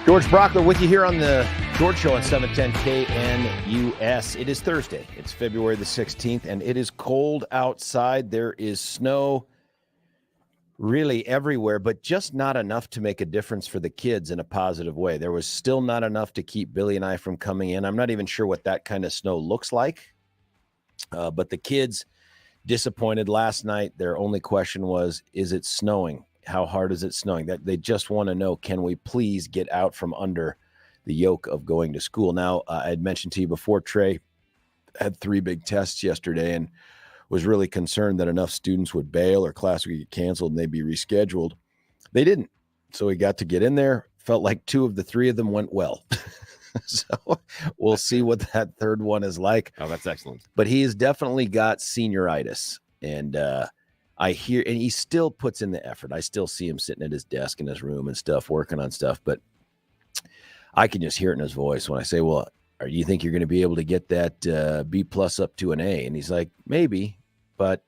George Brockler with you here on the George Show on 710 KNUS. It is Thursday. It's February the 16th, and it is cold outside. There is snow really everywhere, but just not enough to make a difference for the kids in a positive way. There was still not enough to keep Billy and I from coming in. I'm not even sure what that kind of snow looks like, but the kids disappointed last night. Their only question was, is it snowing? How hard is it snowing? That they just want to know, can we please get out from under the yoke of going to school? Now, I had mentioned to you before, Trey had 3 big tests yesterday and was really concerned that enough students would bail or class would get canceled and they'd be rescheduled. They didn't. So he got to get in there. Felt like 2 of the 3 of them went well. So we'll see what that third one is like. Oh, that's excellent. But he has definitely got senioritis. And I hear, and he still puts in the effort. I still see him sitting at his desk in his room and stuff, working on stuff. But I can just hear it in his voice when I say, well, you think you're going to be able to get that B plus up to an A? And he's like, maybe, but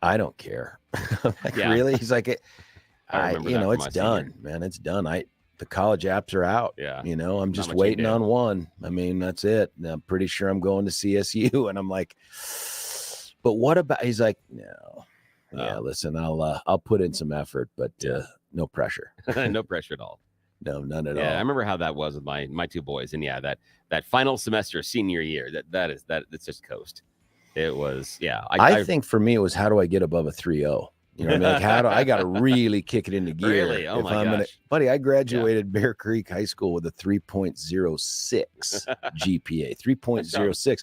I don't care. Like, yeah. Really? He's like, it's done, man. It's done. The college apps are out. Yeah. I'm just waiting on one. I mean, that's it. And I'm pretty sure I'm going to CSU. And I'm like, but what about, he's like, no. Yeah, listen, I'll put in some effort, but no pressure. No pressure at all. No, none at all. Yeah, I remember how that was with my 2 boys, and yeah, that final semester senior year, it's just coast. It was, yeah. I think for me it was, how do I get above a 3.0? You know what I mean? Like, how do I got to really kick it into gear? Really? Oh my gosh. Buddy, I graduated Bear Creek High School with a 3.06 GPA. 3.06.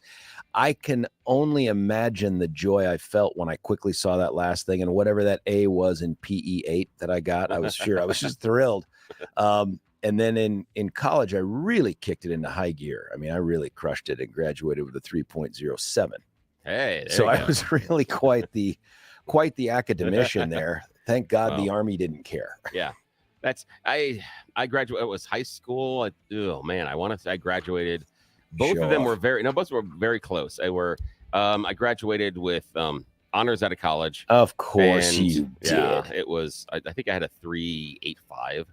I can only imagine the joy I felt when I quickly saw that last thing, and whatever that A was in PE 8 that I got, I was sure. I was just thrilled. And then in college, I really kicked it into high gear. I mean, I really crushed it and graduated with a 3.07. Hey, so I was really quite the academician there. Thank God the Army didn't care. Yeah, I graduated. It was high school. I graduated. Both of them were both were very close. I graduated with honors out of college. Of course you did. Yeah, it was. I think I had a 3.85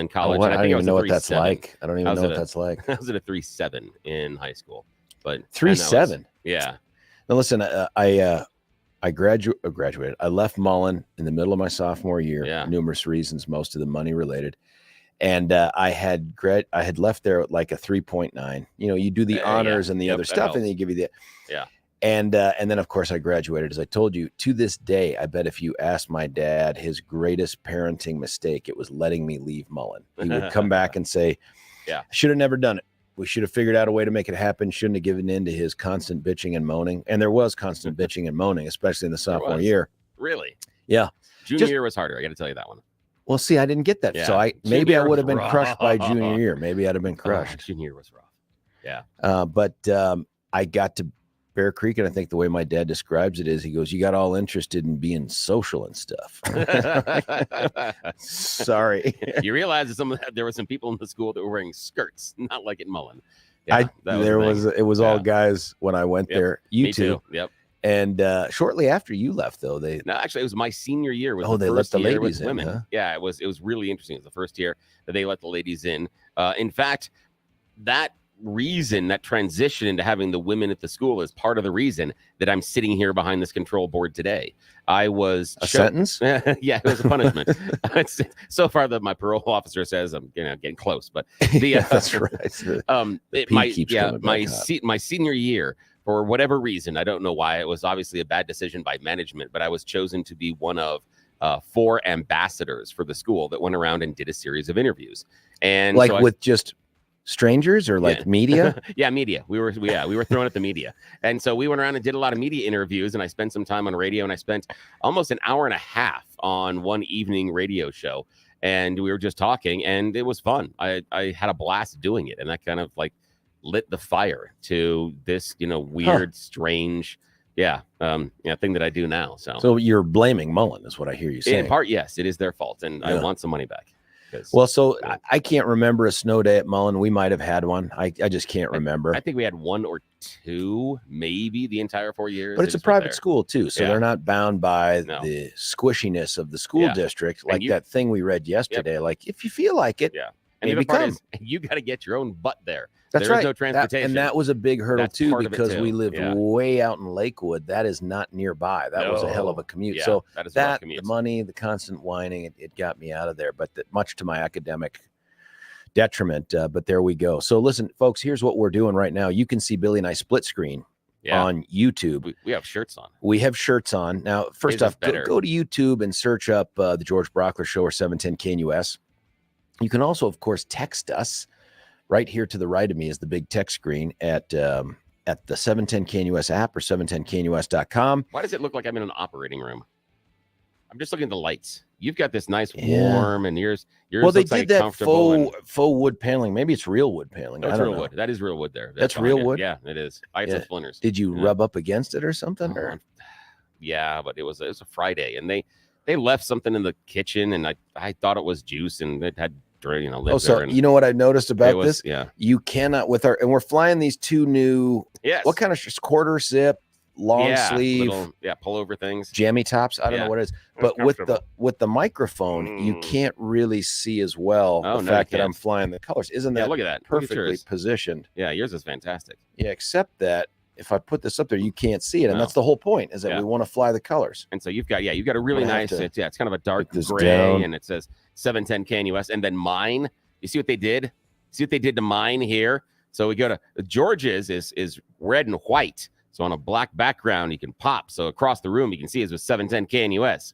in college. I don't even know what that's like. I don't even know what that's like. I was at a 3.7 in high school, but 3.7. Yeah. Now listen, I graduated. I left Mullen in the middle of my sophomore year. Yeah. Numerous reasons, most of them money related. And I had left there at like a 3.9. You do the honors and the other stuff, and they give you the And then of course I graduated. As I told you, to this day, I bet if you asked my dad his greatest parenting mistake, it was letting me leave Mullen. He would come back and say, "Yeah, should have never done it. We should have figured out a way to make it happen. Shouldn't have given in to his constant bitching and moaning." And there was constant bitching and moaning, especially in the sophomore year. Really? Yeah. Junior year was harder. I got to tell you that one. Well, see, I didn't get that. Yeah. So I would have been crushed by junior year. Maybe I'd have been crushed. Junior year was rough. Yeah. But I got to Bear Creek, and I think the way my dad describes it is, he goes, "You got all interested in being social and stuff." Sorry. You realize there were some people in the school that were wearing skirts, not like at Mullen. Yeah, it was all guys when I went there. You too. Yep. And shortly after you left, though, actually it was my senior year. They let the ladies in, women. Huh? Yeah, it was really interesting. It was the first year that they let the ladies in. In fact, that transition into having the women at the school is part of the reason that I'm sitting here behind this control board today. I was sentence. Yeah, it was a punishment. So far that my parole officer says I'm getting close, but that's right. My senior year, for whatever reason, I don't know why, it was obviously a bad decision by management, but I was chosen to be one of 4 ambassadors for the school that went around and did a series of interviews. And with just strangers or media? Yeah, media. We were thrown at the media. And so we went around and did a lot of media interviews, and I spent some time on radio, and I spent almost an hour and a half on one evening radio show. And we were just talking, and it was fun. I had a blast doing it, and that kind of lit the fire to this, weird, strange, thing that I do now. So you're blaming Mullen, is what I hear you saying. In part, yes, it is their fault, and I want some money back. Well, so I can't remember a snow day at Mullen. We might have had one. I just can't remember. I think we had 1 or 2, maybe the entire 4 years. But it's a private school too, so they're not bound by the squishiness of the school district, like that thing we read yesterday. Like, if you feel like it, And the other part is you got to get your own butt there. That's there right. is no transportation. And that was a big hurdle, That's too, part of it, because too. we lived way out in Lakewood. That is not nearby. That was a hell of a commute. Yeah, so that is a rough commute. The money, the constant whining, it got me out of there, but much to my academic detriment. But there we go. So listen, folks, here's what we're doing right now. You can see Billy and I split screen on YouTube. We have shirts on. We have shirts on. Now, first off, go to YouTube and search up the George Brockler Show or 710 KNUS. You can also, of course, text us. Right here to the right of me is the big text screen at the 710 KNUS app or 710knus.com. Why does it look like I'm in an operating room? I'm just looking at the lights. You've got this nice warm, and yours. Well, they did that faux wood paneling. Maybe it's real wood paneling. No, it's real wood. That is real wood there. That's real wood? Yeah, it is. I had some splinters. Did you rub up against it or something? Yeah, but it was a Friday, and they left something in the kitchen, and I thought it was juice, and it had lived so there. And you know what I noticed about this? Yeah, you cannot and we're flying these two new. Yes. What kind of quarter zip? Long sleeve, pullover things, jammy tops. I don't know what it is, but with the microphone, you can't really see as well the fact that I'm flying the colors. Isn't that look at that perfectly positioned? Yeah, yours is fantastic. Yeah, except that if I put this up there, you can't see it, and that's the whole point. Is that we want to fly the colors. And so you've got a really nice. It's kind of a dark gray, and it says 710 KNUS, and then mine. You see what they did? See what they did to mine here? So we go to George's is red and white. So on a black background, you can pop. So across the room, you can see it was 710 KNUS.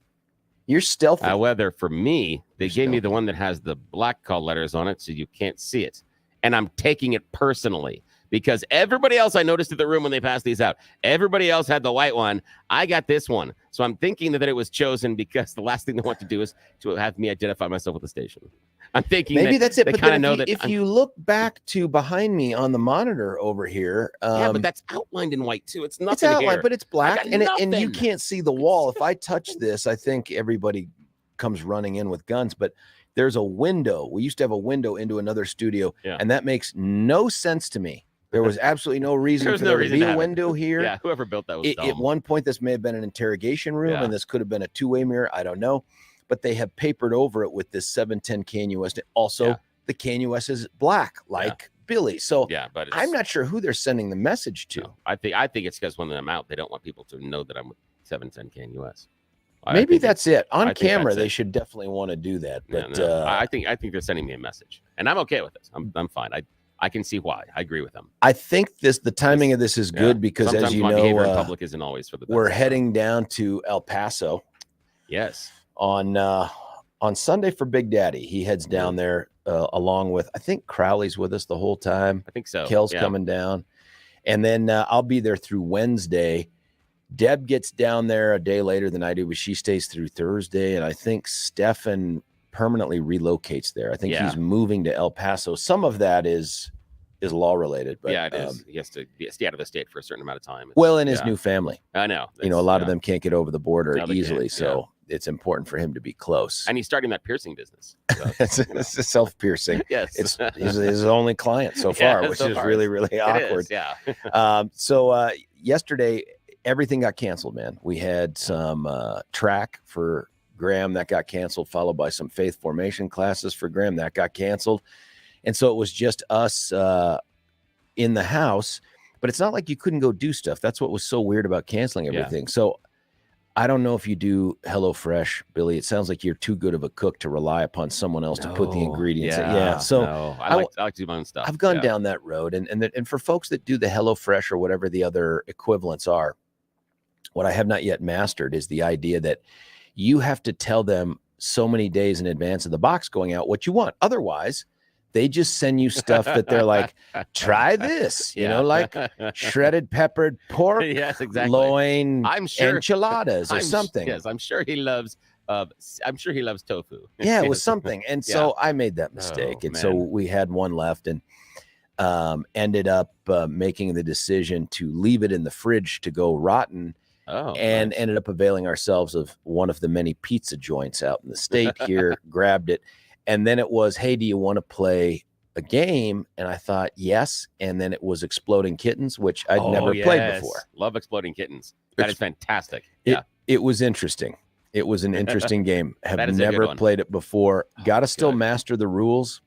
You're stealthy. However, for me, they gave me the one that has the black call letters on it, so you can't see it. And I'm taking it personally because everybody else I noticed at the room when they passed these out, everybody else had the white one. I got this one. So I'm thinking that it was chosen because the last thing they want to do is to have me identify myself with the station. I'm thinking maybe that's it. They but kind of know that if you look back to behind me on the monitor over here, but that's outlined in white too. It's nothing. It's outlined, here. but it's black, and you can't see the wall. If I touch this, I think everybody comes running in with guns. But there's a window. We used to have a window into another studio, and that makes no sense to me. There was absolutely no reason for there to be a window here. Yeah, whoever built that was dumb. At one point, this may have been an interrogation room, and this could have been a two-way mirror. I don't know. But they have papered over it with this 710 KNUS. Also, the KNUS is black, like Billy. So but I'm not sure who they're sending the message to. No, I think it's because when I'm out, they don't want people to know that I'm with 710 KNUS. Maybe that's it. On camera, they should definitely want to do that. But I think they're sending me a message, and I'm okay with this. I'm fine. I can see why. I agree with them. I think the timing of this is good because, sometimes as you my know, behavior in public isn't always for the best. We're heading down to El Paso. Yes. On Sunday for Big Daddy. He heads down there along with, I think Crowley's with us the whole time. I think so. Kel's coming down. And then I'll be there through Wednesday. Deb gets down there a day later than I do, but she stays through Thursday. And I think Stefan permanently relocates there. I think he's moving to El Paso. Some of that is law related, but it is. He has to stay out of the state for a certain amount of time. In his new family. I know. A lot of them can't get over the border easily. So it's important for him to be close. And he's starting that piercing business. So. it's a self-piercing. Yes. It's his only client so far, which is really, really awkward. So yesterday, everything got canceled, man. We had some track for Graham that got canceled, followed by some faith formation classes for Graham that got canceled. And so it was just us in the house, but it's not like you couldn't go do stuff. That's what was so weird about canceling everything. So I don't know if you do HelloFresh, Billy. It sounds like you're too good of a cook to rely upon someone else to put the ingredients in. So I like to do my own stuff. I've gone down that road. And for folks that do the HelloFresh or whatever the other equivalents are, what I have not yet mastered is the idea that you have to tell them so many days in advance of the box going out what you want. Otherwise, they just send you stuff that they're like, try this, like shredded peppered pork, loin, enchiladas or something. Yes, I'm sure he loves tofu. Yeah, it was something. And so I made that mistake. So we had one left and ended up making the decision to leave it in the fridge to go rotten. Ended up availing ourselves of one of the many pizza joints out in the state here, grabbed it. And then it was, hey, do you want to play a game? And I thought, yes. And then it was Exploding Kittens, which I'd never played before. Love Exploding Kittens. That is fantastic. It was interesting. It was an interesting game. Have never played it before. Got to still master the rules.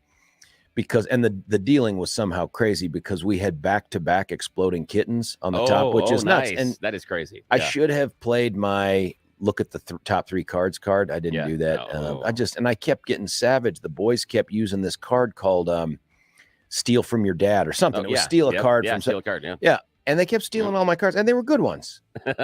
and the dealing was somehow crazy because we had back-to-back exploding kittens on the top, which is nuts. Nice. And that is crazy. I should have played my look at the top 3 cards card. I didn't do that. No. I kept getting savage. The boys kept using this card called steal from your dad or something. It was steal a card from steal a card. Yeah. And they kept stealing all my cards, and they were good ones.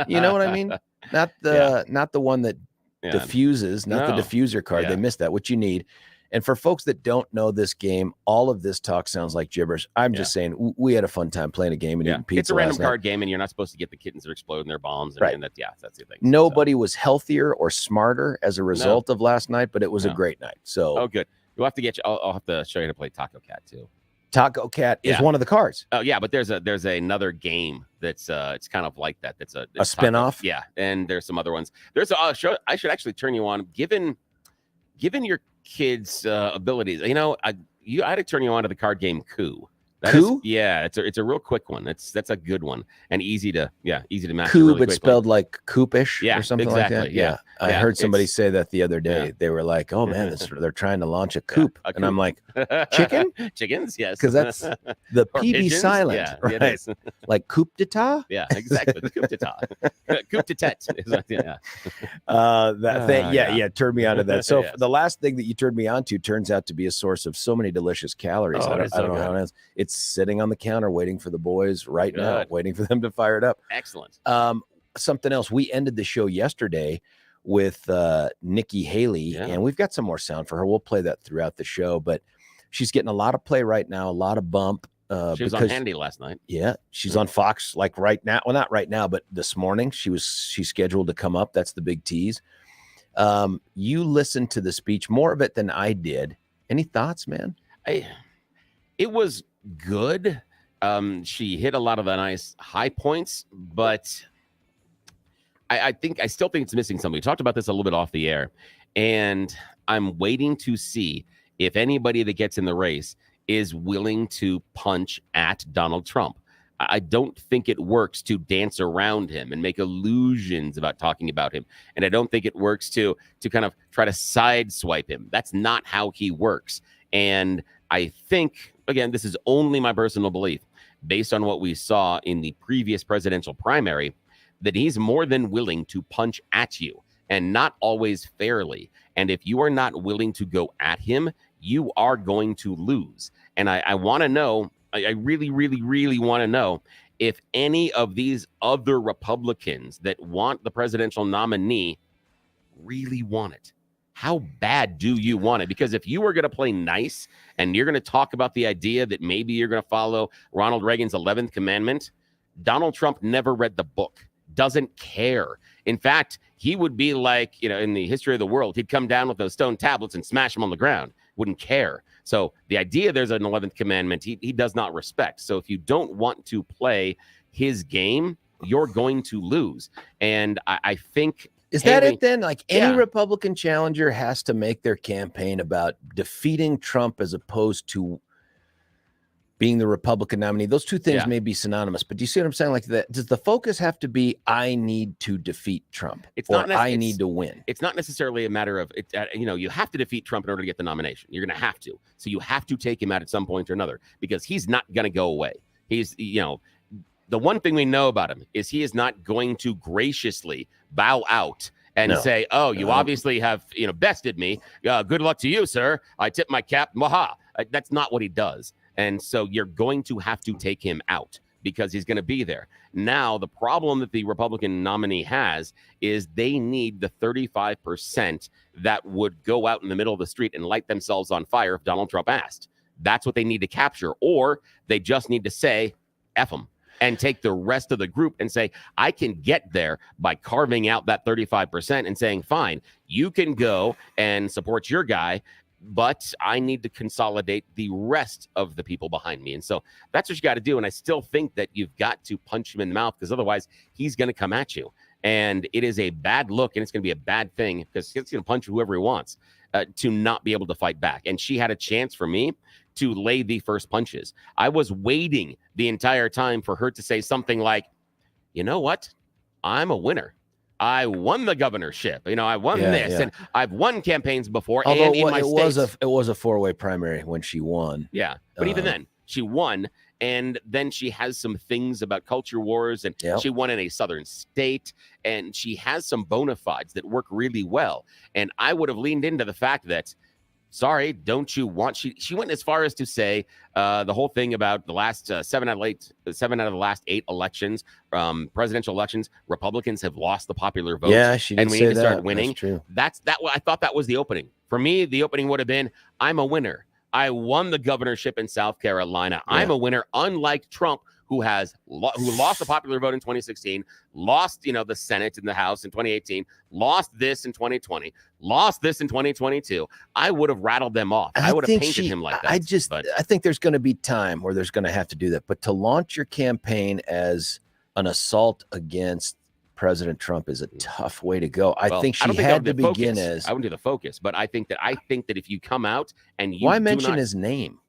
You know what I mean? Not the one that diffuses, not the diffuser card. They missed that, which you need. And for folks that don't know this game, all of this talk sounds like gibberish. I'm just saying we had a fun time playing a game and eating pizza. It's a random card game, and you're not supposed to get the kittens that are exploding their bombs. And that's the thing. Nobody was healthier or smarter as a result of last night, but it was a great night. So good. We'll have to get you. I'll have to show you how to play Taco Cat too. Taco Cat is one of the cards. Oh yeah, but there's another game that's it's kind of like that. That's a spinoff. Yeah, and there's some other ones. There's a show I should actually turn you on. Given your kids' abilities, I had to turn you on to the card game Coup. Coup? It's a real quick one. That's a good one and easy to master. Coup, really but spelled like Coupish or something like that. Yeah. I heard somebody say that the other day. They were like, "Oh man, they're trying to launch a coup," and I'm like, "Chicken? Chickens? Yes, because that's the PB silent, right? It is. Like coup d'etat? Yeah, exactly. The coup d'etat, coup d'etat. That thing, turned me onto that. So the last thing that you turned me on to turns out to be a source of so many delicious calories. I don't know how it is. It's sitting on the counter waiting for the boys right now, waiting for them to fire it up. Excellent. Something else. We ended the show yesterday with Nikki Haley, and we've got some more sound for her. We'll play that throughout the show, but she's getting a lot of play right now, a lot of bump. She was on Handy last night. Yeah, she's on Fox like right now. Well, not right now, but this morning she's scheduled to come up. That's the big tease. You listened to the speech, more of it than I did. Any thoughts, man? It was good. She hit a lot of the nice high points, but I still think it's missing something. We talked about this a little bit off the air, and I'm waiting to see if anybody that gets in the race is willing to punch at Donald Trump. I don't think it works to dance around him and make illusions about talking about him. And I don't think it works to kind of try to sideswipe him. That's not how he works. And I think, again, this is only my personal belief, based on what we saw in the previous presidential primary, that he's more than willing to punch at you, and not always fairly. And if you are not willing to go at him, you are going to lose. And I want to know, I really, really, really want to know if any of these other Republicans that want the presidential nominee really want it. How bad do you want it? Because if you were going to play nice and you're going to talk about the idea that maybe you're going to follow Ronald Reagan's 11th commandment, Donald Trump never read the book, doesn't care. In fact, he would be like, in the history of the world, he'd come down with those stone tablets and smash them on the ground, wouldn't care. So the idea there's an 11th commandment, he does not respect. So if you don't want to play his game, you're going to lose. And I think... Is that it then? Like any Republican challenger has to make their campaign about defeating Trump as opposed to being the Republican nominee. Those two things may be synonymous, but do you see what I'm saying? Like that, does the focus have to be, I need to defeat Trump, I need to win? It's not necessarily a matter of, you have to defeat Trump in order to get the nomination. You're going to have to. So you have to take him out at some point or another, because he's not going to go away. He's, the one thing we know about him is he is not going to graciously bow out and say, "Oh, you obviously have, bested me. Good luck to you, sir. I tip my cap." Maha. That's not what he does. And so you're going to have to take him out because he's going to be there. Now, the problem that the Republican nominee has is they need the 35% that would go out in the middle of the street and light themselves on fire if Donald Trump asked. That's what they need to capture. Or they just need to say, F them, and take the rest of the group and say, I can get there by carving out that 35% and saying, fine, you can go and support your guy, but I need to consolidate the rest of the people behind me. And so that's what you got to do. And I still think that you've got to punch him in the mouth, because otherwise he's going to come at you. And it is a bad look, and it's going to be a bad thing, because he's going to punch whoever he wants to not be able to fight back. And she had a chance for me to lay the first punches. I was waiting the entire time for her to say something like, you know what? I'm a winner. I won the governorship. I won this, and I've won campaigns before. Although and in my states, it was a 4-way primary when she won. Yeah, but even then, she won, and then she has some things about culture wars, and she won in a southern state, and she has some bona fides that work really well. And I would have leaned into the fact that, sorry, don't you want? She went as far as to say the whole thing about the last 7 out of the last 8 elections, presidential elections, Republicans have lost the popular vote. Yeah, she did and we say need to start that. winning. That's true. I thought that was the opening. For me, the opening would have been, I'm a winner. I won the governorship in South Carolina. Yeah. I'm a winner, unlike Trump, who lost the popular vote in 2016, lost, the Senate and the House in 2018, lost this in 2020, lost this in 2022. I would have rattled them off. I would have painted him like that. I think there's going to be time where there's going to have to do that. But to launch your campaign as an assault against President Trump is a tough way to go. I think she had to begin as. I wouldn't do the focus, but I think that if you come out and you why mention his name?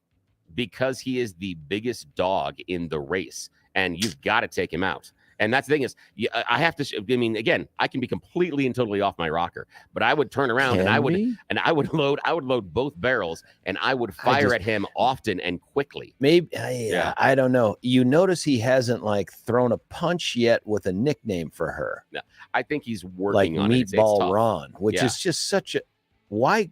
Because he is the biggest dog in the race, and you've got to take him out. And that's the thing is, I have to. I mean, again, I can be completely and totally off my rocker, but I would turn around and I would load both barrels, and I would fire at him often and quickly. Maybe, I don't know. You notice he hasn't thrown a punch yet with a nickname for her. No, I think he's working on Meatball Ron, which is just such a. Why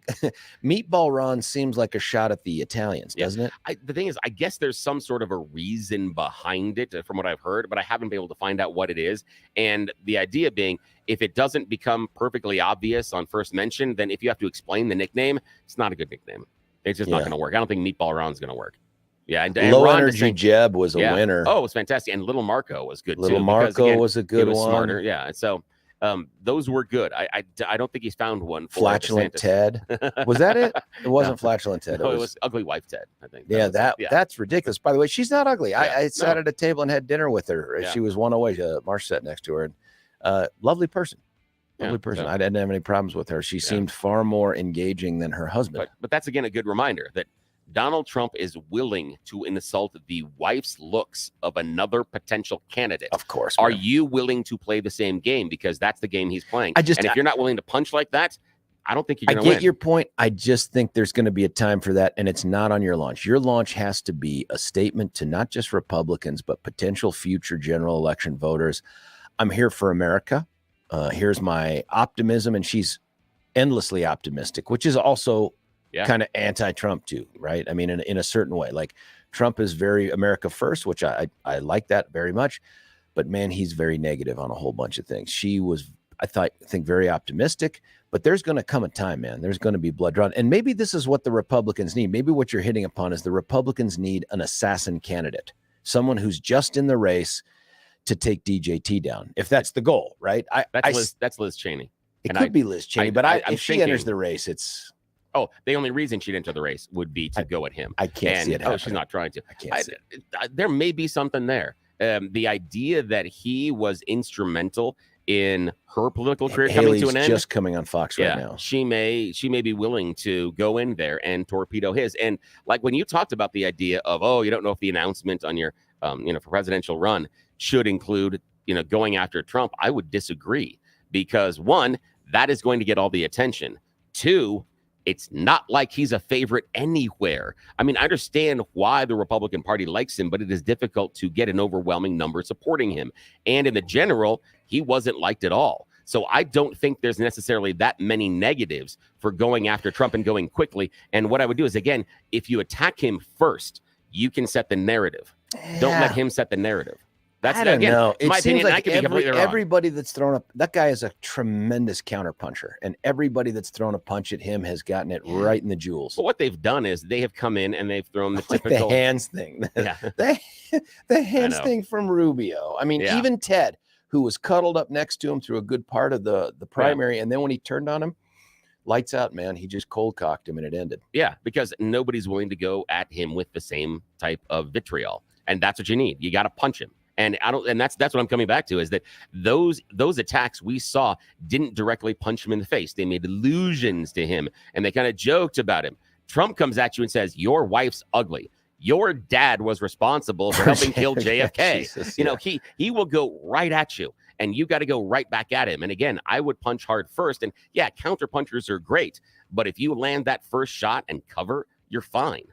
Meatball Ron seems like a shot at the Italians, doesn't it? The thing is, I guess there's some sort of a reason behind it from what I've heard, but I haven't been able to find out what it is. And the idea being, if it doesn't become perfectly obvious on first mention, then if you have to explain the nickname, it's not a good nickname. It's just not going to work. I don't think Meatball Ron's going to work. Yeah, and Low Energy Jeb was a winner. Oh, it was fantastic. And Little Marco was good too. Little Marco was a good one. Smarter. Yeah, and so those were good. I don't think he's found one. Flatulent Ted. Was that it? It wasn't Flatulent Ted. No, it was Ugly Wife Ted, I think. That's ridiculous. By the way, she's not ugly. I sat at a table and had dinner with her. She was one away. Marsh sat next to her. And lovely person. Lovely person. I didn't have any problems with her. She seemed far more engaging than her husband. But that's, again, a good reminder that Donald Trump is willing to insult the wife's looks of another potential candidate. Of course. Are you willing to play the same game? Because that's the game he's playing. And if you're not willing to punch like that, I don't think you're going to win. I get your point. I just think there's going to be a time for that, and it's not on your launch. Your launch has to be a statement to not just Republicans, but potential future general election voters. I'm here for America. Here's my optimism, and she's endlessly optimistic, which is also kind of anti-Trump too, right? I mean, in a certain way, Trump is very America first, which I like that very much, but man, he's very negative on a whole bunch of things. She was, I think very optimistic, but there's going to come a time, man, there's going to be blood drawn. And maybe this is what the Republicans need. Maybe what you're hitting upon is the Republicans need an assassin candidate, someone who's just in the race to take DJT down. If that's the goal, right? That's Liz Cheney. It could be Liz Cheney, but if she enters the race, it's. Oh, the only reason she'd enter the race would be to go at him. I can't see it happening. She's not trying to. I can't see it. There may be something there. The idea that he was instrumental in her political career coming to an end. Just coming on Fox right now. She may be willing to go in there and torpedo his. And when you talked about the idea of, you don't know if the announcement on your, for presidential run should include, going after Trump, I would disagree because 1, that is going to get all the attention. 2, it's not like he's a favorite anywhere. I mean, I understand why the Republican Party likes him, but it is difficult to get an overwhelming number supporting him. And in the general, he wasn't liked at all. So I don't think there's necessarily that many negatives for going after Trump and going quickly. And what I would do is, again, if you attack him first, you can set the narrative. Don't let him set the narrative. That's, I don't know. In my opinion, like I could be completely wrong. Everybody that's thrown up, that guy is a tremendous counterpuncher, and everybody that's thrown a punch at him has gotten it right in the jewels. But what they've done is they have come in and they've thrown the typical the hands thing. The hands thing from Rubio. I mean, even Ted, who was cuddled up next to him through a good part of the primary, and then when he turned on him, lights out, man. He just cold cocked him and it ended. Yeah, because nobody's willing to go at him with the same type of vitriol, and that's what you need. You got to punch him. And that's what I'm coming back to is that those attacks we saw didn't directly punch him in the face. They made allusions to him and they kind of joked about him. Trump comes at you and says, your wife's ugly. Your dad was responsible for helping kill JFK. Jesus, he will go right at you. and you got to go right back at him. And again, I would punch hard first. And yeah, counter punchers are great, but if you land that first shot and cover, you're fine.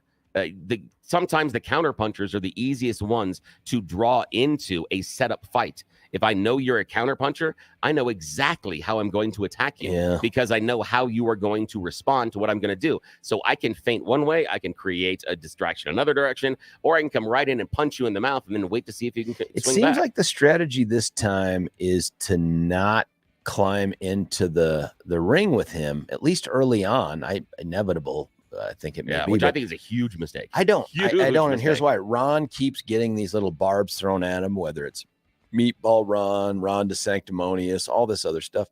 Sometimes the counter punchers are the easiest ones to draw into a setup fight. If I know you're a counter puncher, I know exactly how I'm going to attack you because I know how you are going to respond to what I'm going to do. So I can feint one way, I can create a distraction another direction, or I can come right in and punch you in the mouth and then wait to see if you can swing back. It seems like the strategy this time is to not climb into the ring with him, at least early on. Inevitable. I think it may be, which I think is a huge mistake. I don't. And here's why. Ron keeps getting these little barbs thrown at him, whether it's Meatball Ron de Sanctimonious, all this other stuff.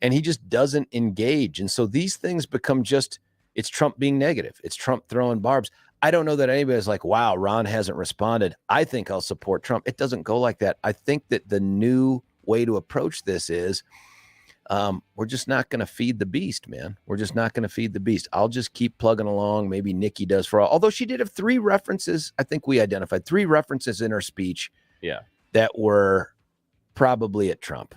And he just doesn't engage. And so these things become it's Trump being negative. It's Trump throwing barbs. I don't know that anybody's like, wow, Ron hasn't responded. I think I'll support Trump. It doesn't go like that. I think that the new way to approach this is, we're just not going to feed the beast, man. We're just not going to feed the beast. I'll just keep plugging along. Maybe Nikki does for all. Although she did have 3 references. I think we identified 3 references in her speech. Yeah. That were probably at Trump,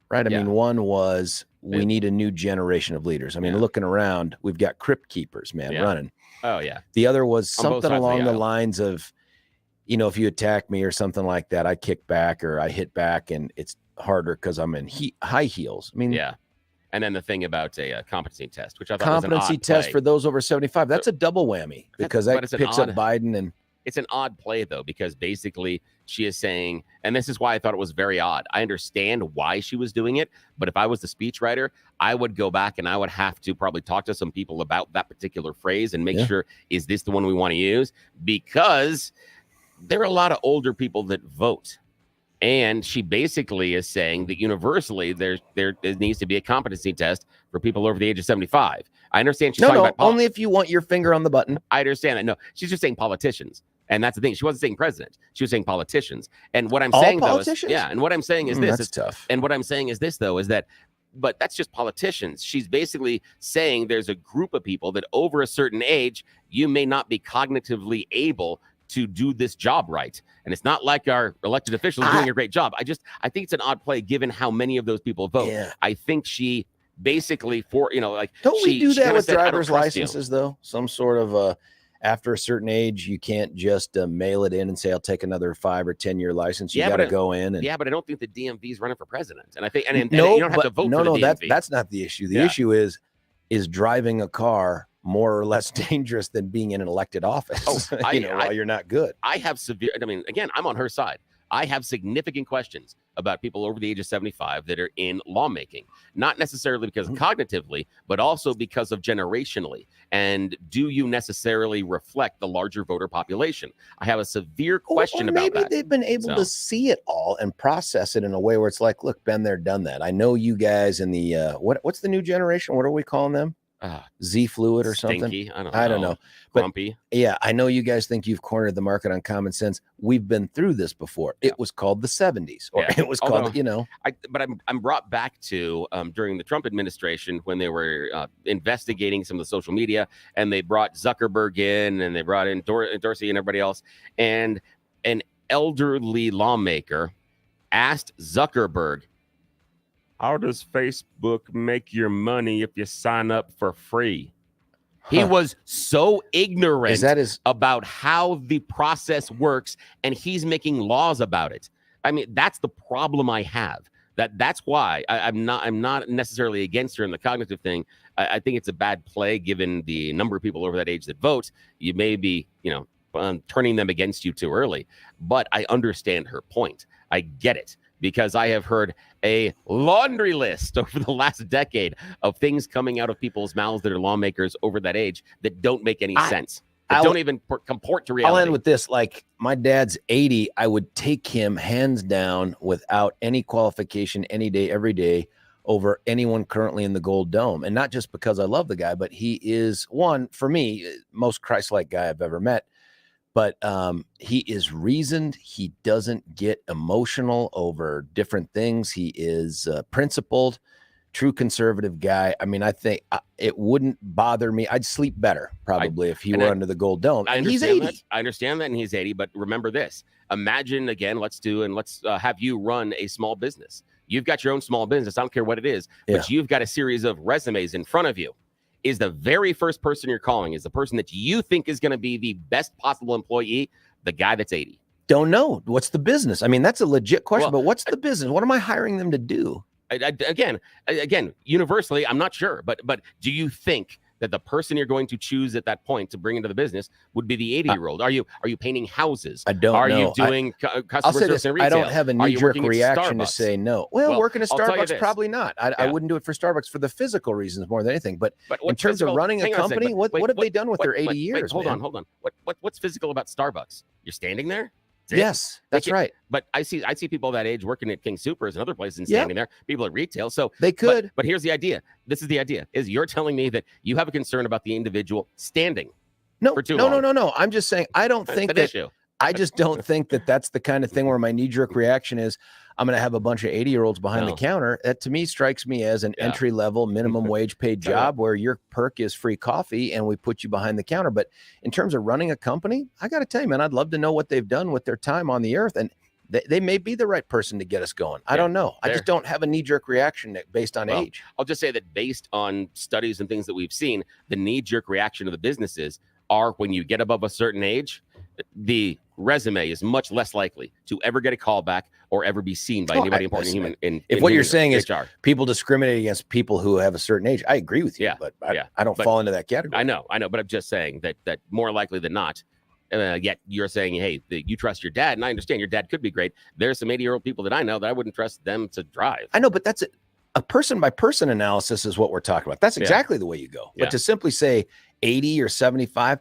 right? I mean, one was we need a new generation of leaders. I mean, looking around, we've got crypt keepers, man, running. Oh, yeah. The other was something along the lines of, if you attack me or something like that, I kick back or I hit back and it's harder because I'm in high heels. I mean, and then the thing about a competency test, which I thought competency was an odd test play. for those over 75. That's a double whammy because that picks up Biden. And it's an odd play, though, because basically she is saying, and this is why I thought it was very odd. I understand why she was doing it, but if I was the speechwriter, I would go back and I would have to probably talk to some people about that particular phrase and make sure, is this the one we want to use? Because there are a lot of older people that vote. And she basically is saying that universally there needs to be a competency test for people over the age of 75. I understand she's talking about only if you want your finger on the button. I understand that. No, she's just saying politicians. And that's the thing. She wasn't saying president. She was saying politicians. And what I'm saying, though, is, and what I'm saying is this. That's tough. And what I'm saying is this, though, is that, but that's just politicians. She's basically saying there's a group of people that over a certain age, you may not be cognitively able to do this job right. And it's not like our elected officials are doing a great job. I think it's an odd play given how many of those people vote. Yeah. I think she basically don't we do that with driver's licenses though? Some sort of after a certain age, you can't just mail it in and say, I'll take another 5 or 10 year license. You got to go in. And but I don't think the DMV is running for president. And I think, and you don't have to vote for the DMV. That's not the issue. The issue is driving a car more or less dangerous than being in an elected office, while you're not good. I have again, I'm on her side. I have significant questions about people over the age of 75 that are in lawmaking, not necessarily because cognitively, but also because of generationally. And do you necessarily reflect the larger voter population? I have a severe question about that. Maybe they've been able to see it all and process it in a way where it's like, look, been there, done that. I know you guys in the, what's the new generation? What are we calling them? Z fluid or something. Stinky. I don't know. Grumpy. Yeah, I know you guys think you've cornered the market on common sense. We've been through this before. It was called the 70s, or it was called, But I'm brought back to during the Trump administration when they were investigating some of the social media, and they brought Zuckerberg in, and they brought in Dorsey and everybody else, and an elderly lawmaker asked Zuckerberg, how does Facebook make your money if you sign up for free? He was so ignorant about how the process works, and he's making laws about it. I mean, that's the problem I have. That's why I'm not necessarily against her in the cognitive thing. I think it's a bad play given the number of people over that age that vote. You may be, turning them against you too early. But I understand her point. I get it. Because I have heard a laundry list over the last decade of things coming out of people's mouths that are lawmakers over that age that don't make any sense. That don't even comport to reality. I'll end with this. Like, my dad's 80. I would take him hands down without any qualification any day, every day over anyone currently in the Gold Dome. And not just because I love the guy, but he is, one, for me, most Christ-like guy I've ever met. But he is reasoned. He doesn't get emotional over different things. He is principled, true conservative guy. I mean, I think it wouldn't bother me. I'd sleep better probably if he were under the Gold Dome. And he's 80. I understand that, and he's 80. But remember this. Imagine, again, let's have you run a small business. you've got your own small business. I don't care what it is, but you've got a series of resumes in front of you. Is the very first person you're calling, is the person that you think is going to be the best possible employee, the guy that's 80? Don't know. What's the business? I mean, that's a legit question, but what's the business? What am I hiring them to do? Again, universally, I'm not sure, but do you think that the person you're going to choose at that point to bring into the business would be the 80-year-old? Are you painting houses? I don't know. Are you doing customer service and retail? I don't have a knee-jerk reaction to say no. Well, working at Starbucks, probably not. I wouldn't do it for Starbucks for the physical reasons more than anything. But in terms of running a company, what have they done with their 80 years? Hold on. What's physical about Starbucks? You're standing there? Yes, that's right. But I see people that age working at King Soopers and other places and standing there. People at retail, so they could. But here's the idea. This is the idea: is you're telling me that you have a concern about the individual standing? No. No. I'm just saying I don't think that. I just don't think that that's the kind of thing where my knee-jerk reaction is I'm going to have a bunch of 80-year-olds behind the counter. That to me strikes me as an entry-level minimum wage paid job where your perk is free coffee and we put you behind the counter. But in terms of running a company, I got to tell you, man, I'd love to know what they've done with their time on the earth. And they may be the right person to get us going. I don't know. I just don't have a knee-jerk reaction based on age. I'll just say that based on studies and things that we've seen, the knee-jerk reaction of the businesses are when you get above a certain age, the resume is much less likely to ever get a call back or ever be seen by anybody important human. If what you're saying is people discriminate against people who have a certain age, I agree with you. But I don't fall into that category. I know, but I'm just saying that more likely than not. Yet you're saying, hey, you trust your dad, and I understand your dad could be great. There's some 80-year-old people that I know that I wouldn't trust them to drive. I know, but that's a person-by-person analysis is what we're talking about. That's exactly the way you go. But to simply say 80 or 75,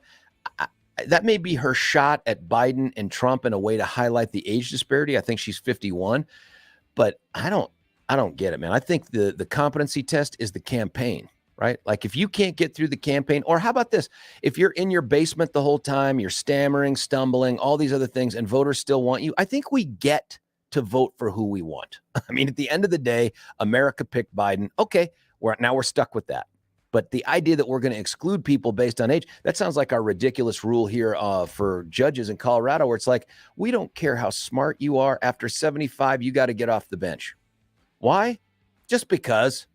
that may be her shot at Biden and Trump in a way to highlight the age disparity. I think she's 51, but I don't get it, man. I think the competency test is the campaign, right? Like if you can't get through the campaign, or how about this? If you're in your basement the whole time, you're stammering, stumbling, all these other things, and voters still want you, I think we get to vote for who we want. I mean, at the end of the day, America picked Biden. Okay, we're stuck with that. But the idea that we're going to exclude people based on age, that sounds like our ridiculous rule here for judges in Colorado, where it's like, we don't care how smart you are. After 75, you got to get off the bench. Why? Just because.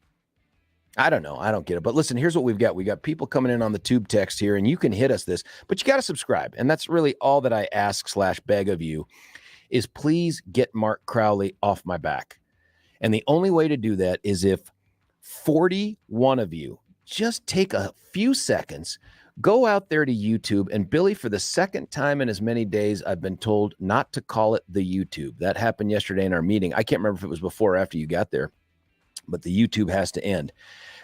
I don't know. I don't get it. But listen, here's what we've got. We got people coming in on the tube text here, and you can hit us this, but you got to subscribe. And that's really all that I ask/beg of you is please get Mark Crowley off my back. And the only way to do that is if 41 of you just take a few seconds, go out there to YouTube, and Billy, for the second time in as many days, I've been told not to call it the YouTube. That happened yesterday in our meeting. I can't remember if it was before or after you got there, but the YouTube has to end.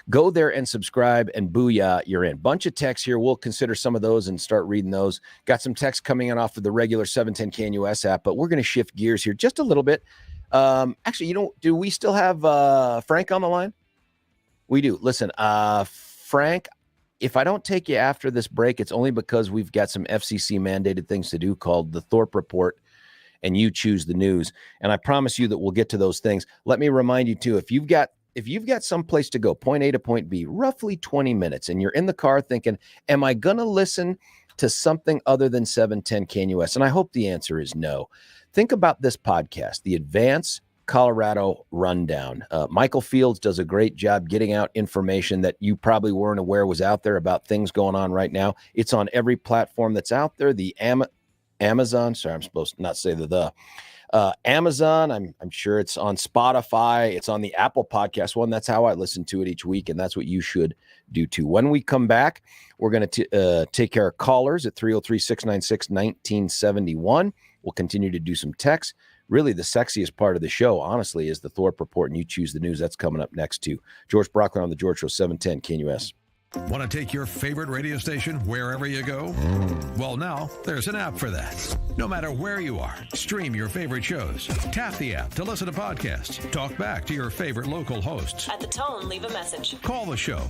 Go there and subscribe, and booyah, you're in. Bunch of texts here. We'll consider some of those and start reading those. Got some texts coming in off of the regular 710 KNUS app, but we're going to shift gears here just a little bit. Actually, do we still have Frank on the line? We do. Listen, Frank, if I don't take you after this break, it's only because we've got some FCC mandated things to do called the Thorpe Report, and you choose the news. And I promise you that we'll get to those things. Let me remind you too, if you've got some place to go, point A to point B, roughly 20 minutes, and you're in the car thinking, am I going to listen to something other than 710 KNUS? And I hope the answer is no. Think about this podcast, the Advance Colorado Rundown. Michael Fields does a great job getting out information that you probably weren't aware was out there about things going on right now. It's on every platform that's out there. The Amazon, sorry, I'm supposed to not say the Amazon. I'm sure it's on Spotify. It's on the Apple Podcast one. That's how I listen to it each week, and that's what you should do too. When we come back, we're going to take care of callers at 303-696-1971. We'll continue to do some texts. Really, the sexiest part of the show, honestly, is the Thorpe Report, and you choose the news. That's coming up next, too. George Brockler on the George Show, 710 KNUS. Want to take your favorite radio station wherever you go? Well, now there's an app for that. No matter where you are, stream your favorite shows. Tap the app to listen to podcasts. Talk back to your favorite local hosts. At the tone, leave a message. Call the show.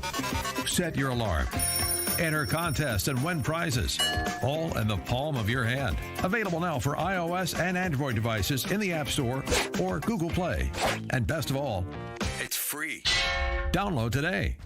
Set your alarm. Enter contests and win prizes. All in the palm of your hand. Available now for iOS and Android devices in the App Store or Google Play. And best of all, it's free. Download today.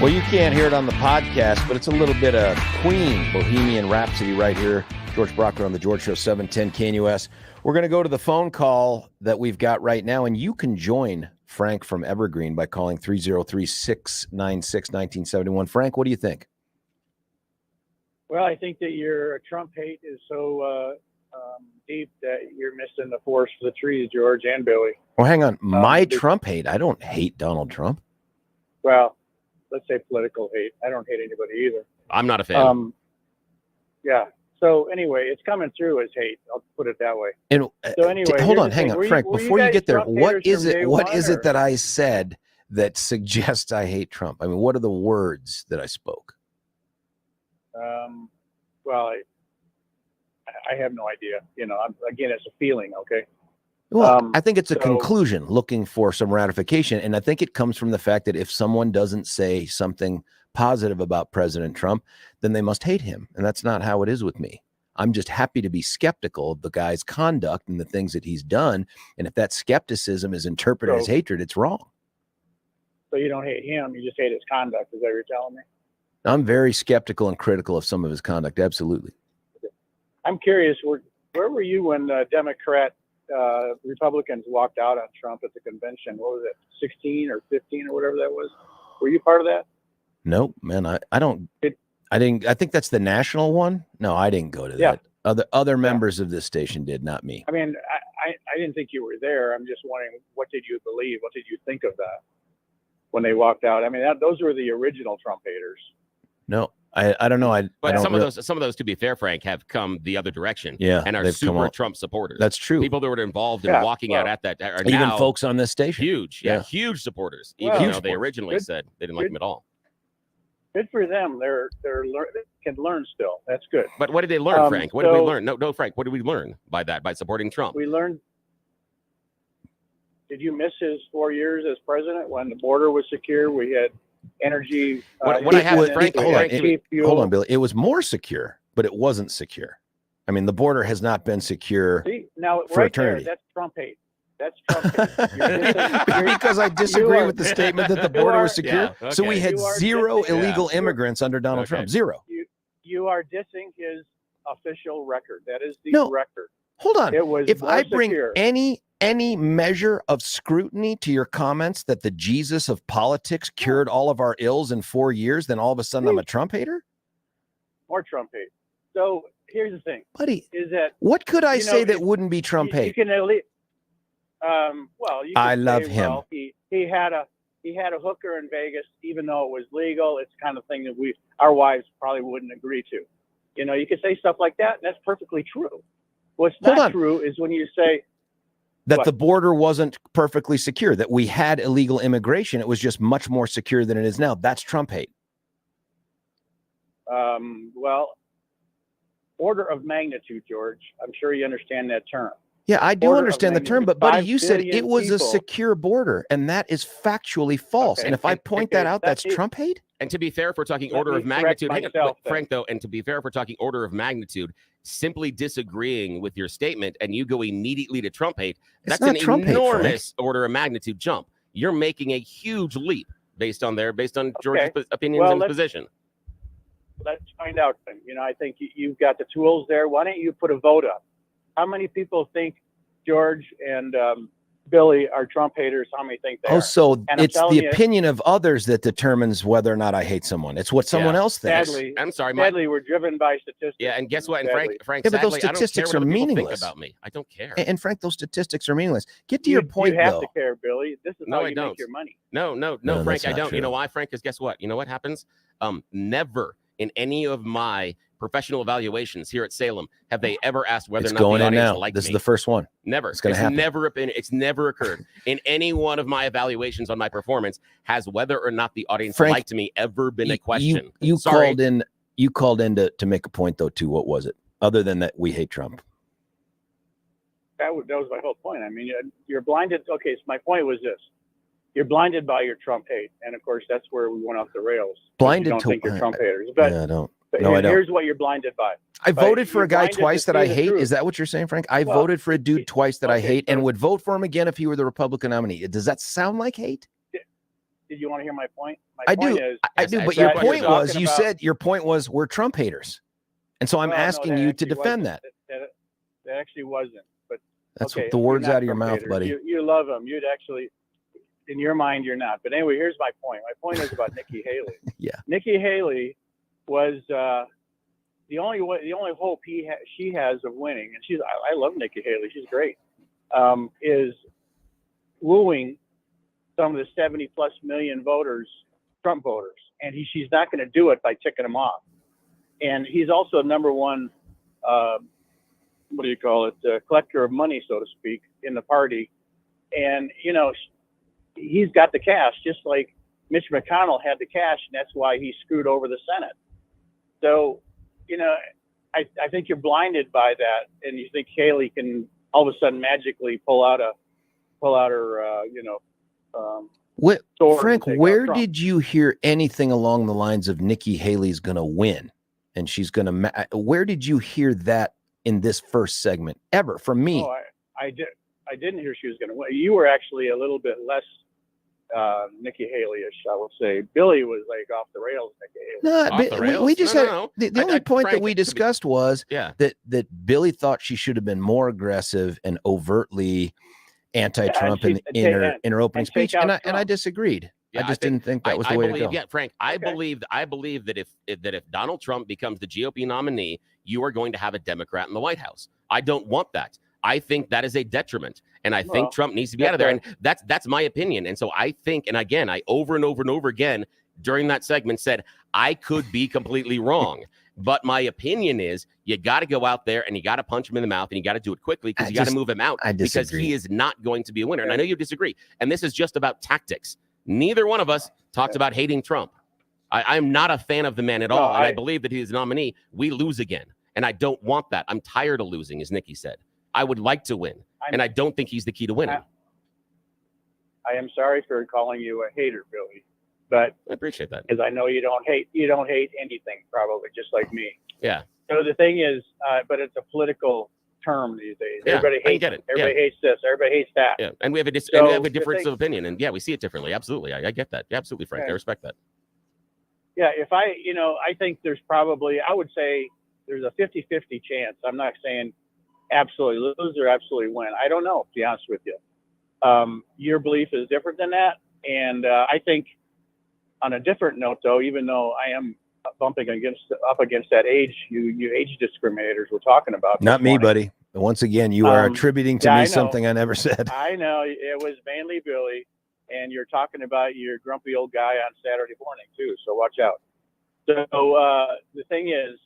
Well, you can't hear it on the podcast, but it's a little bit of Queen Bohemian Rhapsody right here. George Brockler on the George Show, 710 KNUS. We're going to go to the phone call that we've got right now, and you can join Frank from Evergreen by calling 303-696-1971. Frank, what do you think? Well, I think that your Trump hate is so deep that you're missing the forest for the trees, George and Billy. Well, hang on. My Trump hate? I don't hate Donald Trump. Well, let's say political hate. I don't hate anybody either. I'm not a fan. Yeah. So anyway, it's coming through as hate. I'll put it that way. And so anyway, hold on, hang on, Frank. Before you get there, Trump what is haters it? from What day is one, it that I said that suggests I hate Trump? I mean, what are the words that I spoke? Well, I have no idea. You know, again, it's a feeling. Okay. Well, I think it's a conclusion looking for some ratification. And I think it comes from the fact that if someone doesn't say something positive about President Trump, then they must hate him. And that's not how it is with me. I'm just happy to be skeptical of the guy's conduct and the things that he's done. And if that skepticism is interpreted as hatred, it's wrong. So you don't hate him. You just hate his conduct. Is that what you're telling me? I'm very skeptical and critical of some of his conduct. Absolutely. I'm curious, where were you when Republicans walked out on Trump at the convention? What was it, 16 or 15 or whatever that was? Were you part of that? No, man, I didn't. I think that's the national one. No, I didn't go to that. Other members of this station did, not me. I mean, I didn't think you were there. I'm just wondering, what did you believe? What did you think of that when they walked out? I mean, those were the original Trump haters. No, I don't know. But some of those, to be fair, Frank, have come the other direction. Yeah, and are super Trump supporters. That's true. People that were involved in walking out at that are even now folks on this station. Huge, huge supporters. Even though they originally said they didn't like him at all. Good for them. They can learn still. That's good. But what did they learn, Frank? What did we learn? No, Frank. What did we learn by supporting Trump? We learned. Did you miss his 4 years as president when the border was secure? We had energy. Hold on, Billy. It was more secure, but it wasn't secure. I mean, the border has not been secure for eternity. That's Trump hate. That's Trump hate. Because I disagree with the statement that the border was secure. Yeah, okay. So we had zero illegal immigrants under Donald Trump. Zero. You are dissing his official record. That is the record. Hold on. It was if I bring secure. any measure of scrutiny to your comments that the Jesus of politics cured all of our ills in 4 years, then all of a sudden I'm a Trump hater? More Trump hate. So here's the thing, buddy. Is that what could I say that wouldn't be Trump hate? You can at least. I love him. Well, he had a hooker in Vegas, even though it was legal. It's the kind of thing that our wives probably wouldn't agree to. You know, you could say stuff like that, and that's perfectly true. What's not true is when you say that the border wasn't perfectly secure, that we had illegal immigration. It was just much more secure than it is now. That's Trump hate. Well, order of magnitude, George. I'm sure you understand that term. Yeah, I do understand the term, but buddy, you said it was a secure border, and that is factually false. Okay. And if I point that out, that's Trump hate? And to be fair, if we're talking order of magnitude, Frank, though, and to be fair, if we're talking order of magnitude, simply disagreeing with your statement and you go immediately to Trump hate, that's an enormous order of magnitude jump. You're making a huge leap based on George's opinions and position. Let's find out. You know, I think you've got the tools there. Why don't you put a vote up? How many people think George and Billy are Trump haters? How many think they are? So it's the opinion of others that determines whether or not I hate someone. It's what someone else thinks. Sadly, I'm sorry. Sadly, we're driven by statistics. Yeah, and guess what? And Frank, but sadly, those statistics are meaningless about me. I don't care. And Frank, those statistics are meaningless. Get to your point, You have to care, Billy. This is how you make your money. No, Frank, I don't. True. You know why, Frank? Because guess what? You know what happens? Never in any of my professional evaluations here at Salem have they ever asked whether or not the audience liked me. This is the first one. Never. It's going to happen. It's never occurred in any one of my evaluations on my performance. Has whether or not the audience liked me ever been a question? You called in to make a point though too. What was it? Other than that, we hate Trump. That was my whole point. I mean, you're blinded. Okay, so my point was this: you're blinded by your Trump hate, and of course, that's where we went off the rails. Blinded you don't to think you're Trump haters, but I don't. But no, I don't. Here's what you're blinded by. I voted for a guy twice that I hate. Is that what you're saying, Frank? I voted for a dude twice that I hate and would vote for him again if he were the Republican nominee. Does that sound like hate? Did you want to hear my point? My I point do. is, I do. But your your question point is was, you about- said your point was we're Trump haters, and so I'm well, no, asking that you to actually defend wasn't. that. That actually wasn't. But That's okay, what the you're words not out of your Trump mouth, haters. buddy. You love him. You'd actually, in your mind, you're not. But anyway, here's my point. My point is about Nikki Haley. Yeah. Nikki Haley was the only hope she has of winning, and I love Nikki Haley. She's great. Is wooing some of the 70+ million voters, Trump voters, and she's not going to do it by ticking them off. And he's also number one, collector of money, so to speak, in the party. And he's got the cash, just like Mitch McConnell had the cash, and that's why he screwed over the Senate. So, I think you're blinded by that, and you think Haley can all of a sudden magically pull out her, sword Frank, and take where out Trump. did you hear anything along the lines of Nikki Haley's going to win and she's going to? Where did you hear that in this first segment ever from me? Oh, I didn't hear she was going to win. You were actually a little bit less Nikki Haley-ish, I will say. Billy was like off the rails. Nikki Haley. Off the rails? We just No, had no, no. the only point Frank, that we discussed was Yeah. that Billy thought she should have been more aggressive and overtly anti-Trump Yeah, in her opening and take speech, out and I Trump. disagreed. Yeah, I just didn't think that was the I way believe, to go. Yeah, Frank, I Okay. believe that if Donald Trump becomes the GOP nominee, you are going to have a Democrat in the White House. I don't want that. I think that is a detriment, and I think Well, Trump needs to be out of there. And that's my opinion. And so I think, and again, I over and over and over again during that segment said I could be completely wrong. But my opinion is you got to go out there and you got to punch him in the mouth and you got to do it quickly because you got to move him out because disagree. he is not going to be a winner. And I know you disagree. And this is just about tactics. Neither one of us talked about hating Trump. I'm not a fan of the man at all. And I believe that he is nominee. We lose again. And I don't want that. I'm tired of losing, as Nikki said. I would like to win. And I don't think he's the key to winning. I am sorry for calling you a hater, Billy, but I appreciate that. because I know you don't hate anything, probably just like me. Yeah. So the thing is, but it's a political term these days. Yeah, Everybody I hates get it. Everybody hates this. Everybody hates that. Yeah. And we have a the difference thing- of opinion. And yeah, we see it differently. Absolutely. I get that. Yeah, absolutely, Frank. Okay. I respect that. Yeah, if I think there's probably, I would say there's a 50-50 chance. I'm not saying absolutely lose or absolutely win. I don't know, to be honest with you. Your belief is different than that. And I think on a different note, though, even though I am up against that age, you age discriminators we're talking about. Not this me, morning. buddy. Once again, you are attributing to yeah, I me know. something I never said. I know it was mainly Billy, and you're talking about your grumpy old guy on Saturday morning too. So watch out. So the thing is,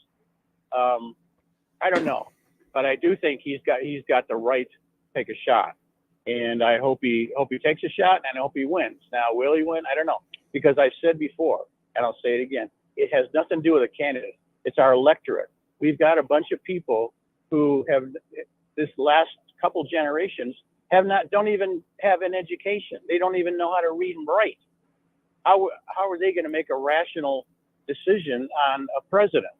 I don't know, but I do think he's got the right to take a shot, and I hope he takes a shot, and I hope he wins. Now, will he win? I don't know, because I've said before, and I'll say it again. It has nothing to do with a candidate. It's our electorate. We've got a bunch of people who have this last couple generations don't even have an education. They don't even know how to read and write. How are they going to make a rational decision on a president?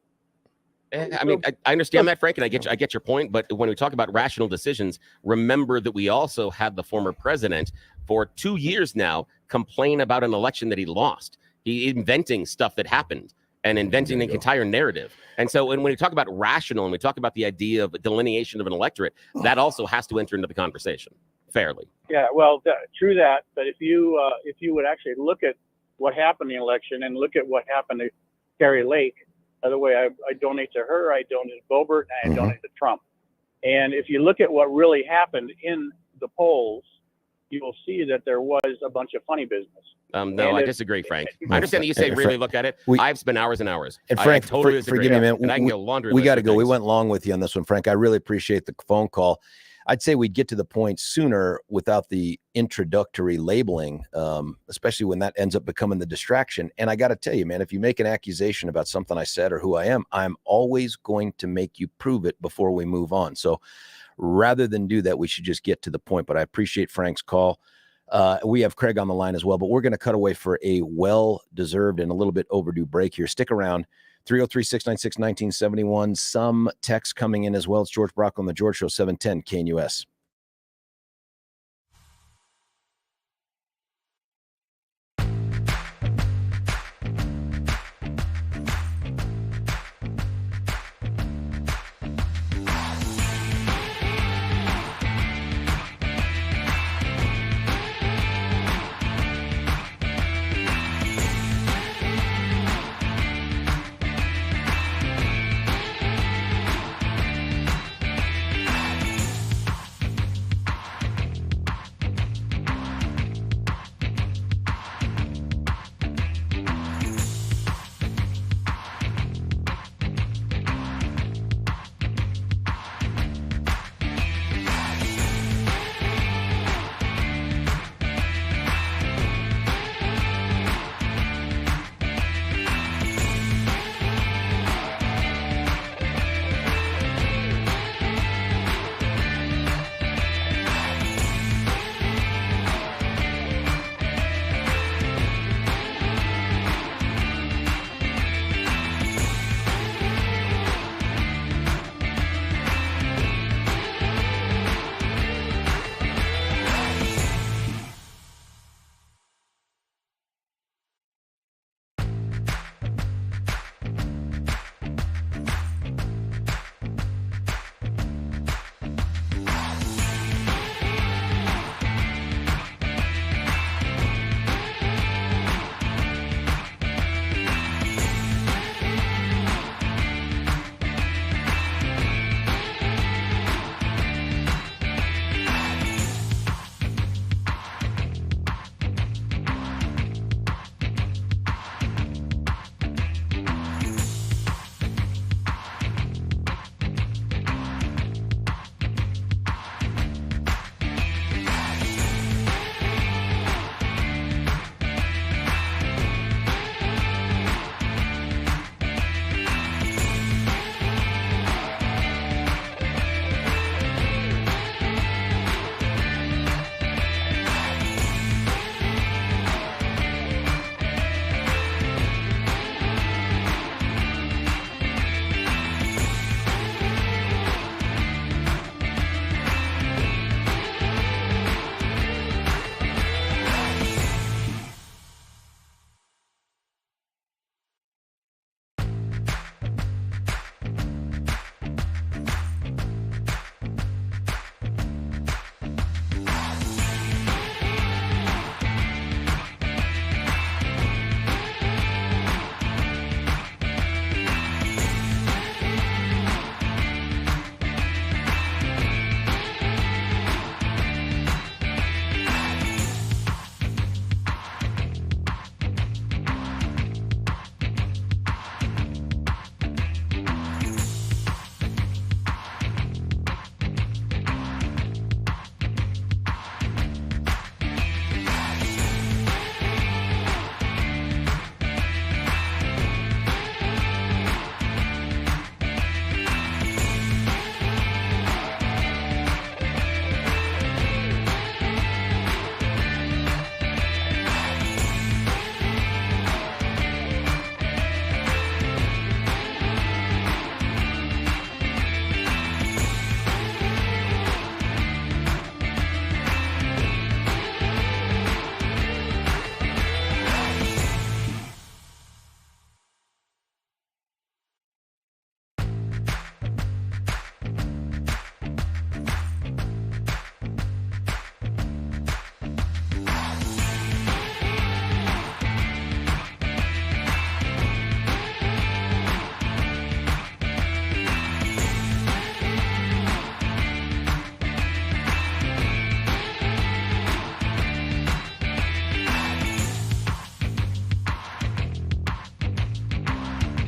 I mean, I understand that, Frank, and I get your point. But when we talk about rational decisions, remember that we also had the former president for 2 years now complain about an election that he lost. He inventing stuff that happened and inventing an entire narrative. And so when we talk about rational and we talk about the idea of delineation of an electorate, that also has to enter into the conversation fairly. Yeah, well, true that. But if you would actually look at what happened in the election and look at what happened to Carrie Lake, by the way, I donate to her, I donate to Boebert, and I donate to Trump. And if you look at what really happened in the polls, you will see that there was a bunch of funny business. No, I disagree, Frank. I understand that you say really look at it. I've spent hours and hours. And Frank, I totally disagree. forgive me, man. And I can go laundry. We got to list go. of We things. went long with you on this one, Frank. I really appreciate the phone call. I'd say we'd get to the point sooner without the introductory labeling, especially when that ends up becoming the distraction. And I got to tell you, man, if you make an accusation about something I said or who I am, I'm always going to make you prove it before we move on. So rather than do that, we should just get to the point. But I appreciate Frank's call. We have Craig on the line as well, but we're going to cut away for a well-deserved and a little bit overdue break here. Stick around. 303-696-1971. Some text coming in as well. It's George Brock on the George Show, 710 KNUS.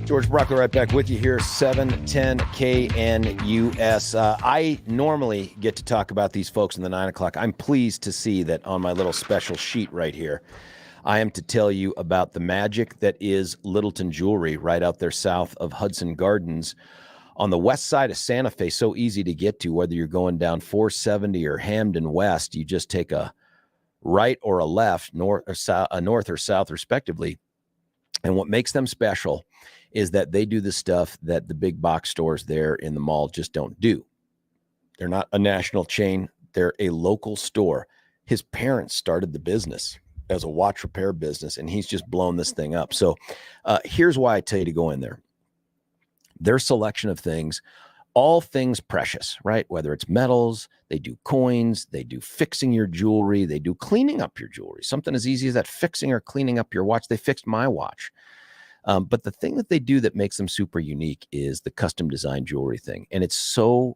George Brockler right back with you here, 710 KNUS. I normally get to talk about these folks in the 9 o'clock. I'm pleased to see that on my little special sheet right here, I am to tell you about the magic that is Littleton Jewelry right out there south of Hudson Gardens on the west side of Santa Fe. So easy to get to, whether you're going down 470 or Hamden West. You just take a right or a left, north or south respectively. And what makes them special is that they do the stuff that the big box stores there in the mall just don't do. They're not a national chain. They're a local store. His parents started the business as a watch repair business, and he's just blown this thing up. So here's why I tell you to go in there. Their selection of things, all things precious, right? Whether it's metals, they do coins, they do fixing your jewelry, they do cleaning up your jewelry. Something as easy as that, fixing or cleaning up your watch. They fixed my watch. But the thing that they do that makes them super unique is the custom design jewelry thing. And it's so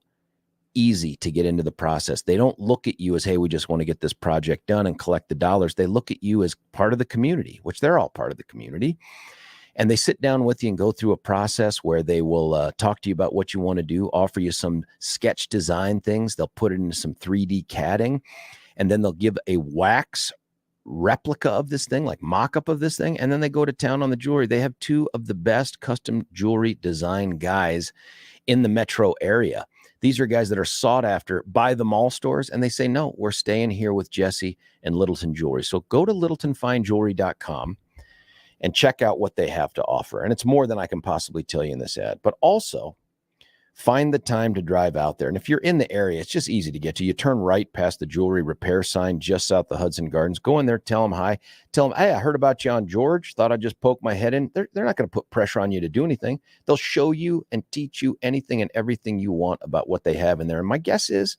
easy to get into the process. They don't look at you as, hey, we just want to get this project done and collect the dollars. They look at you as part of the community, which they're all part of the community. And they sit down with you and go through a process where they will talk to you about what you want to do, offer you some sketch design things. They'll put it into some 3D CADing, and then they'll give a wax replica of this thing, like mock-up of this thing, and then they go to town on the jewelry. They have two of the best custom jewelry design guys in the metro area. These are guys that are sought after by the mall stores, and they say, no, we're staying here with Jesse and Littleton Jewelry. So go to littletonfinejewelry.com and check out what they have to offer. And it's more than I can possibly tell you in this ad, but also find the time to drive out there. And if you're in the area, it's just easy to get to. You turn right past the jewelry repair sign just south of Hudson Gardens. Go in there, tell them hi. Tell them, hey, I heard about you on George. Thought I'd just poke my head in. They're not going to put pressure on you to do anything. They'll show you and teach you anything and everything you want about what they have in there. And my guess is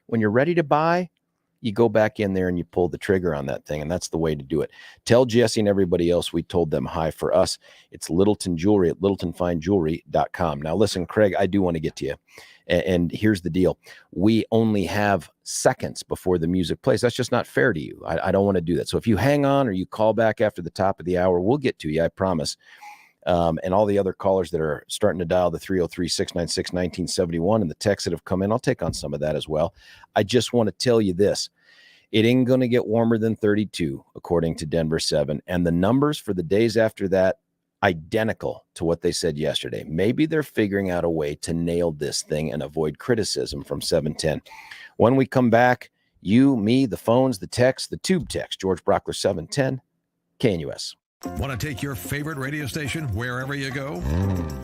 when you're ready to buy, you go back in there and you pull the trigger on that thing. And that's the way to do it. Tell Jesse and everybody else we told them hi. For us, it's Littleton Jewelry at littletonfinejewelry.com. Now, listen, Craig, I do want to get to you. And here's the deal. We only have seconds before the music plays. That's just not fair to you. I don't want to do that. So if you hang on or you call back after the top of the hour, we'll get to you, I promise. And all the other callers that are starting to dial the 303-696-1971 and the texts that have come in, I'll take on some of that as well. I just want to tell you this. It ain't going to get warmer than 32, according to Denver 7. And the numbers for the days after that, identical to what they said yesterday. Maybe they're figuring out a way to nail this thing and avoid criticism from 710. When we come back, you, me, the phones, the text, the tube text, George Brockler 710, KNUS. Want to take your favorite radio station wherever you go?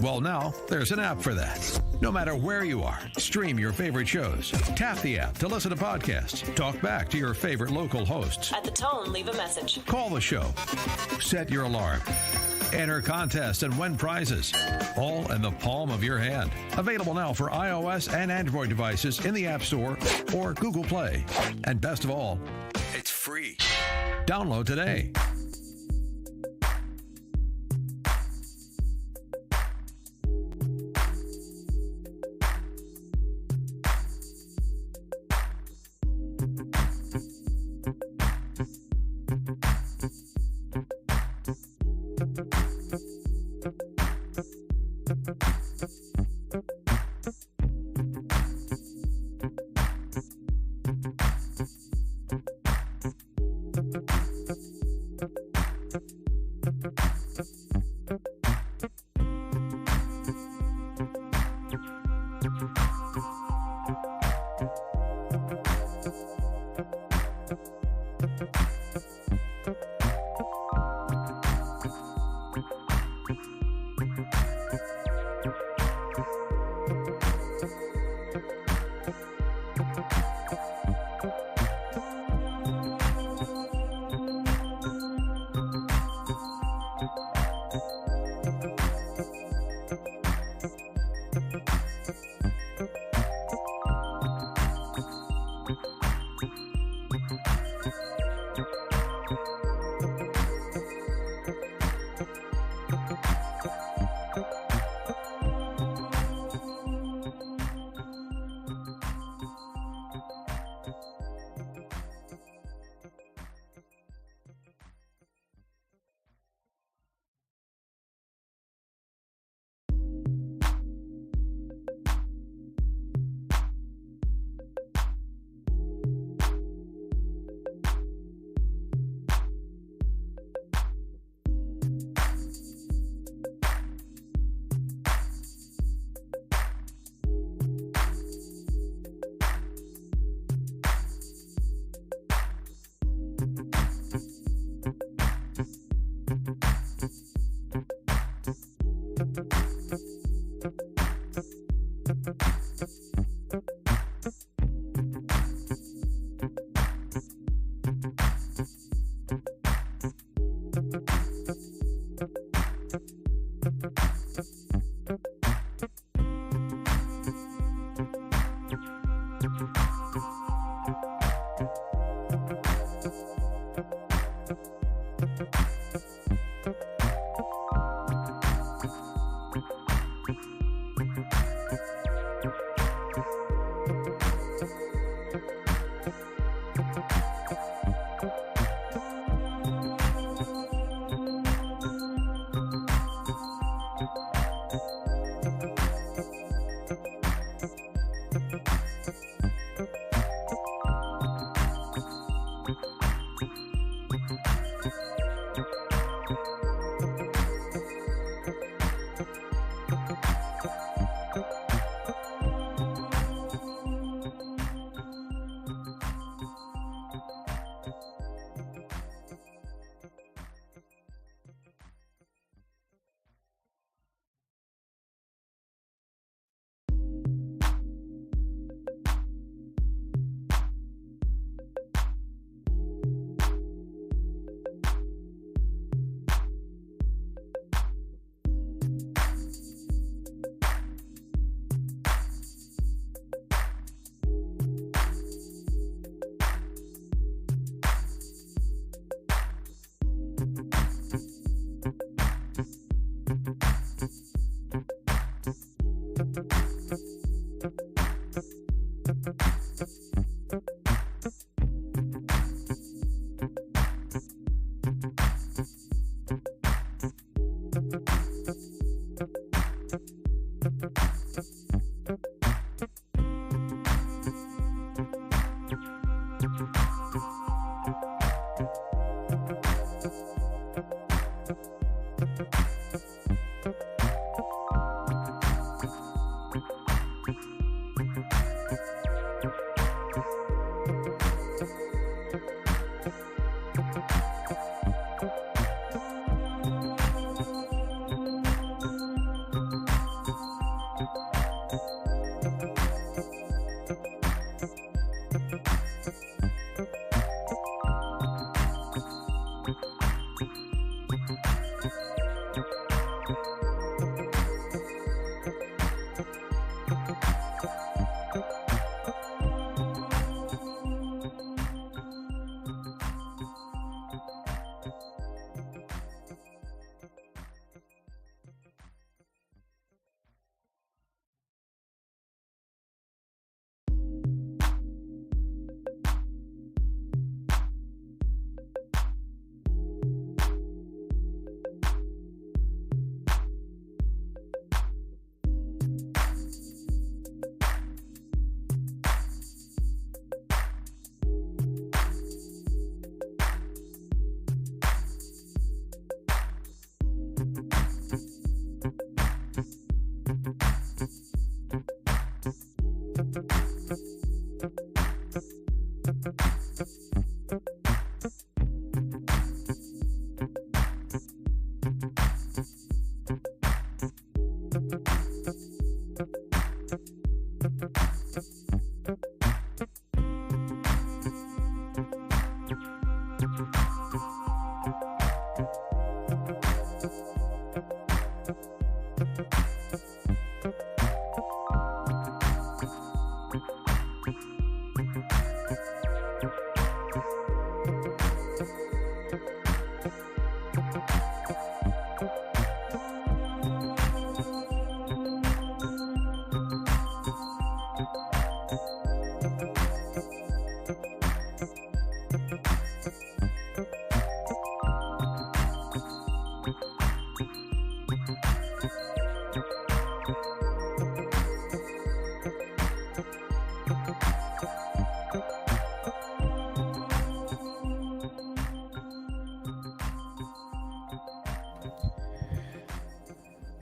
Well, now there's an app for that. No matter where you are, stream your favorite shows. Tap the app to listen to podcasts. Talk back to your favorite local hosts. At the tone, leave a message. Call the show. Set your alarm. Enter contests and win prizes. All in the palm of your hand. Available now for iOS and Android devices in the App Store or Google Play. And best of all, it's free. Download today.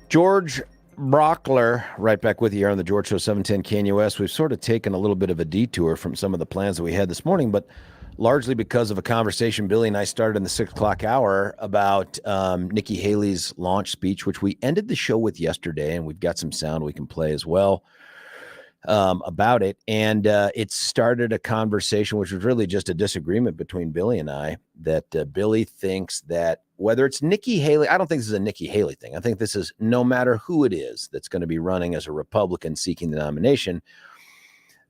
George Brockler, right back with you here on the George Show 710 KNUS. We've sort of taken a little bit of a detour from some of the plans that we had this morning, but largely because of a conversation Billy and I started in the 6 o'clock hour about Nikki Haley's launch speech, which we ended the show with yesterday, and we've got some sound we can play as well about it. And it started a conversation, which was really just a disagreement between Billy and I, that Billy thinks that whether it's Nikki Haley, I don't think this is a Nikki Haley thing. I think this is no matter who it is that's going to be running as a Republican seeking the nomination,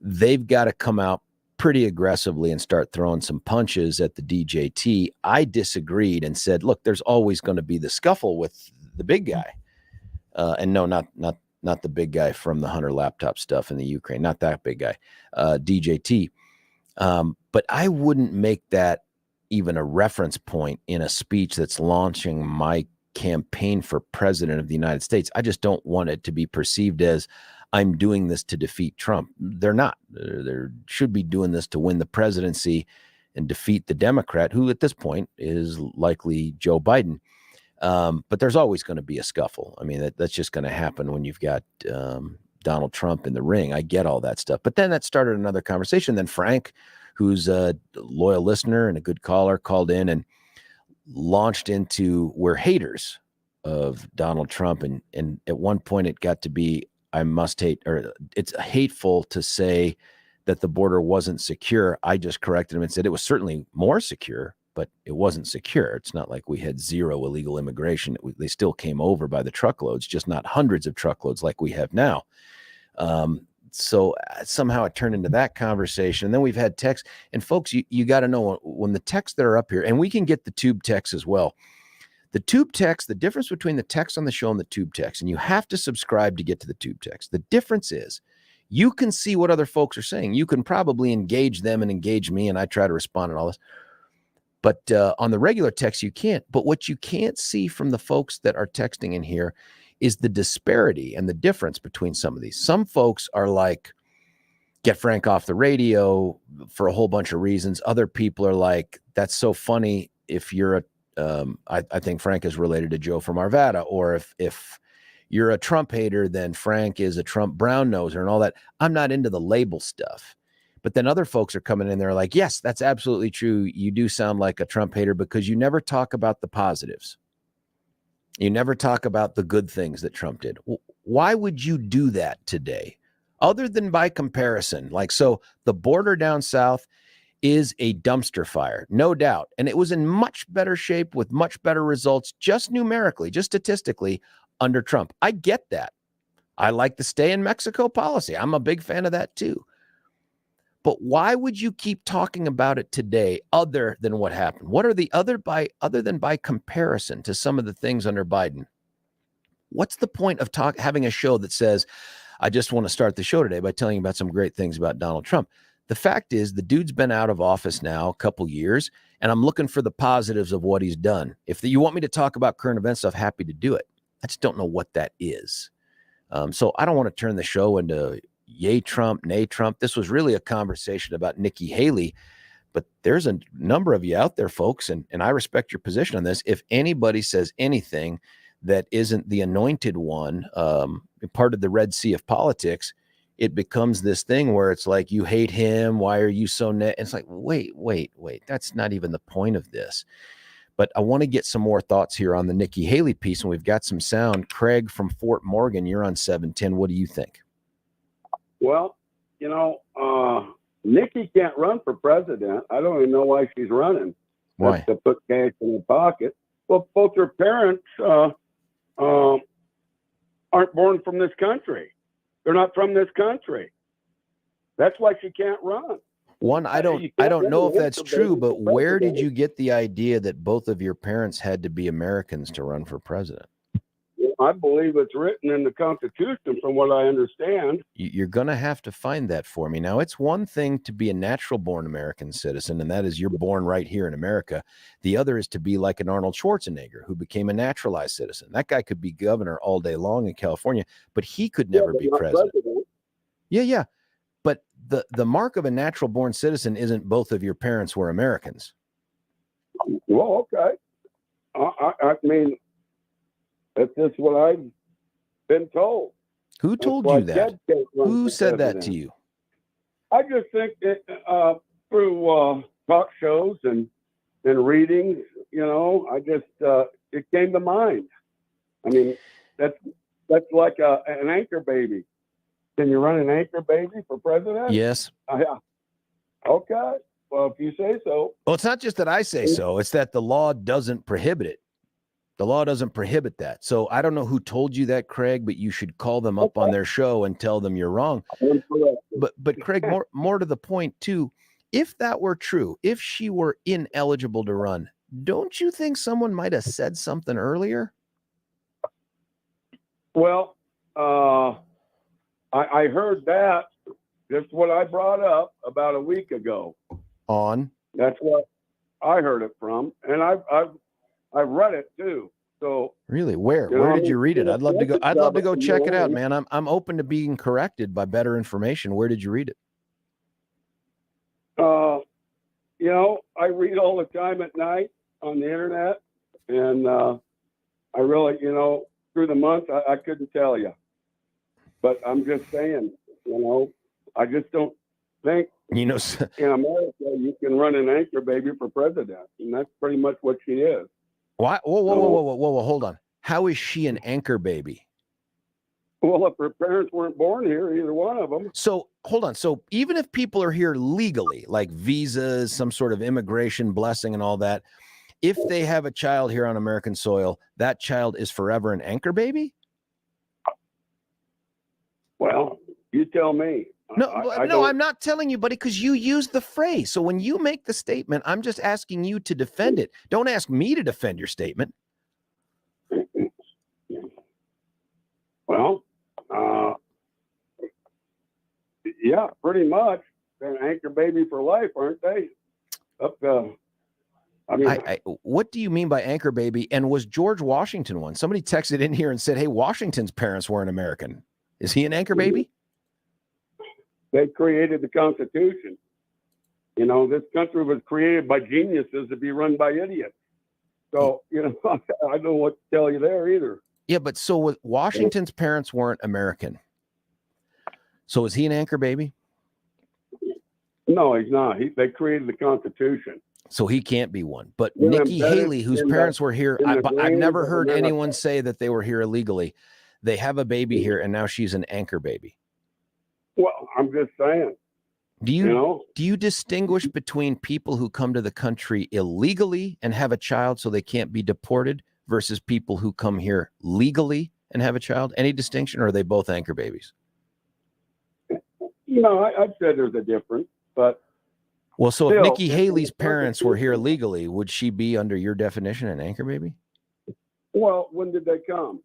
they've got to come out pretty aggressively and start throwing some punches at the DJT. I disagreed and said, look, there's always going to be the scuffle with the big guy. And no, not the big guy from the Hunter laptop stuff in the Ukraine, not that big guy, DJT. But I wouldn't make that even a reference point in a speech that's launching my campaign for president of the United States. I just don't want it to be perceived as I'm doing this to defeat Trump. They're not. They should be doing this to win the presidency and defeat the Democrat, who at this point is likely Joe Biden. But there's always going to be a scuffle. I mean, that's just going to happen when you've got Donald Trump in the ring. I get all that stuff. But then that started another conversation. Then Frank, who's a loyal listener and a good caller, called in and launched into, we're haters of Donald Trump. And at one point it got to be, I must hate, or it's hateful to say that the border wasn't secure. I just corrected him and said it was certainly more secure, but it wasn't secure. It's not like we had zero illegal immigration. They still came over by the truckloads, just not hundreds of truckloads like we have now. So somehow it turned into that conversation. And then we've had texts. And folks, you got to know when the texts that are up here, and we can get the tube text as well. The tube text, the difference between the text on the show and the tube text, and you have to subscribe to get to the tube text. The difference is you can see what other folks are saying. You can probably engage them and engage me, and I try to respond and all this. But on the regular text, you can't. But what you can't see from the folks that are texting in here is the disparity and the difference between some of these. Some folks are like, get Frank off the radio for a whole bunch of reasons. Other people are like, that's so funny if you're I think Frank is related to Joe from Arvada. Or if you're a Trump hater, then Frank is a Trump brown noser and all that. I'm not into the label stuff. But then other folks are coming in there like, yes, that's absolutely true. You do sound like a Trump hater because you never talk about the positives. You never talk about the good things that Trump did. Why would you do that today? Other than by comparison, like, so the border down south is a dumpster fire, no doubt. And it was in much better shape with much better results, just numerically, just statistically under Trump. I get that. I like the stay in Mexico policy. I'm a big fan of that too. But why would you keep talking about it today other than what happened? What are the other than by comparison to some of the things under Biden? What's the point of having a show that says, I just want to start the show today by telling you about some great things about Donald Trump? The fact is the dude's been out of office now a couple years, and I'm looking for the positives of what he's done. If you want me to talk about current event stuff, happy to do it. I just don't know what that is. So I don't want to turn the show into yay Trump, nay Trump. This was really a conversation about Nikki Haley, but there's a number of you out there, folks, and I respect your position on this. If anybody says anything that isn't the anointed one, part of the Red Sea of politics, it becomes this thing where it's like, you hate him. Why are you so net? It's like, wait. That's not even the point of this. But I want to get some more thoughts here on the Nikki Haley piece, and we've got some sound. Craig from Fort Morgan, you're on 710. What do you think? Well, Nikki can't run for president. I don't even know why she's running. Why? To put cash in her pocket. Well, both her parents aren't born from this country. They're not from this country. That's why she can't run. One, I don't know if that's true, but where did you get the idea that both of your parents had to be Americans to run for president? I believe it's written in the Constitution, from what I understand. You're going to have to find that for me. Now, it's one thing to be a natural-born American citizen, and that is you're born right here in America. The other is to be like an Arnold Schwarzenegger, who became a naturalized citizen. That guy could be governor all day long in California, but he could never be president. Yeah. But the mark of a natural-born citizen isn't both of your parents were Americans. Well, okay. I mean, that's just what I been told. Who told That's you why that? Ted can't run Who for said that to president. you? I just think that through talk shows and readings, I just it came to mind. I mean, that's like an anchor baby. Can you run an anchor baby for president? Yes. Yeah. Okay. Well, if you say so. Well, it's not just that I say so. It's that the law doesn't prohibit it. The law doesn't prohibit that. So I don't know who told you that, Craig, but you should call them up on their show and tell them you're wrong. But Craig, more to the point too, if that were true, if she were ineligible to run, don't you think someone might have said something earlier? Well, I heard that. That's what I brought up about a week ago. On? That's what I heard it from, and I've read it too. So really, where did you read it? I'd love to go. I'd love to go check it out, man. I'm open to being corrected by better information. Where did you read it? I read all the time at night on the internet, and I really, through the month, I couldn't tell you. But I'm just saying, I just don't think in America you can run an anchor baby for president, and that's pretty much what she is. Why? Whoa, hold on. How is she an anchor baby? Well, if her parents weren't born here, either one of them. So hold on. So even if people are here legally, like visas, some sort of immigration blessing and all that, if they have a child here on American soil, that child is forever an anchor baby? Well, you tell me. No, I'm not telling you, buddy, because you use the phrase. So when you make the statement, I'm just asking you to defend it. Don't ask me to defend your statement. Well, yeah, pretty much. They're an anchor baby for life, aren't they? What do you mean by anchor baby? And was George Washington one? Somebody texted in here and said, hey, Washington's parents weren't American. Is he an anchor baby? They created the Constitution. This country was created by geniuses to be run by idiots. So, I don't know what to tell you there either. Yeah, but so Washington's parents weren't American. So is he an anchor baby? No, he's not. They created the Constitution. So he can't be one. But Nikki Haley, whose parents were here, I've never heard anyone say that they were here illegally. They have a baby here, and now she's an anchor baby. Well, I'm just saying. Do you distinguish between people who come to the country illegally and have a child so they can't be deported versus people who come here legally and have a child? Any distinction, or are they both anchor babies? I'd say there's a difference, but well, so if Nikki Haley's parents were here legally, would she be under your definition an anchor baby? Well, when did they come?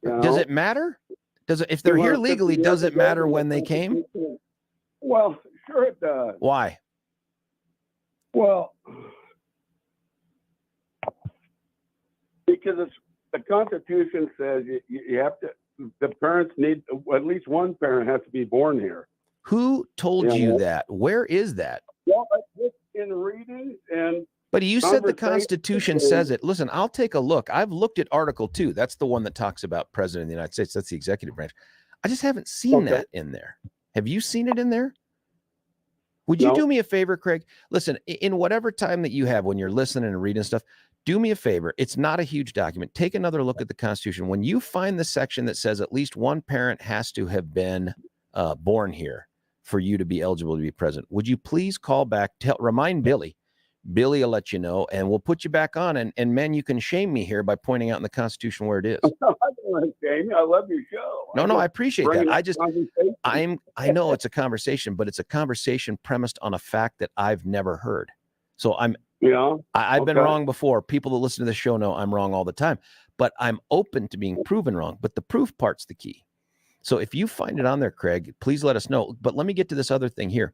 Does it matter? If they're here legally, does it matter when they came? Well, sure it does. Why? Well, because the Constitution says you have to. The parents need, at least one parent has to be born here. Who told you that? Where is that? Well, just in reading and. But you said the Constitution says it. Listen, I'll take a look. I've looked at Article 2. That's the one that talks about President of the United States. That's the executive branch. I just haven't seen that in there. Have you seen it in there? Would you do me a favor, Craig? Listen, in whatever time that you have when you're listening and reading stuff, do me a favor. It's not a huge document. Take another look at the Constitution. When you find the section that says at least one parent has to have been born here for you to be eligible to be president, would you please call back, remind Billy. Billy will let you know, and we'll put you back on. And man, you can shame me here by pointing out in the Constitution where it is. I don't want to shame you. I love your show. No, I appreciate that. I know it's a conversation, but it's a conversation premised on a fact that I've never heard. So I've been wrong before. People that listen to the show know I'm wrong all the time, but I'm open to being proven wrong. But the proof part's the key. So if you find it on there, Craig, please let us know. But let me get to this other thing here.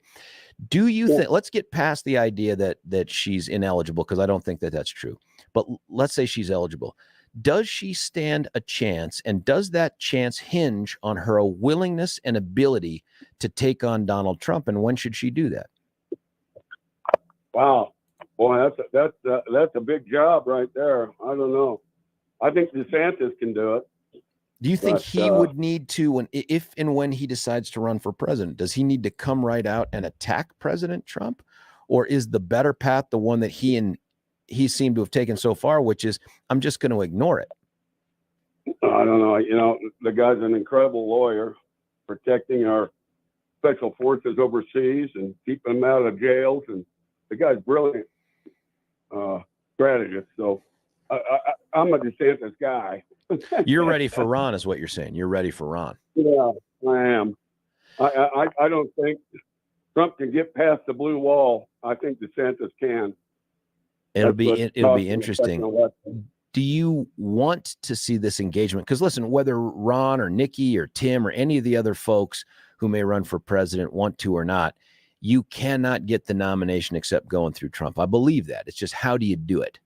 Do you think, let's get past the idea that she's ineligible, because I don't think that that's true. But let's say she's eligible. Does she stand a chance, and does that chance hinge on her willingness and ability to take on Donald Trump? And when should she do that? Wow. Boy, that's a big job right there. I don't know. I think DeSantis can do it. Do you think But, he would need to, if and when he decides to run for president, does he need to come right out and attack President Trump? Or is the better path the one that he seemed to have taken so far, which is, I'm just going to ignore it? I don't know. You know, the guy's an incredible lawyer, protecting our special forces overseas and keeping them out of jails. And the guy's brilliant strategist. So I'm a DeSantis guy. You're ready for Ron, is what you're saying. You're ready for Ron. Yeah, I am. I don't think Trump can get past the blue wall. I think DeSantis can. It'll be interesting. Do you want to see this engagement? Because listen, whether Ron or Nikki or Tim or any of the other folks who may run for president want to or not, you cannot get the nomination except going through Trump. I believe that. It's just, how do you do it?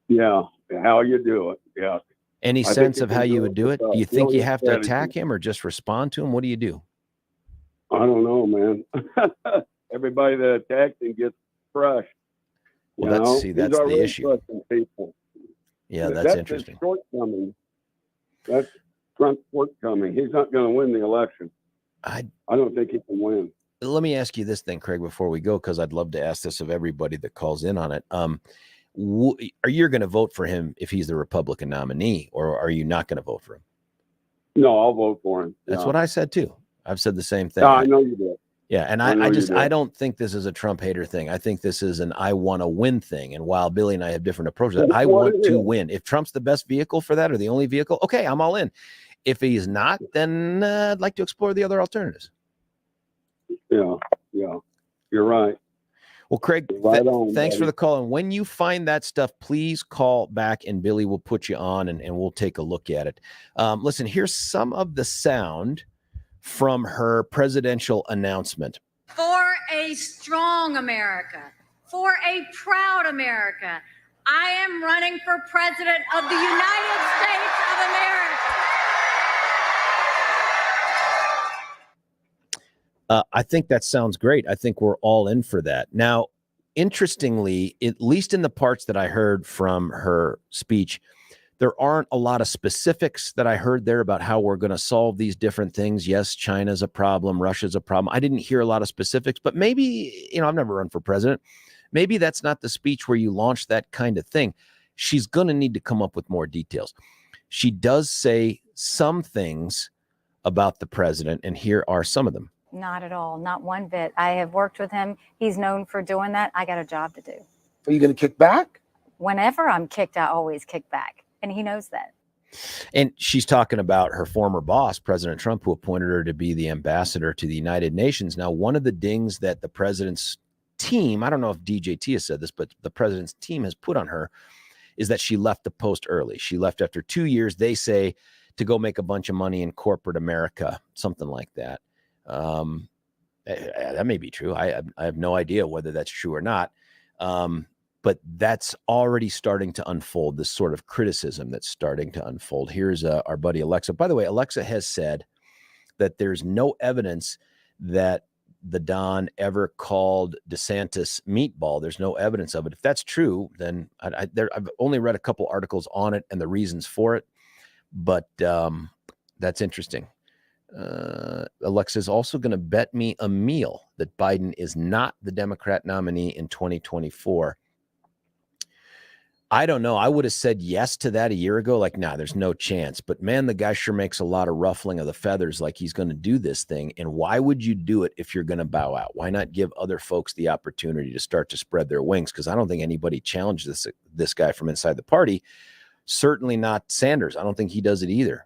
Yeah, how you do it. Yeah. Any sense of how you would do it? Do you think you have to attack him or just respond to him? What do you do? I don't know, man. Everybody that attacked him gets crushed. Well, that's the issue. People. Yeah, that's interesting. His shortcoming. That's Trump's shortcoming. He's not going to win the election. I don't think he can win. Let me ask you this thing, Craig, before we go, because I'd love to ask this of everybody that calls in on it. Are you going to vote for him if he's the Republican nominee, or are you not going to vote for him? No, I'll vote for him. That's what I said too. I've said the same thing. No, I know you did. Yeah, and I don't think this is a Trump hater thing. I think this is an I want to win thing. And while Billy and I have different approaches, I want to win. If Trump's the best vehicle for that, or the only vehicle, okay, I'm all in. If he's not, then I'd like to explore the other alternatives. Yeah, you're right. Well, Craig, thanks for the call. And when you find that stuff, please call back and Billy will put you on and we'll take a look at it. Listen, here's some of the sound from her presidential announcement. For a strong America, for a proud America, I am running for president of the United States of America. I think that sounds great. I think we're all in for that. Now, interestingly, at least in the parts that I heard from her speech, there aren't a lot of specifics that I heard there about how we're going to solve these different things. Yes, China's a problem. Russia's a problem. I didn't hear a lot of specifics, but maybe, I've never run for president. Maybe that's not the speech where you launch that kind of thing. She's going to need to come up with more details. She does say some things about the president, and here are some of them. Not at all. Not one bit. I have worked with him. He's known for doing that. I got a job to do. Are you going to kick back? Whenever I'm kicked, I always kick back. And he knows that. And she's talking about her former boss, President Trump, who appointed her to be the ambassador to the United Nations. Now, one of the dings that the president's team, I don't know if DJT has said this, but the president's team has put on her is that she left the post early. She left after 2 years, they say, to go make a bunch of money in corporate America, something like that. That may be true. I have no idea whether that's true or not. But that's already starting to unfold, this sort of criticism that's starting to unfold. Here's our buddy Alexa. By the way, Alexa has said that there's no evidence that the Don ever called DeSantis meatball. There's no evidence of it. If that's true, then I've only read a couple articles on it and the reasons for it. But that's interesting. Alexa's also going to bet me a meal that Biden is not the Democrat nominee in 2024. I don't know. I would have said yes to that a year ago. Like, nah, there's no chance. But man, the guy sure makes a lot of ruffling of the feathers like he's going to do this thing. And why would you do it if you're going to bow out? Why not give other folks the opportunity to start to spread their wings? Because I don't think anybody challenged this guy from inside the party. Certainly not Sanders. I don't think he does it either.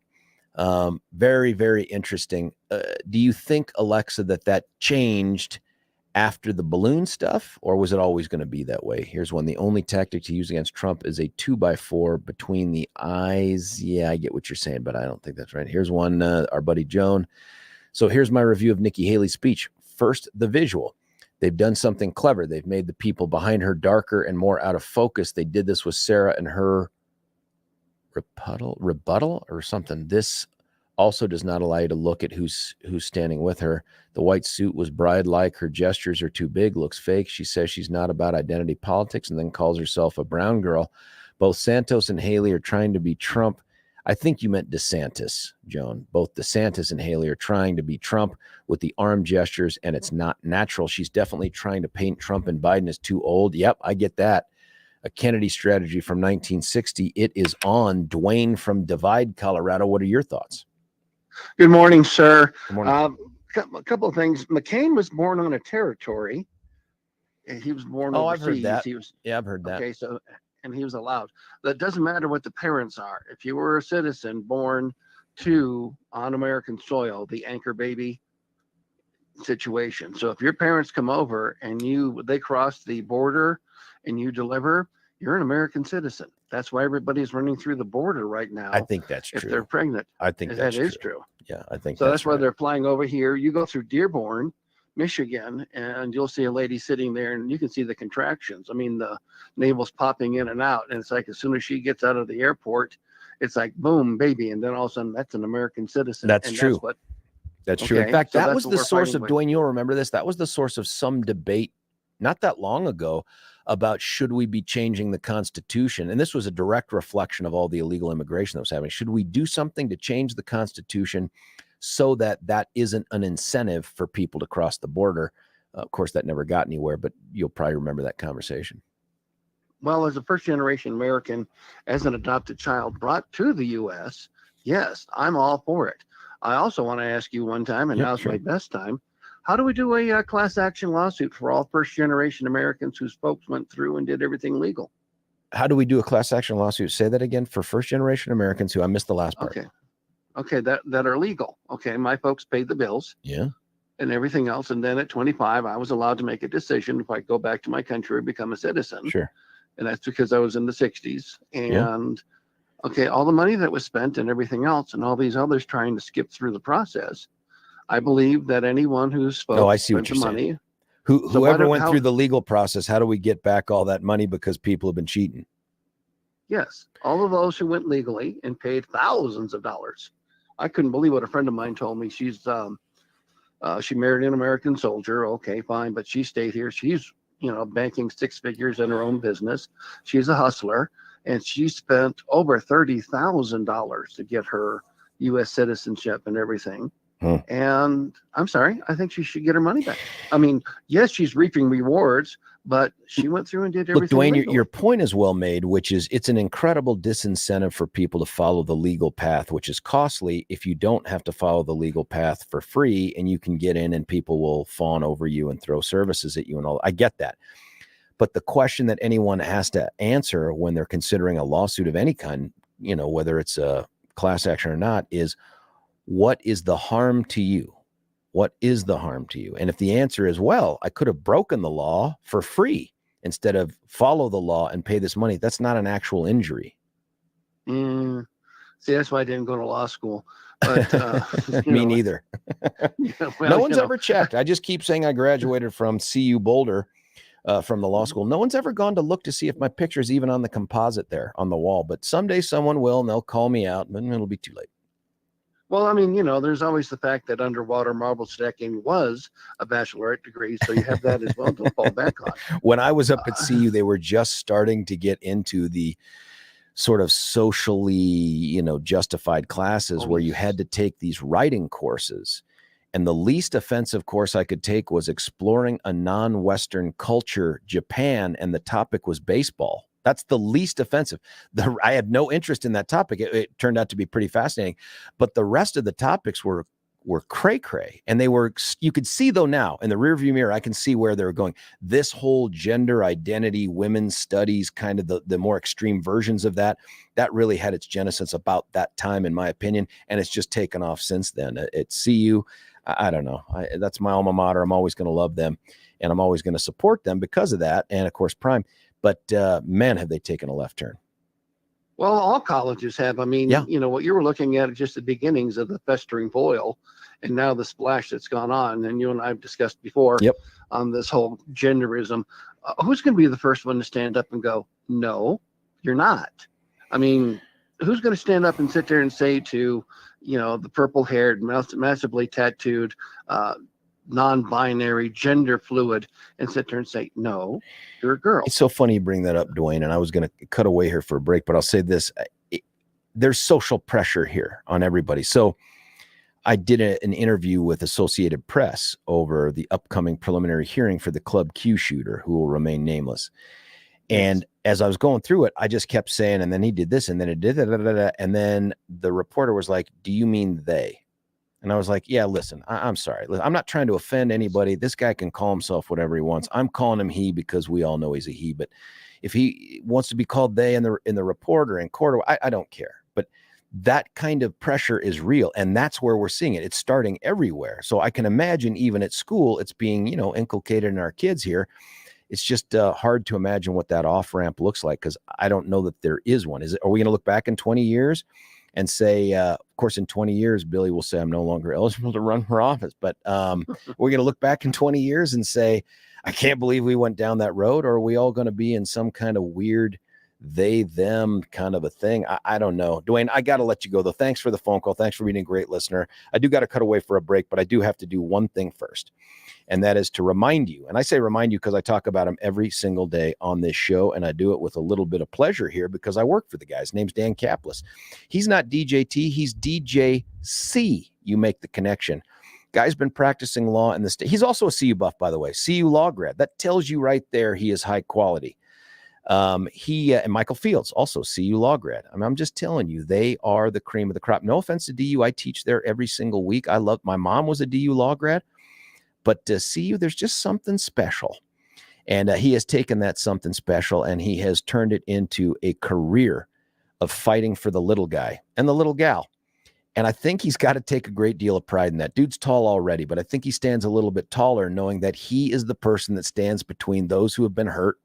Very, very interesting. Do you think, Alexa, that changed after the balloon stuff, or was it always going to be that way? Here's one. The only tactic to use against Trump is a 2x4 between the eyes. Yeah, I get what you're saying, but I don't think that's right. Here's one, our buddy Joan. So here's my review of Nikki Haley's speech. First, the visual. They've done something clever. They've made the people behind her darker and more out of focus. They did this with Sarah and her rebuttal or something. This also does not allow you to look at who's standing with her. The white suit was bride-like. Her gestures are too big, looks fake. She says she's not about identity politics and then calls herself a brown girl. Both Santos and Haley are trying to be Trump. I think you meant DeSantis, Joan. Both DeSantis and Haley are trying to be Trump with the arm gestures, and it's not natural. She's definitely trying to paint Trump and Biden as too old. Yep, I get that. A Kennedy strategy from 1960. It is on. Dwayne from Divide, Colorado. What are your thoughts? Good morning, sir. Good morning. A couple of things. McCain was born on a territory. He was born overseas. I've heard that. He was, Yeah, I've heard that. okay, so, and he was allowed. That doesn't matter what the parents are. If you were a citizen born on American soil, the anchor baby situation. So if your parents come over and they cross the border and you deliver, you're an American citizen. That's why everybody's running through the border right now. I think that's if true. they're pregnant. I think that is true. Yeah, I think so. That's why right. they're flying over here. You go through Dearborn, Michigan, and you'll see a lady sitting there, and you can see the contractions. I mean, the navel's popping in and out, and it's like as soon as she gets out of the airport, it's like boom, baby, and then all of a sudden that's an American citizen. That's and true. That's true. In fact, so that was what the we're source fighting of, with. Dwayne, you'll remember this. That was the source of some debate not that long ago about should we be changing the Constitution? And this was a direct reflection of all the illegal immigration that was happening. Should we do something to change the Constitution so that isn't an incentive for people to cross the border? Of course, that never got anywhere, but you'll probably remember that conversation. Well, as a first-generation American, as an adopted child brought to the U.S., yes, I'm all for it. I also want to ask you one time, and now's my best time, how do we do a class action lawsuit for all first-generation Americans whose folks went through and did everything legal? How do we do a class action lawsuit? Say that again. For first-generation Americans who I missed the last part. Okay, that are legal. Okay, my folks paid the bills. Yeah. And everything else. And then at 25, I was allowed to make a decision if I go back to my country or become a citizen. Sure. And that's because I was in the 60s. And okay, all the money that was spent and everything else and all these others trying to skip through the process, I believe that anyone who's I see what you're saying. Whoever went through the legal process, how do we get back all that money because people have been cheating? Yes, all of those who went legally and paid thousands of dollars. I couldn't believe what a friend of mine told me. She married an American soldier. Okay, fine, but she stayed here. She's banking six figures in her own business. She's a hustler, and she spent over $30,000 to get her U.S. citizenship and everything. And I'm sorry, I think she should get her money back. I mean, yes, she's reaping rewards, but she went through and did everything. Look, Dwayne, your point is well made, which is it's an incredible disincentive for people to follow the legal path, which is costly if you don't have to follow the legal path for free and you can get in and people will fawn over you and throw services at you and all. I get that. But the question that anyone has to answer when they're considering a lawsuit of any kind, whether it's a class action or not, is what is the harm to you? What is the harm to you? And if the answer is, well, I could have broken the law for free instead of follow the law and pay this money, that's not an actual injury. See, that's why I didn't go to law school. But Me neither. No one's ever checked. I just keep saying I graduated from CU Boulder from the law school. No one's ever gone to look to see if my picture is even on the composite there on the wall. But someday someone will, and they'll call me out, but it'll be too late. Well, I mean, there's always the fact that underwater marble stacking was a bachelorette degree, so you have that as well to fall back on. When I was up at CU, they were just starting to get into the sort of socially, justified classes where you had to take these writing courses. And the least offensive course I could take was exploring a non-Western culture, Japan, and the topic was baseball. That's the least offensive. I had no interest in that topic. It turned out to be pretty fascinating, but the rest of the topics were cray-cray. And you could see though now in the rearview mirror, I can see where they were going. This whole gender identity, women's studies, kind of the more extreme versions of that really had its genesis about that time, in my opinion. And it's just taken off since then. At CU, I don't know. That's my alma mater. I'm always going to love them and I'm always going to support them because of that. And of course, Prime. But man, have they taken a left turn. Well, all colleges have. I mean, what you were looking at just the beginnings of the festering boil and now the splash that's gone on. And you and I have discussed before on this whole genderism. Who's going to be the first one to stand up and go, no, you're not? I mean, who's going to stand up and sit there and say to, the purple-haired, massively tattooed, non-binary, gender fluid, and sit there and say, no, you're a girl. It's so funny you bring that up, Dwayne, and I was going to cut away here for a break, but I'll say this. there's social pressure here on everybody. So I did an interview with Associated Press over the upcoming preliminary hearing for the Club Q shooter, who will remain nameless. And as I was going through it, I just kept saying, and then he did this, and then it did that. And then the reporter was like, do you mean they? And I was like, yeah, listen, I'm sorry. I'm not trying to offend anybody. This guy can call himself whatever he wants. I'm calling him he because we all know he's a he. But if he wants to be called they in the report or in court, I don't care. But that kind of pressure is real. And that's where we're seeing it. It's starting everywhere. So I can imagine even at school, it's being, inculcated in our kids here. It's just hard to imagine what that off-ramp looks like, because I don't know that there is one. Are we going to look back in 20 years and say, of course, in 20 years, Billy will say, I'm no longer eligible to run for office. But we're going to look back in 20 years and say, I can't believe we went down that road. Or are we all going to be in some kind of weird they, them kind of a thing? I don't know. Dwayne, I got to let you go, though. Thanks for the phone call. Thanks for being a great listener. I do got to cut away for a break, but I do have to do one thing first. And that is to remind you, and I say remind you because I talk about him every single day on this show, and I do it with a little bit of pleasure here because I work for the guy. His name's Dan Caplis. He's not DJT, he's DJC. You make the connection. Guy's been practicing law in the state. He's also a CU buff, by the way, CU law grad. That tells you right there he is high quality. He and Michael Fields, also CU law grad. I'm just telling you, they are the cream of the crop. No offense to DU. I teach there every single week. My mom was a DU law grad. But to CU, there's just something special. And he has taken that something special and he has turned it into a career of fighting for the little guy and the little gal. And I think he's got to take a great deal of pride in that. Dude's tall already, but I think he stands a little bit taller knowing that he is the person that stands between those who have been hurt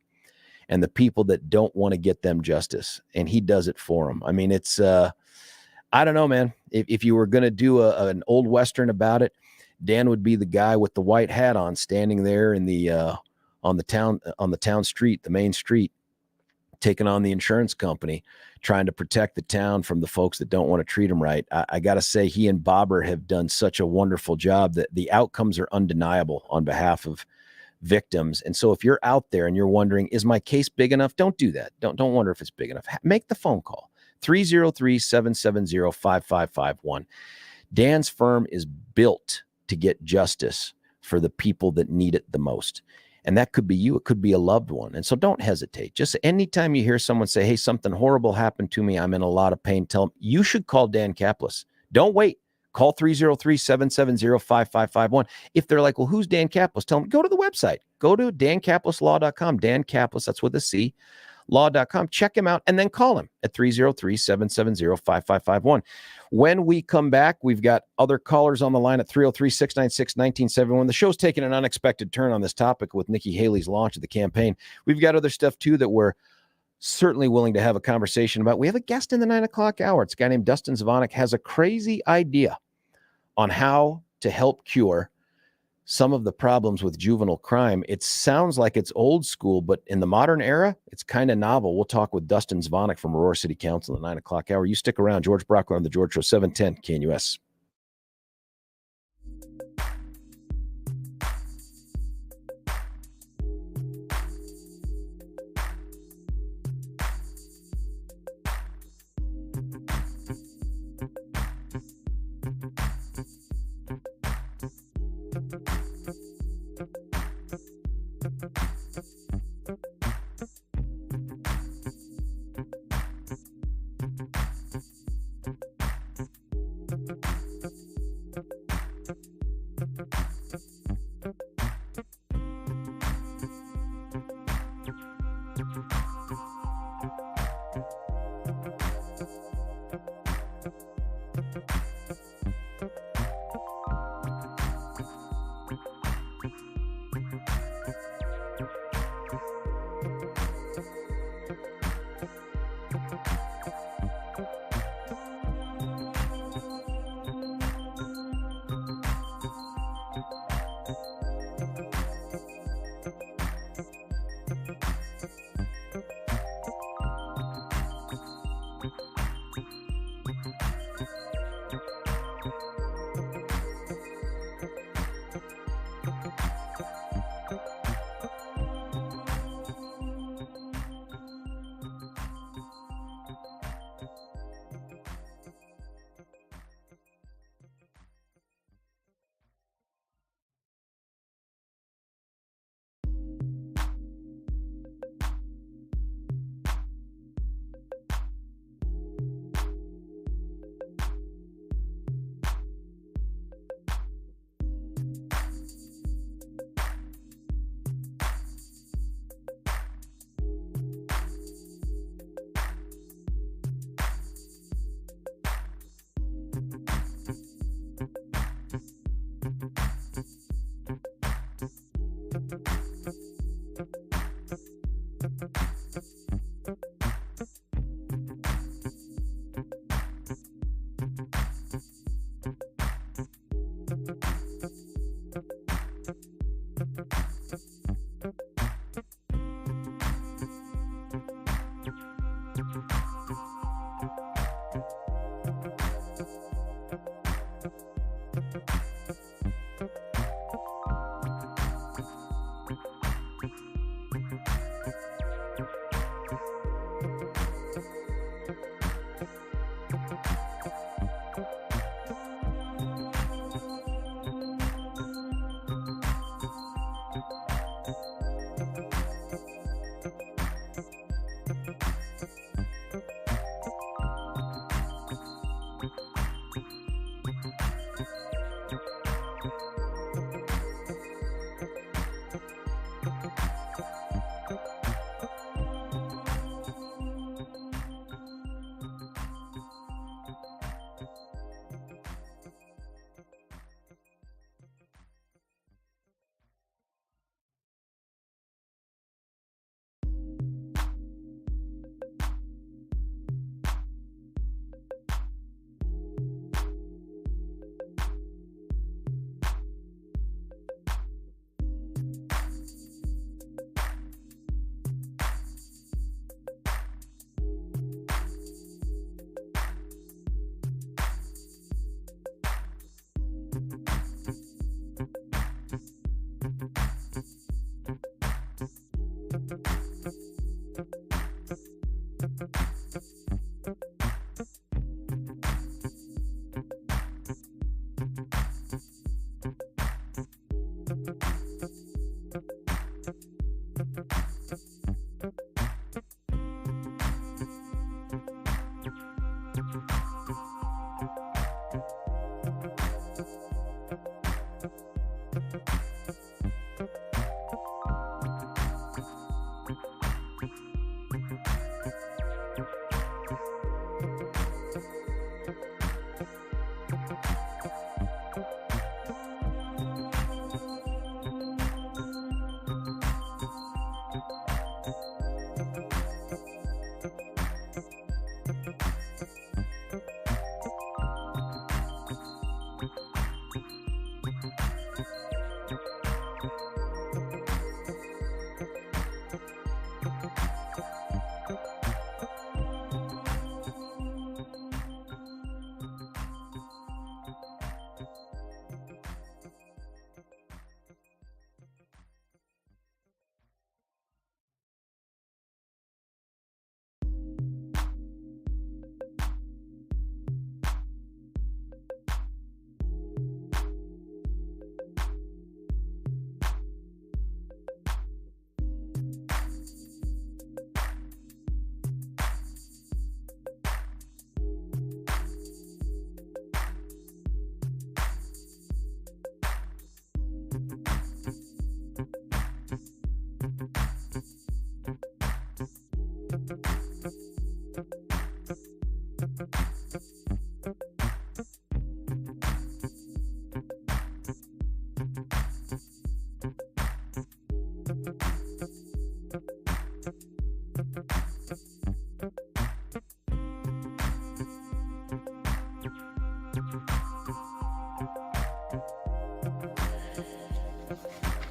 and the people that don't want to get them justice. And he does it for them. I mean, it's, I don't know, man. If you were going to do an old Western about it, Dan would be the guy with the white hat on, standing there in the on the town street, the main street, taking on the insurance company, trying to protect the town from the folks that don't want to treat him right. I got to say, he and Bobber have done such a wonderful job that the outcomes are undeniable on behalf of victims. And so if you're out there and you're wondering, is my case big enough? Don't do that. Don't wonder if it's big enough. Make the phone call. 303-770-5551. Dan's firm is built to get justice for the people that need it the most. And that could be you. It could be a loved one. And so don't hesitate. Just anytime you hear someone say, hey, something horrible happened to me, I'm in a lot of pain, tell them you should call Dan Caplis. Don't wait. Call 303-770-5551. If they're like, well, who's Dan Caplis? Tell them, go to the website. Go to dancaplis.law.com. Dan Caplis, that's with a C, law.com. Check him out and then call him at 303-770-5551. When we come back, we've got other callers on the line at 303-696-1971. The show's taking an unexpected turn on this topic with Nikki Haley's launch of the campaign. We've got other stuff, too, that we're certainly willing to have a conversation about. We have a guest in the 9 o'clock hour. It's a guy named Dustin Zvonek, has a crazy idea on how to help cure some of the problems with juvenile crime. It sounds like it's old school, but in the modern era, it's kind of novel. We'll talk with Dustin Zvonek from Aurora City Council at the 9 o'clock hour. You stick around. George Brockler on the George Show, 710 KNUS.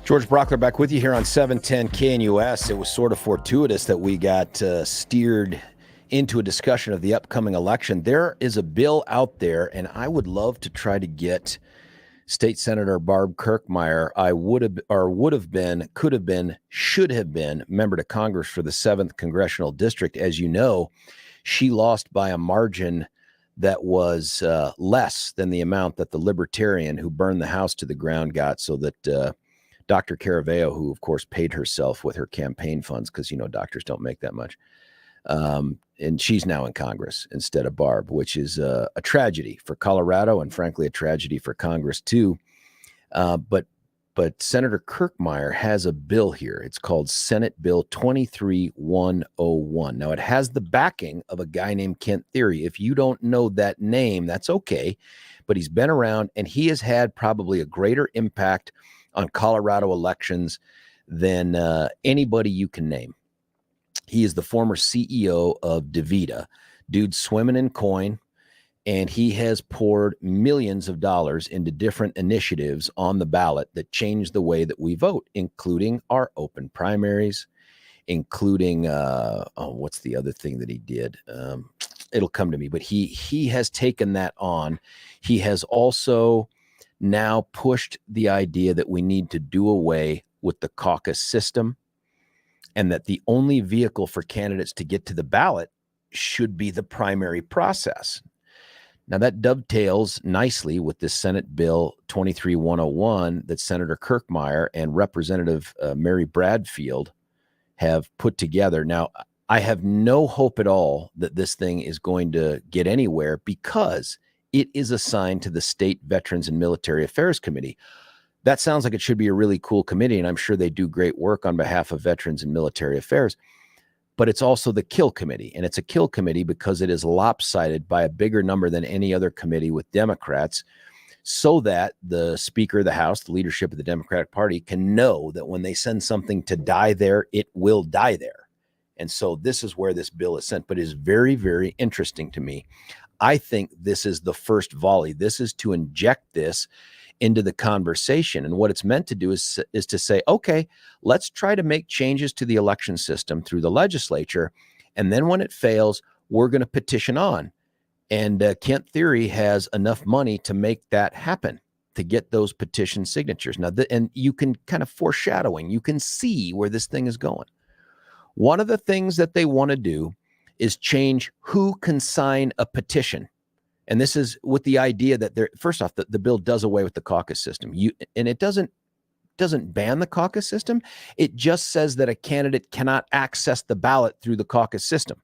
George Brockler back with you here on 710 KNUS. It was sort of fortuitous that we got steered into a discussion of the upcoming election. There is a bill out there, and I would love to try to get State Senator Barb Kirkmeyer. I would have been, could have been, should have been member to Congress for the 7th Congressional District. As you know, she lost by a margin that was less than the amount that the Libertarian who burned the house to the ground got, so that Dr. Caraveo, who of course paid herself with her campaign funds, because you know doctors don't make that much, and she's now in Congress instead of Barb, which is a tragedy for Colorado and frankly a tragedy for Congress too. But Senator Kirkmeyer has a bill here. It's called Senate Bill 23101. Now it has the backing of a guy named Kent Thiry. If you don't know that name, that's okay, but he's been around and he has had probably a greater impact on Colorado elections than anybody you can name. He is the former CEO of DaVita. Dude's swimming in coin, and he has poured millions of dollars into different initiatives on the ballot that change the way that we vote, including our open primaries, including, what's the other thing that he did? It'll come to me, but he has taken that on. He has also now pushed the idea that we need to do away with the caucus system and that the only vehicle for candidates to get to the ballot should be the primary process. Now, that dovetails nicely with this Senate Bill 23101 that Senator Kirkmeyer and Representative Mary Bradfield have put together. Now, I have no hope at all that this thing is going to get anywhere because it is assigned to the State Veterans and Military Affairs Committee. That sounds like it should be a really cool committee, and I'm sure they do great work on behalf of veterans and military affairs. But it's also the kill committee, and it's a kill committee because it is lopsided by a bigger number than any other committee with Democrats, so that the Speaker of the House, the leadership of the Democratic Party, can know that when they send something to die there, it will die there. And so this is where this bill is sent, but it is very, very interesting to me. I think this is the first volley. This is to inject this into the conversation. And what it's meant to do is to say, okay, let's try to make changes to the election system through the legislature. And then when it fails, we're going to petition on. And Kent Theory has enough money to make that happen, to get those petition signatures. Now, and you can kind of foreshadowing, you can see where this thing is going. One of the things that they want to do is change who can sign a petition. And this is with the idea that first off, the bill does away with the caucus system. And it doesn't ban the caucus system. It just says that a candidate cannot access the ballot through the caucus system.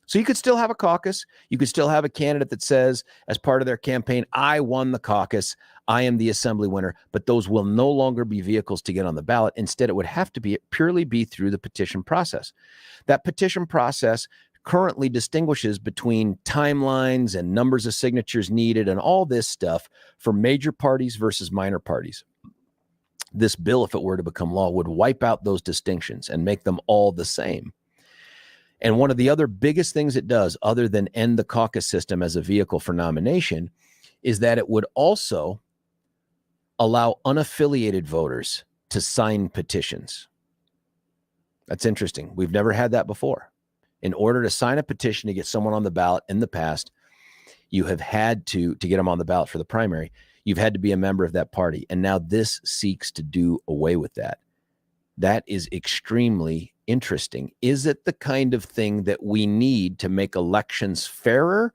So you could still have a caucus. You could still have a candidate that says, as part of their campaign, I won the caucus. I am the assembly winner. But those will no longer be vehicles to get on the ballot. Instead, it would have to be purely be through the petition process. That petition process currently distinguishes between timelines and numbers of signatures needed and all this stuff for major parties versus minor parties. This bill, if it were to become law, would wipe out those distinctions and make them all the same. And one of the other biggest things it does, other than end the caucus system as a vehicle for nomination, is that it would also allow unaffiliated voters to sign petitions. That's interesting. We've never had that before. In order to sign a petition to get someone on the ballot in the past, you have had to get them on the ballot for the primary, you've had to be a member of that party. And now this seeks to do away with that. That is extremely interesting. Is it the kind of thing that we need to make elections fairer?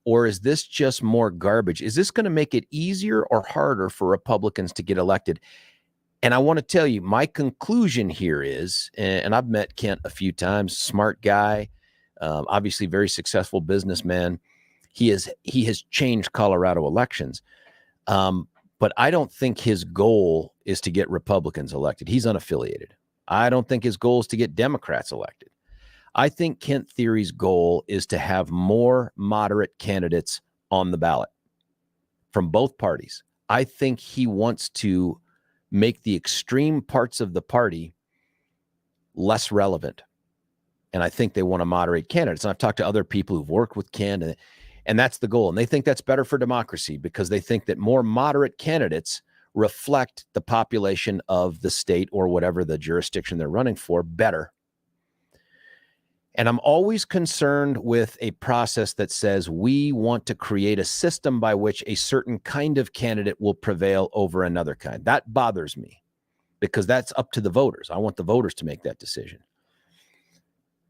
Or is this just more garbage? Is this going to make it easier or harder for Republicans to get elected? And I want to tell you, my conclusion here is, and I've met Kent a few times, smart guy, obviously very successful businessman. He has changed Colorado elections. But I don't think his goal is to get Republicans elected. He's unaffiliated. I don't think his goal is to get Democrats elected. I think Kent Theory's goal is to have more moderate candidates on the ballot from both parties. I think he wants to make the extreme parts of the party less relevant. And I think they want to moderate candidates. And I've talked to other people who've worked with Ken, and that's the goal. And they think that's better for democracy because they think that more moderate candidates reflect the population of the state or whatever the jurisdiction they're running for better. And I'm always concerned with a process that says we want to create a system by which a certain kind of candidate will prevail over another kind. That bothers me because that's up to the voters. I want the voters to make that decision.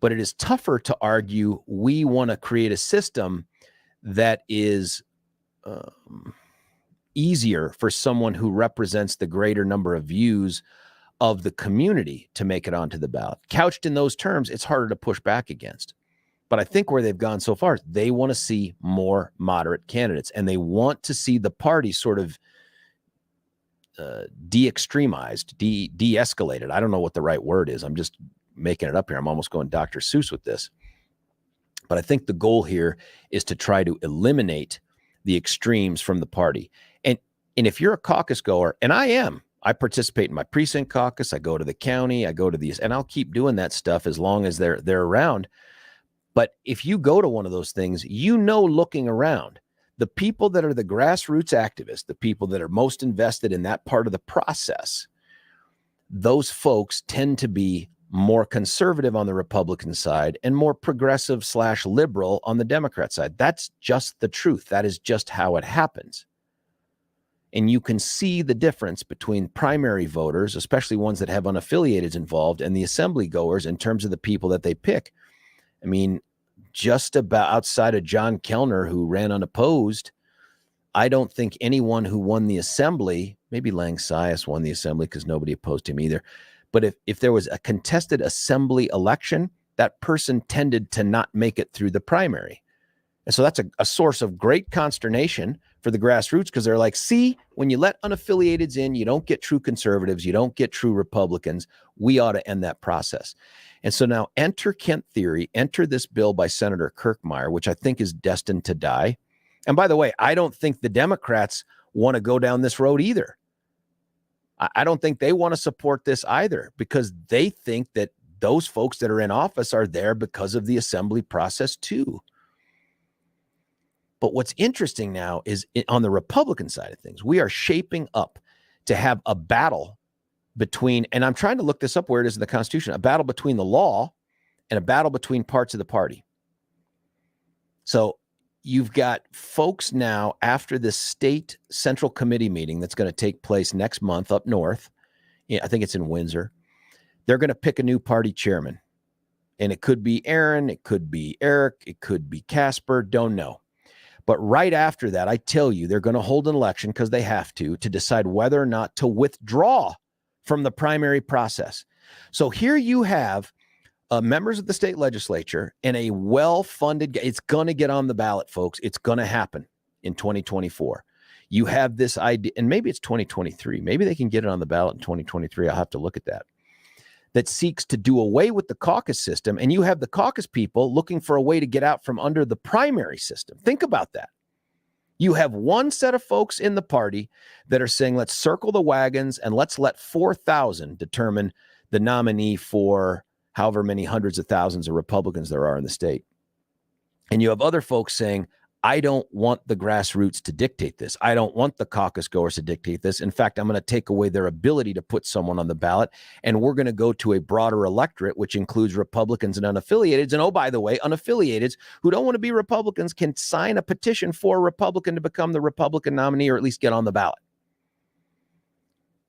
But it is tougher to argue we want to create a system that is easier for someone who represents the greater number of views of the community to make it onto the ballot. Couched in those terms, it's harder to push back against. But I think where they've gone so far, they want to see more moderate candidates, and they want to see the party sort of de-extremized, de-escalated. I don't know what the right word is. I'm just making it up here. I'm almost going Dr. Seuss with this. But I think the goal here is to try to eliminate the extremes from the party. And if you're a caucus goer, and I participate in my precinct caucus, I go to the county, I go to these, and I'll keep doing that stuff as long as they're around. But if you go to one of those things, looking around, the people that are the grassroots activists, the people that are most invested in that part of the process, those folks tend to be more conservative on the Republican side and more progressive / liberal on the Democrat side. That's just the truth. That is just how it happens. And you can see the difference between primary voters, especially ones that have unaffiliateds involved, and the assembly goers in terms of the people that they pick. I mean, just about outside of John Kellner, who ran unopposed, I don't think anyone who won the assembly, maybe Lang Sias won the assembly because nobody opposed him either. But if there was a contested assembly election, that person tended to not make it through the primary. And so that's a source of great consternation for the grassroots, because they're like, see, when you let unaffiliateds in, you don't get true conservatives, you don't get true Republicans. We ought to end that process. And so now enter Kent theory, enter this bill by Senator Kirkmeyer, which I think is destined to die. And by the way, I don't think the Democrats want to go down this road either. I don't think they want to support this either, because they think that those folks that are in office are there because of the assembly process too. But what's interesting now is on the Republican side of things, we are shaping up to have a battle between, and I'm trying to look this up where it is in the Constitution, a battle between the law and a battle between parts of the party. So you've got folks now after this state central committee meeting that's going to take place next month up north. I think it's in Windsor. They're going to pick a new party chairman. And it could be Aaron, it could be Eric, it could be Casper, don't know. But right after that, I tell you, they're going to hold an election, because they have to decide whether or not to withdraw from the primary process. So here you have members of the state legislature and a well-funded, it's going to get on the ballot, folks. It's going to happen in 2024. You have this idea, and maybe it's 2023. Maybe they can get it on the ballot in 2023. I'll have to look at that. That seeks to do away with the caucus system. And you have the caucus people looking for a way to get out from under the primary system. Think about that. You have one set of folks in the party that are saying, let's circle the wagons and let's let 4,000 determine the nominee for however many hundreds of thousands of Republicans there are in the state. And you have other folks saying, I don't want the grassroots to dictate this. I don't want the caucus goers to dictate this. In fact, I'm going to take away their ability to put someone on the ballot. And we're going to go to a broader electorate, which includes Republicans and unaffiliateds. And oh, by the way, unaffiliateds who don't want to be Republicans can sign a petition for a Republican to become the Republican nominee, or at least get on the ballot.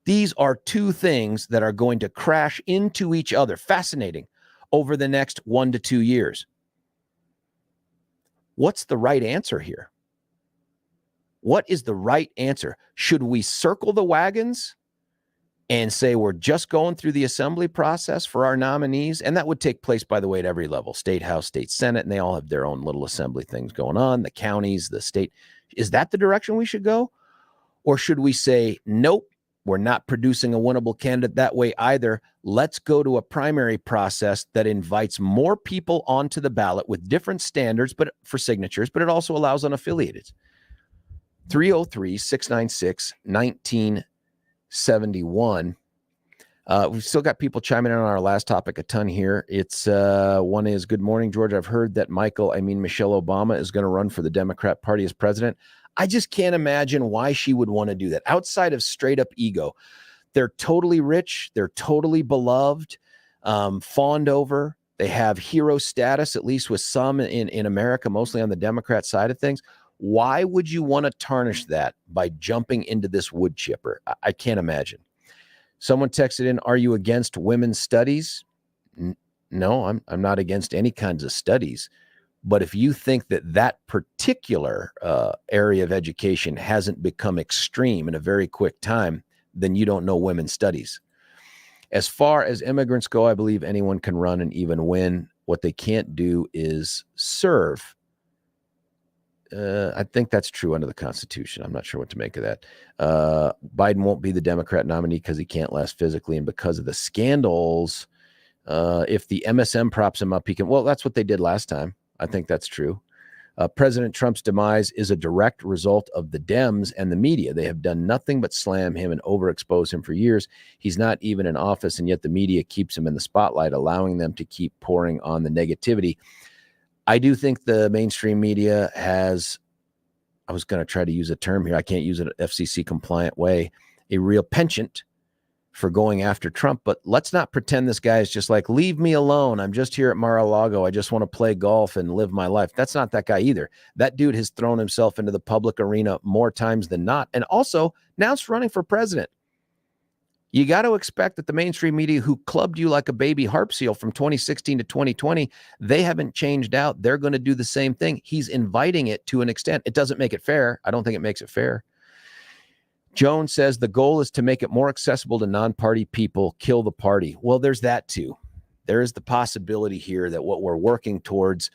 These are two things that are going to crash into each other. Fascinating. Over the next 1 to 2 years. What's the right answer here? What is the right answer? Should we circle the wagons and say we're just going through the assembly process for our nominees? And that would take place, by the way, at every level, state house, state senate, and they all have their own little assembly things going on, the counties, the state. Is that the direction we should go? Or should we say, nope, we're not producing a winnable candidate that way either. Let's go to a primary process that invites more people onto the ballot with different standards, but for signatures, but it also allows unaffiliated. 303-696-1971. We've still got people chiming in on our last topic a ton here. It's one is, good morning, George. I've heard that Michelle Obama is going to run for the Democrat Party as president. I just can't imagine why she would want to do that outside of straight up ego. They're totally rich. They're totally beloved, fawned over. They have hero status, at least with some in America, mostly on the Democrat side of things. Why would you want to tarnish that by jumping into this wood chipper? I can't imagine. Someone texted in, are you against women's studies? No, I'm not against any kinds of studies. But if you think that that particular area of education hasn't become extreme in a very quick time, then you don't know women's studies. As far as immigrants go, I believe anyone can run and even win. What they can't do is serve. I think that's true under the Constitution. I'm not sure what to make of that. Biden won't be the Democrat nominee because he can't last physically and because of the scandals. If the MSM props him up, he can. Well, that's what they did last time. I think that's true. President Trump's demise is a direct result of the Dems and the media. They have done nothing but slam him and overexpose him for years. He's not even in office, and yet the media keeps him in the spotlight, allowing them to keep pouring on the negativity. I do think the mainstream media has, I was going to try to use a term here, I can't use it an FCC compliant way, a real penchant for going after Trump, but let's not pretend this guy is just like, leave me alone. I'm just here at Mar-a-Lago. I just want to play golf and live my life. That's not that guy either. That dude has thrown himself into the public arena more times than not. And also now it's running for president. You got to expect that the mainstream media who clubbed you like a baby harp seal from 2016 to 2020, they haven't changed out. They're going to do the same thing. He's inviting it to an extent. It doesn't make it fair. I don't think it makes it fair. Jones says the goal is to make it more accessible to non-party people, kill the party. Well, there's that too. There is the possibility here that what we're working towards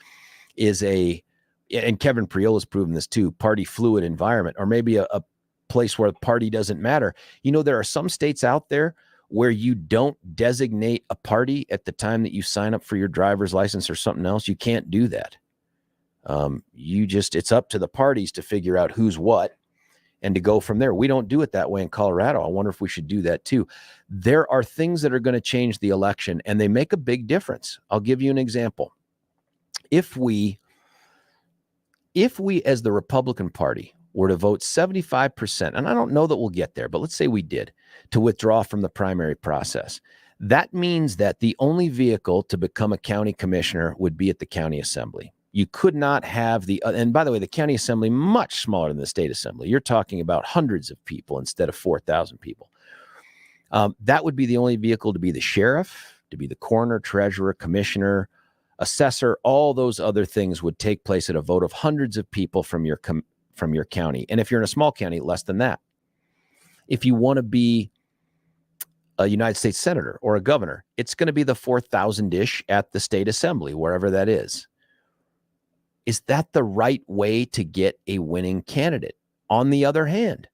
is and Kevin Priol has proven this too, party fluid environment, or maybe a place where the party doesn't matter. You know, there are some states out there where you don't designate a party at the time that you sign up for your driver's license or something else. You can't do that. It's up to the parties to figure out who's what and to go from there. We don't do it that way in Colorado. I wonder if we should do that too. There are things that are going to change the election, and they make a big difference. I'll give you an example. If we as the Republican Party were to vote 75%, and I don't know that we'll get there, but let's say we did, to withdraw from the primary process, that means that the only vehicle to become a county commissioner would be at the county assembly. You could not have and by the way, the county assembly, much smaller than the state assembly. You're talking about hundreds of people instead of 4,000 people. That would be the only vehicle to be the sheriff, to be the coroner, treasurer, commissioner, assessor. All those other things would take place at a vote of hundreds of people from your county. And if you're in a small county, less than that. If you want to be a United States senator or a governor, it's going to be the 4,000-ish at the state assembly, wherever that is. Is that the right way to get a winning candidate? On the other hand,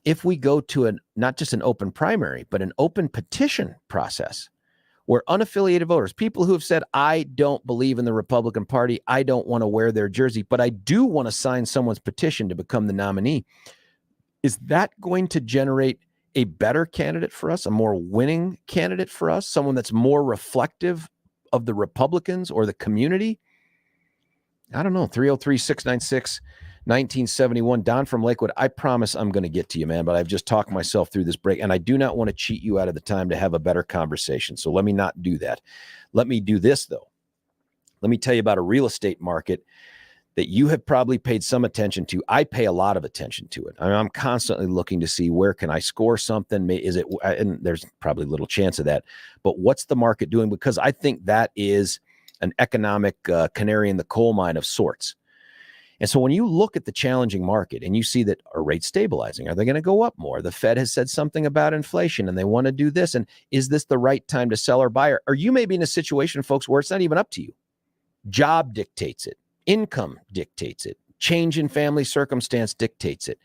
if we go to not just an open primary, but an open petition process where unaffiliated voters, people who have said, I don't believe in the Republican Party, I don't want to wear their jersey, but I do want to sign someone's petition to become the nominee, is that going to generate a better candidate for us, a more winning candidate for us, someone that's more reflective of the Republicans or the community? I don't know. 303-696-1971. Don from Lakewood, I promise I'm going to get to you, man, but I've just talked myself through this break, and I do not want to cheat you out of the time to have a better conversation. So let me not do that. Let me do this, though. Let me tell you about a real estate market that you have probably paid some attention to. I pay a lot of attention to it. I'm constantly looking to see where can I score something. Is it, and there's probably little chance of that, but what's the market doing? Because I think that is an economic canary in the coal mine of sorts. And so when you look at the challenging market and you see that are rates stabilizing, are they going to go up more? The Fed has said something about inflation and they want to do this. And is this the right time to sell or buy? Or you may be in a situation, folks, where it's not even up to you. Job dictates it. Income dictates it. Change in family circumstance dictates it.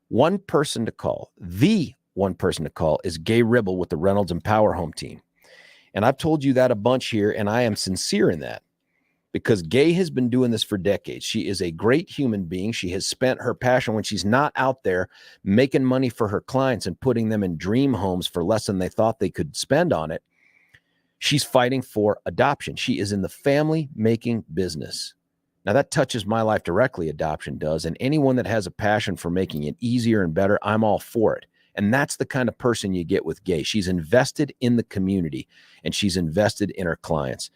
One person to call, the one person to call, is Gay Ribble with the Reynolds and Power Home team. And I've told you that a bunch here, and I am sincere in that because Gay has been doing this for decades. She is a great human being. She has spent her passion when she's not out there making money for her clients and putting them in dream homes for less than they thought they could spend on it. She's fighting for adoption. She is in the family making business. Now that touches my life directly, adoption does. And anyone that has a passion for making it easier and better, I'm all for it. And that's the kind of person you get with Gay. She's invested in the community and she's invested in her clients.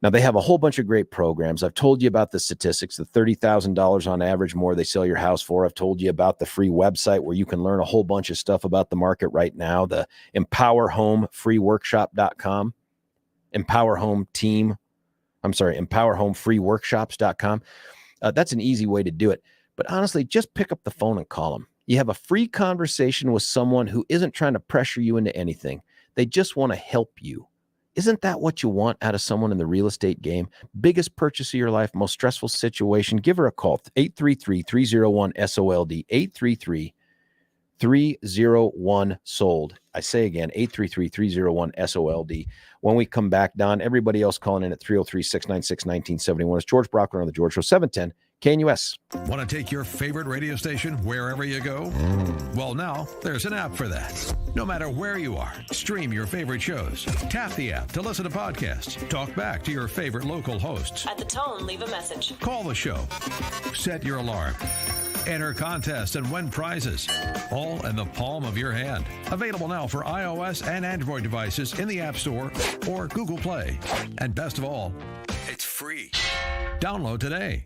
Now, they have a whole bunch of great programs. I've told you about the statistics, the $30,000 on average more they sell your house for. I've told you about the free website where you can learn a whole bunch of stuff about the market right now, the empowerhomefreeworkshop.com, empowerhomefreeworkshops.com. That's an easy way to do it. But honestly, just pick up the phone and call them. You have a free conversation with someone who isn't trying to pressure you into anything. They just want to help you. Isn't that what you want out of someone in the real estate game? Biggest purchase of your life, most stressful situation. Give her a call, 833-301-SOLD, 833-301-SOLD. I say again, 833-301-SOLD. When we come back, Don, everybody else calling in at 303-696-1971. It's George Brockler on the George Show, 710 KNUS. Want to take your favorite radio station wherever you go? Well, now there's an app for that. No matter where you are, stream your favorite shows. Tap the app to listen to podcasts. Talk back to your favorite local hosts. At the tone, leave a message. Call the show. Set your alarm. Enter contests and win prizes, all in the palm of your hand. Available now for iOS and Android devices in the App Store or Google Play. And best of all, it's free. Download today.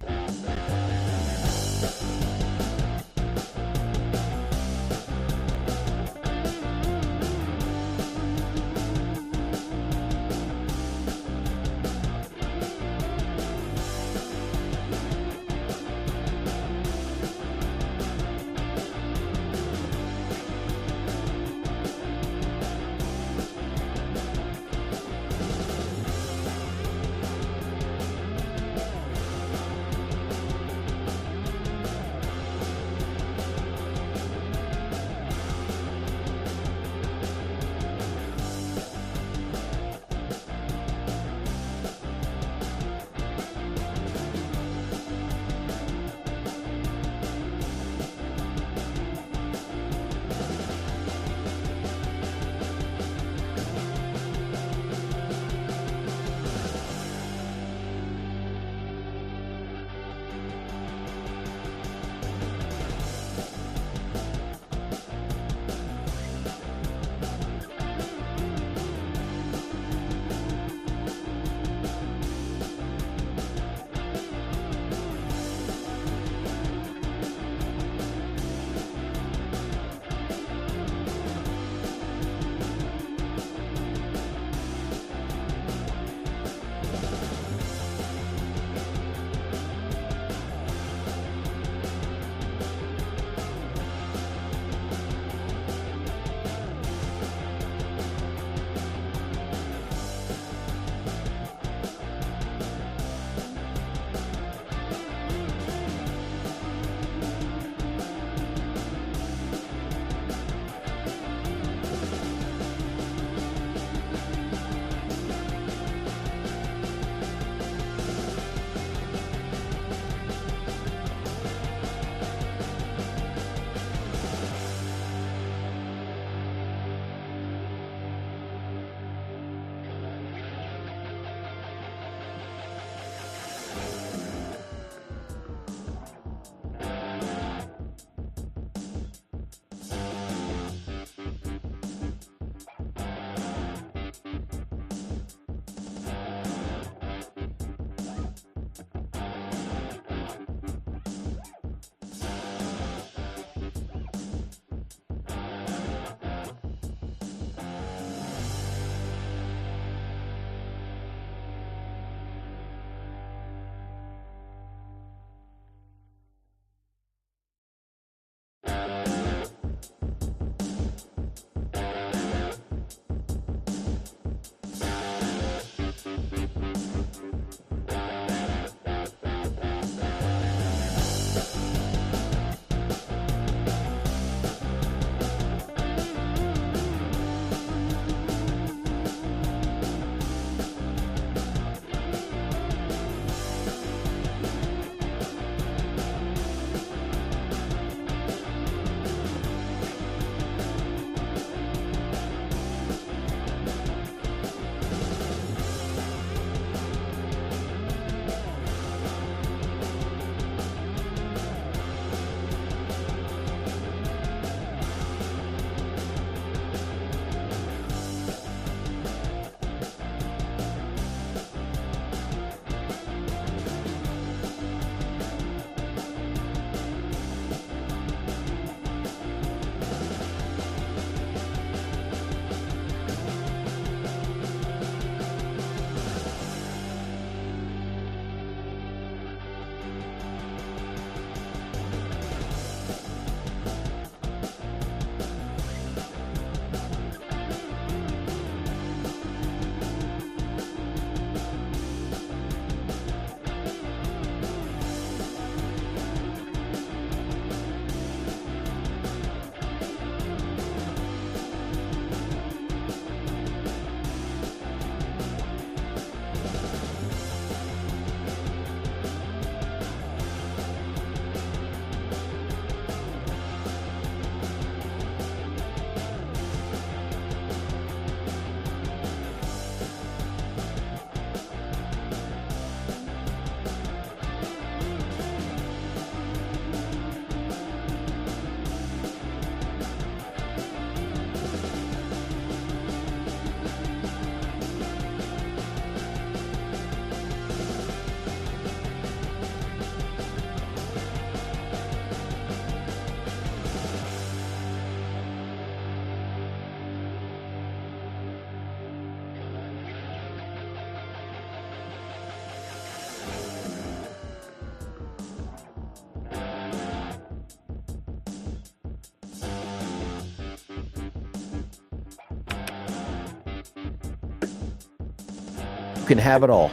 can have it all.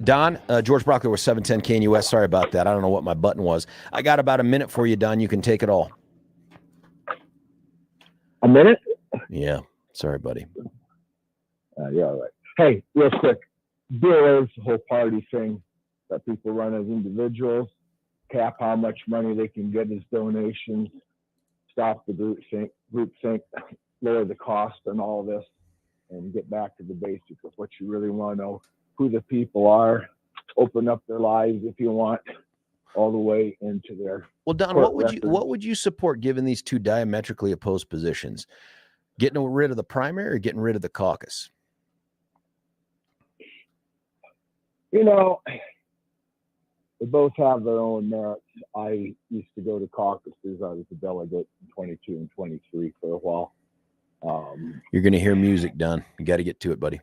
Don, George Brockler with 710 KNUS. Sorry about that. I don't know what my button was. I got about a minute for you, Don. You can take it all. A minute? Yeah. Sorry, buddy. Yeah, all right. Hey, real quick. Deal is the whole party thing that people run as individuals, cap how much money they can get as donations, stop the group think, lower the cost and all this, and get back to the basics of what you really want to know, who the people are, open up their lives if you want, all the way into their. Well, Don, what would you support given these two diametrically opposed positions? Getting rid of the primary or getting rid of the caucus? You know, they both have their own merits. I used to go to caucuses. I was a delegate in 22 and 23 for a while. You're going to hear music, Don. You got to get to it, buddy.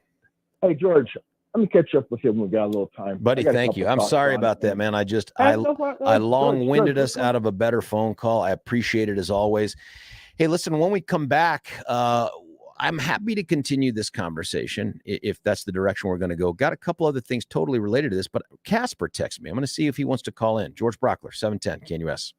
Hey, George, let me catch up with you when we got a little time. Buddy, thank you. I'm sorry about that, man. I long-winded us out of a better phone call. I appreciate it as always. Hey, listen, when we come back, I'm happy to continue this conversation if that's the direction we're going to go. Got a couple other things totally related to this, but Casper texted me. I'm going to see if he wants to call in. George Brockler, 710 KNUS.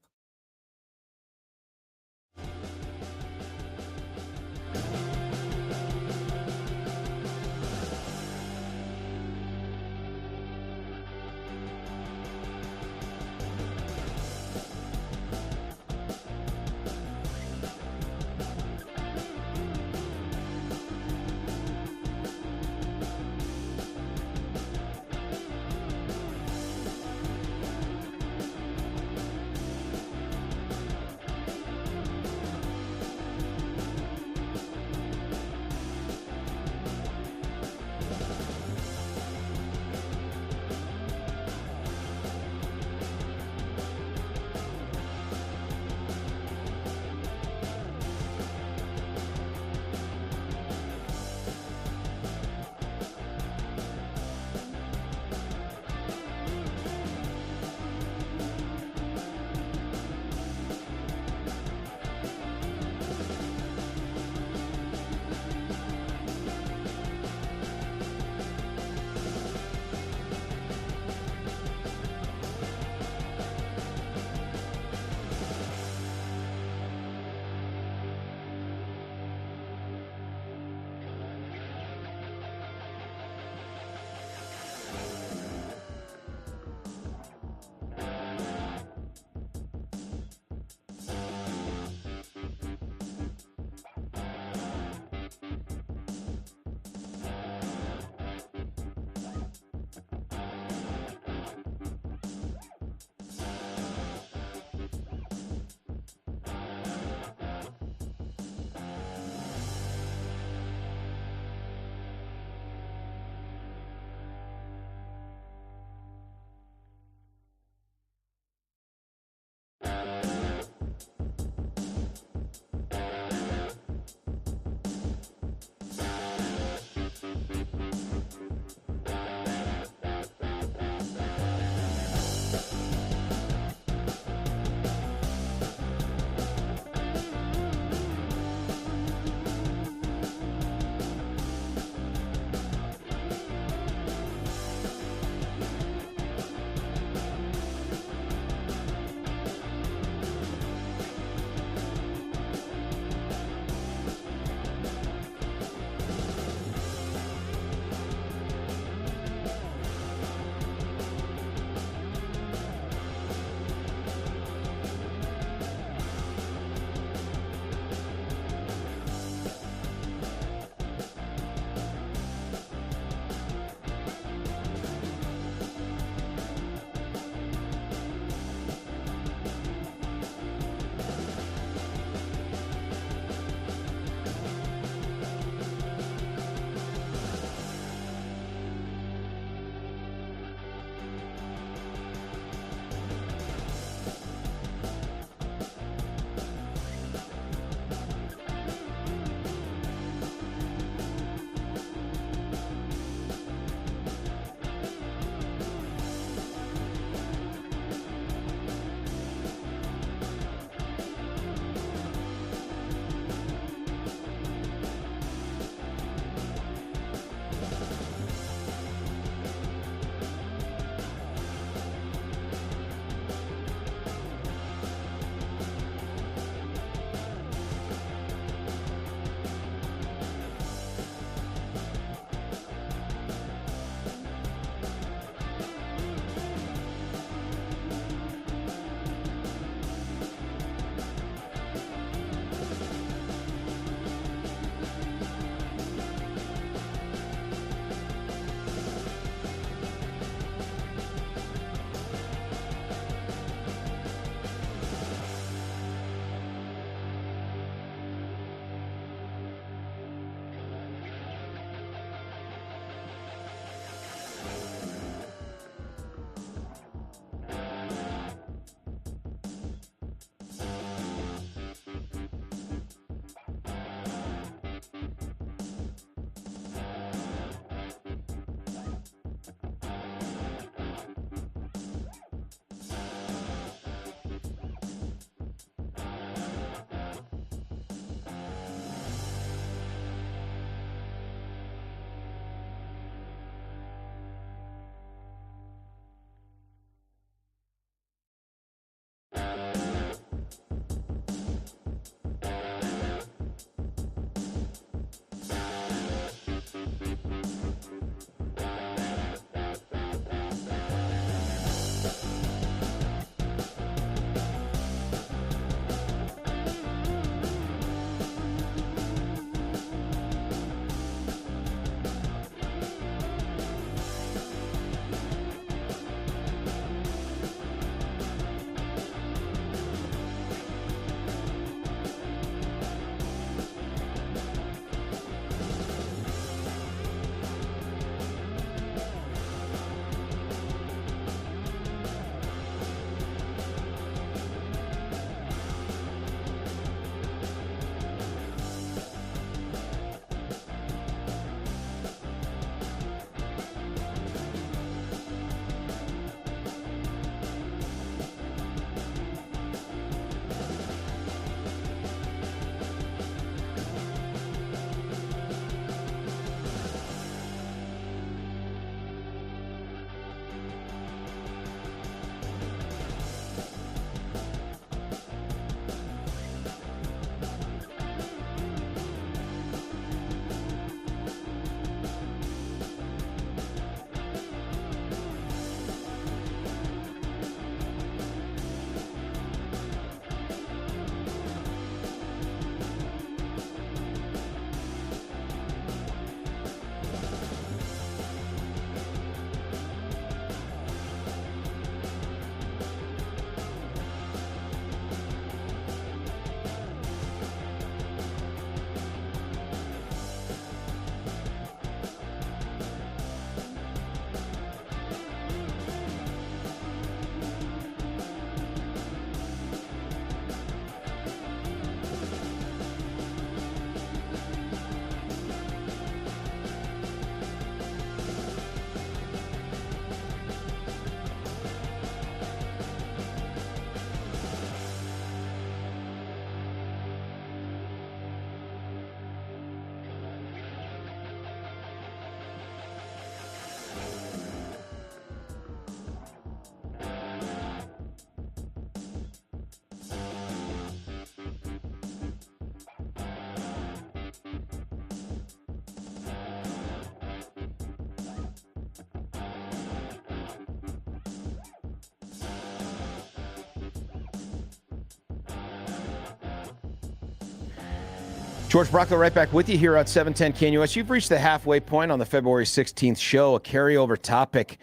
George Brocco right back with you here on 710 KNUS. You've reached the halfway point on the February 16th show, a carryover topic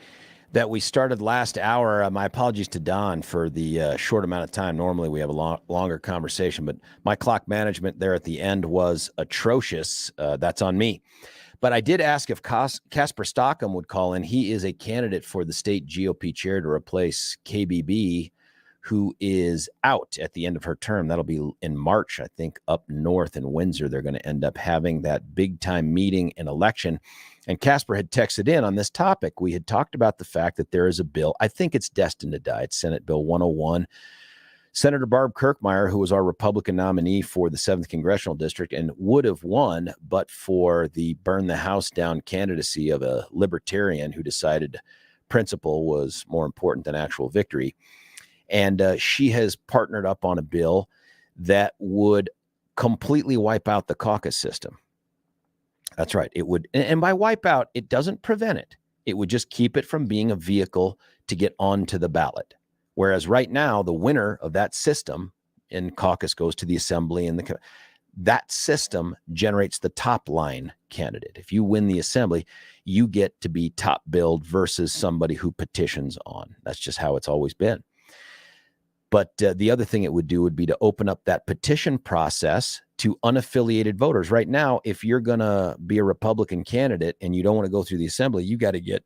that we started last hour. My apologies to Don for the short amount of time. Normally we have a longer conversation, but my clock management there at the end was atrocious. That's on me. But I did ask if Casper Stockham would call in. He is a candidate for the state GOP chair to replace KBB, who is out at the end of her term. That'll be in March, I think, up north in Windsor. They're going to end up having that big-time meeting and election. And Casper had texted in on this topic. We had talked about the fact that there is a bill. I think it's destined to die. It's Senate Bill 101. Senator Barb Kirkmeyer, who was our Republican nominee for the 7th Congressional District and would have won, but for the burn the house down candidacy of a libertarian who decided principle was more important than actual victory. And she has partnered up on a bill that would completely wipe out the caucus system. That's right. It would. And by wipe out, it doesn't prevent it. It would just keep it from being a vehicle to get onto the ballot. Whereas right now, the winner of that system in caucus goes to the assembly, and that system generates the top line candidate. If you win the assembly, you get to be top billed versus somebody who petitions on. That's just how it's always been. But the other thing it would do would be to open up that petition process to unaffiliated voters. Right now, if you're going to be a Republican candidate and you don't want to go through the assembly, you got to get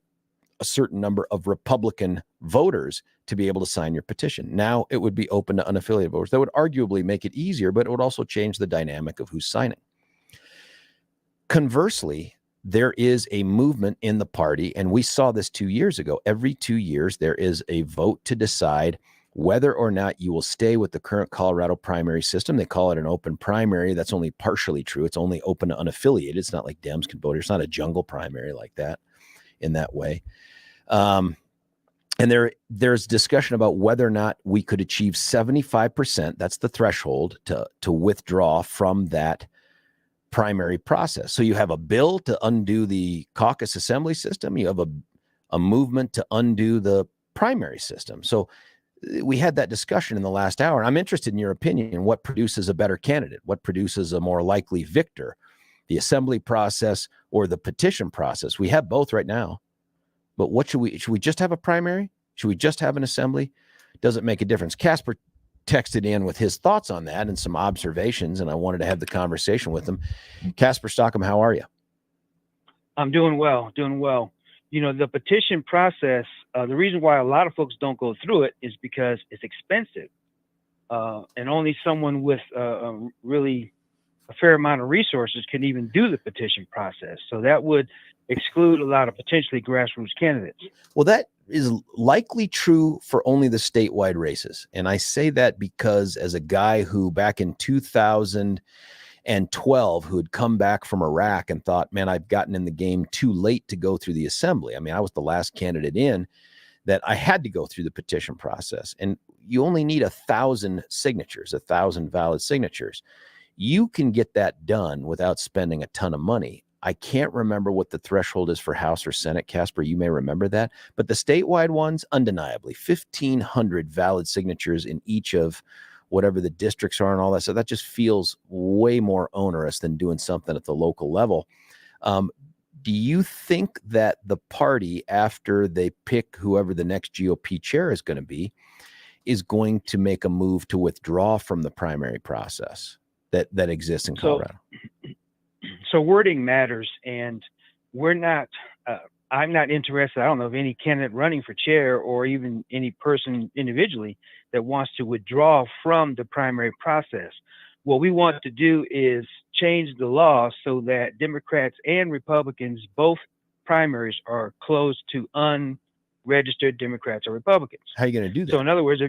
a certain number of Republican voters to be able to sign your petition. Now it would be open to unaffiliated voters. That would arguably make it easier, but it would also change the dynamic of who's signing. Conversely, there is a movement in the party, and we saw this 2 years ago. Every 2 years, there is a vote to decide whether or not you will stay with the current Colorado primary system. They call it an open primary. That's only partially true. It's only open to unaffiliated. It's not like Dems can vote. It's not a jungle primary like that in that way. And there's discussion about whether or not we could achieve 75%. That's the threshold to withdraw from that primary process. So you have a bill to undo the caucus assembly system. You have a movement to undo the primary system. So we had that discussion in the last hour. I'm interested in your opinion in what produces a better candidate, what produces a more likely victor, the assembly process or the petition process. We have both right now, but what should we just have a primary? Should we just have an assembly? Does it make a difference? Casper texted in with his thoughts on that and some observations, and I wanted to have the conversation with him. Casper Stockham, how are you? I'm doing well. You know, the petition process, the reason why a lot of folks don't go through it is because it's expensive. And only someone with really a fair amount of resources can even do the petition process. So that would exclude a lot of potentially grassroots candidates. Well, that is likely true for only the statewide races. And I say that because as a guy who back in 2012 who had come back from Iraq and thought, man, I've gotten in the game too late to go through the assembly. I mean, I was the last candidate in that I had to go through the petition process. And you only need 1,000 signatures, 1,000 valid signatures. You can get that done without spending a ton of money. I can't remember what the threshold is for House or Senate. Casper, you may remember that. But the statewide ones, undeniably, 1,500 valid signatures in each of whatever the districts are and all that. So that just feels way more onerous than doing something at the local level. Do you think that the party, after they pick whoever the next GOP chair is going to be, is going to make a move to withdraw from the primary process that exists in Colorado? So wording matters, and we're not, I'm not interested. I don't know of any candidate running for chair or even any person individually that wants to withdraw from the primary process. What we want to do is change the law so that Democrats and Republicans, both primaries, are closed to unregistered Democrats or Republicans. How are you going to do that? So in other words,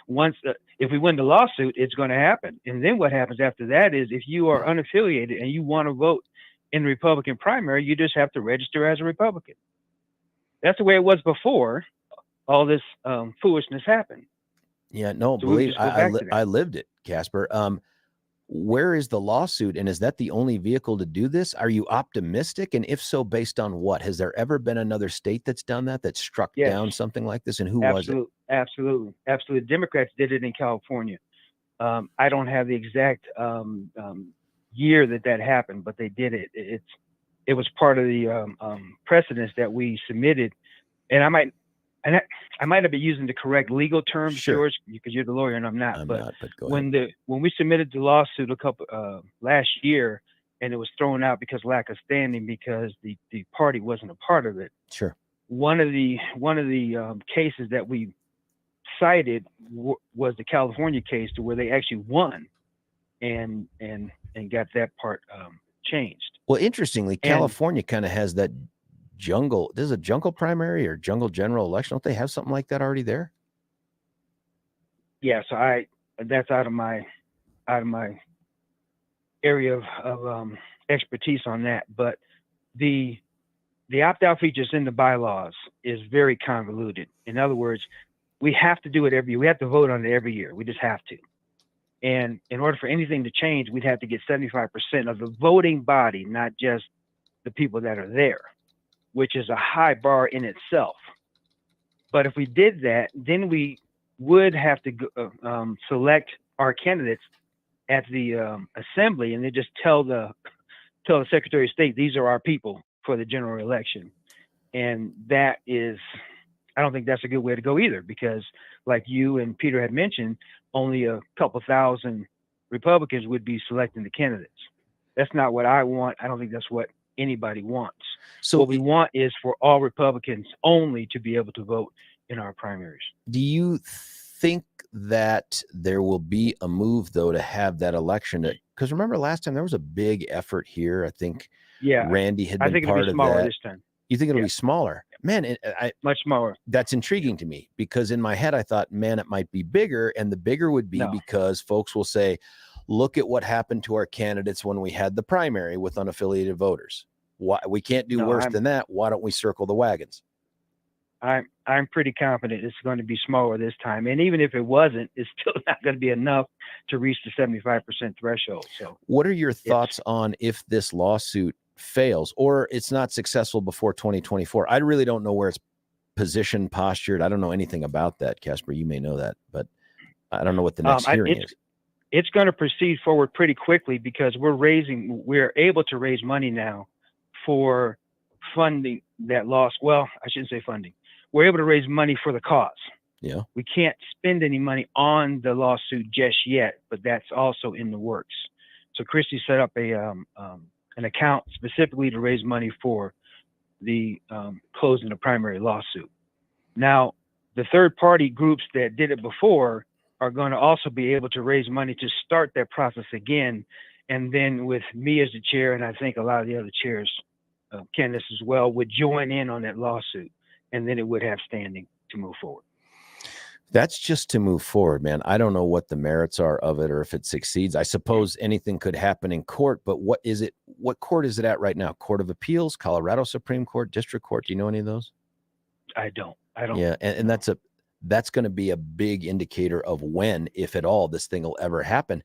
once if we win the lawsuit, it's going to happen. And then what happens after that is if you are unaffiliated and you want to vote in the Republican primary, you just have to register as a Republican. That's the way it was before all this foolishness happened. Yeah, no, So believe I lived it, Casper. Where is the lawsuit, and is that the only vehicle to do this? Are you optimistic? And if so, based on what? Has there ever been another state that's done that struck down something like this? And who was it? Absolutely. Democrats did it in California. I don't have the exact year that happened, but they did it. It was part of the precedents that we submitted, and I might not be using the correct legal terms, Sure. George, because you're the lawyer and I'm not. But go ahead. When we submitted the lawsuit last year, and it was thrown out because lack of standing, because the party wasn't a part of it. Sure. One of the cases that we cited was the California case, to where they actually won, and got that part changed. Well, interestingly, California kind of has that jungle. There's a jungle primary or jungle general election. Don't they have something like that already there? Yeah, so that's out of my area of expertise on that. But the opt-out features in the bylaws is very convoluted. In other words, we have to do it every year. We have to vote on it every year. We just have to. And in order for anything to change, we'd have to get 75% of the voting body, not just the people that are there, which is a high bar in itself. But if we did that, then we would have to select our candidates at the assembly, and they just tell the Secretary of State, these are our people for the general election. And that is, I don't think that's a good way to go either, because like you and Peter had mentioned, only a couple thousand Republicans would be selecting the candidates. That's not what I want. I don't think that's what anybody wants. So what we want is for all Republicans only to be able to vote in our primaries. Do you think that there will be a move, though, to have that election? Because remember last time there was a big effort here. I think Randy had been part of that. This time. You think it'll be smaller? Man, much smaller. That's intriguing to me, because in my head I thought, man, it might be bigger, and the bigger would be because folks will say, look at what happened to our candidates when we had the primary with unaffiliated voters. Why we can't do worse than that? Why don't we circle the wagons? I'm pretty confident it's going to be smaller this time, and even if it wasn't, it's still not going to be enough to reach the 75% threshold. So, what are your thoughts on if this lawsuit fails or it's not successful before 2024? I really don't know where it's positioned, postured. I don't know anything about that, Casper. You may know that, but I don't know what the next hearing is. It's going to proceed forward pretty quickly, because we're able to raise money now for funding that loss. Well, I shouldn't say funding. We're able to raise money for the cause. Yeah. We can't spend any money on the lawsuit just yet, but that's also in the works. So Christy set up an account specifically to raise money for the closing the primary lawsuit. Now, the third-party groups that did it before are going to also be able to raise money to start that process again. And then with me as the chair, and I think a lot of the other chairs, candidates as well, would join in on that lawsuit, and then it would have standing to move forward. That's just to move forward, man. I don't know what the merits are of it or if it succeeds. I suppose anything could happen in court, but what is it? What court is it at right now? Court of Appeals, Colorado Supreme Court, District Court? Do you know any of those? I don't. Yeah, and that's going to be a big indicator of when, if at all, this thing will ever happen.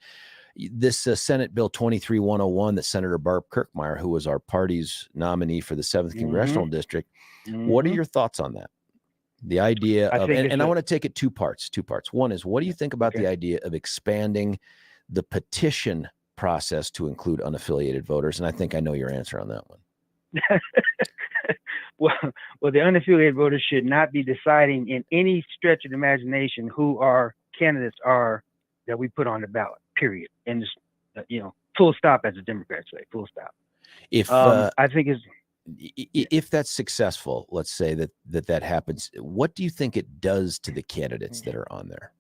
This Senate Bill 23101 that Senator Barb Kirkmeyer, who was our party's nominee for the 7th Congressional District, what are your thoughts on that? The idea of, and I want to take it two parts. One is, what do you think about the idea of expanding the petition process to include unaffiliated voters? And I think I know your answer on that one. Well, the unaffiliated voters should not be deciding in any stretch of the imagination who our candidates are that we put on the ballot, period. And just, full stop, as the Democrats say, full stop. If I think if that's successful, let's say that happens, what do you think it does to the candidates that are on there?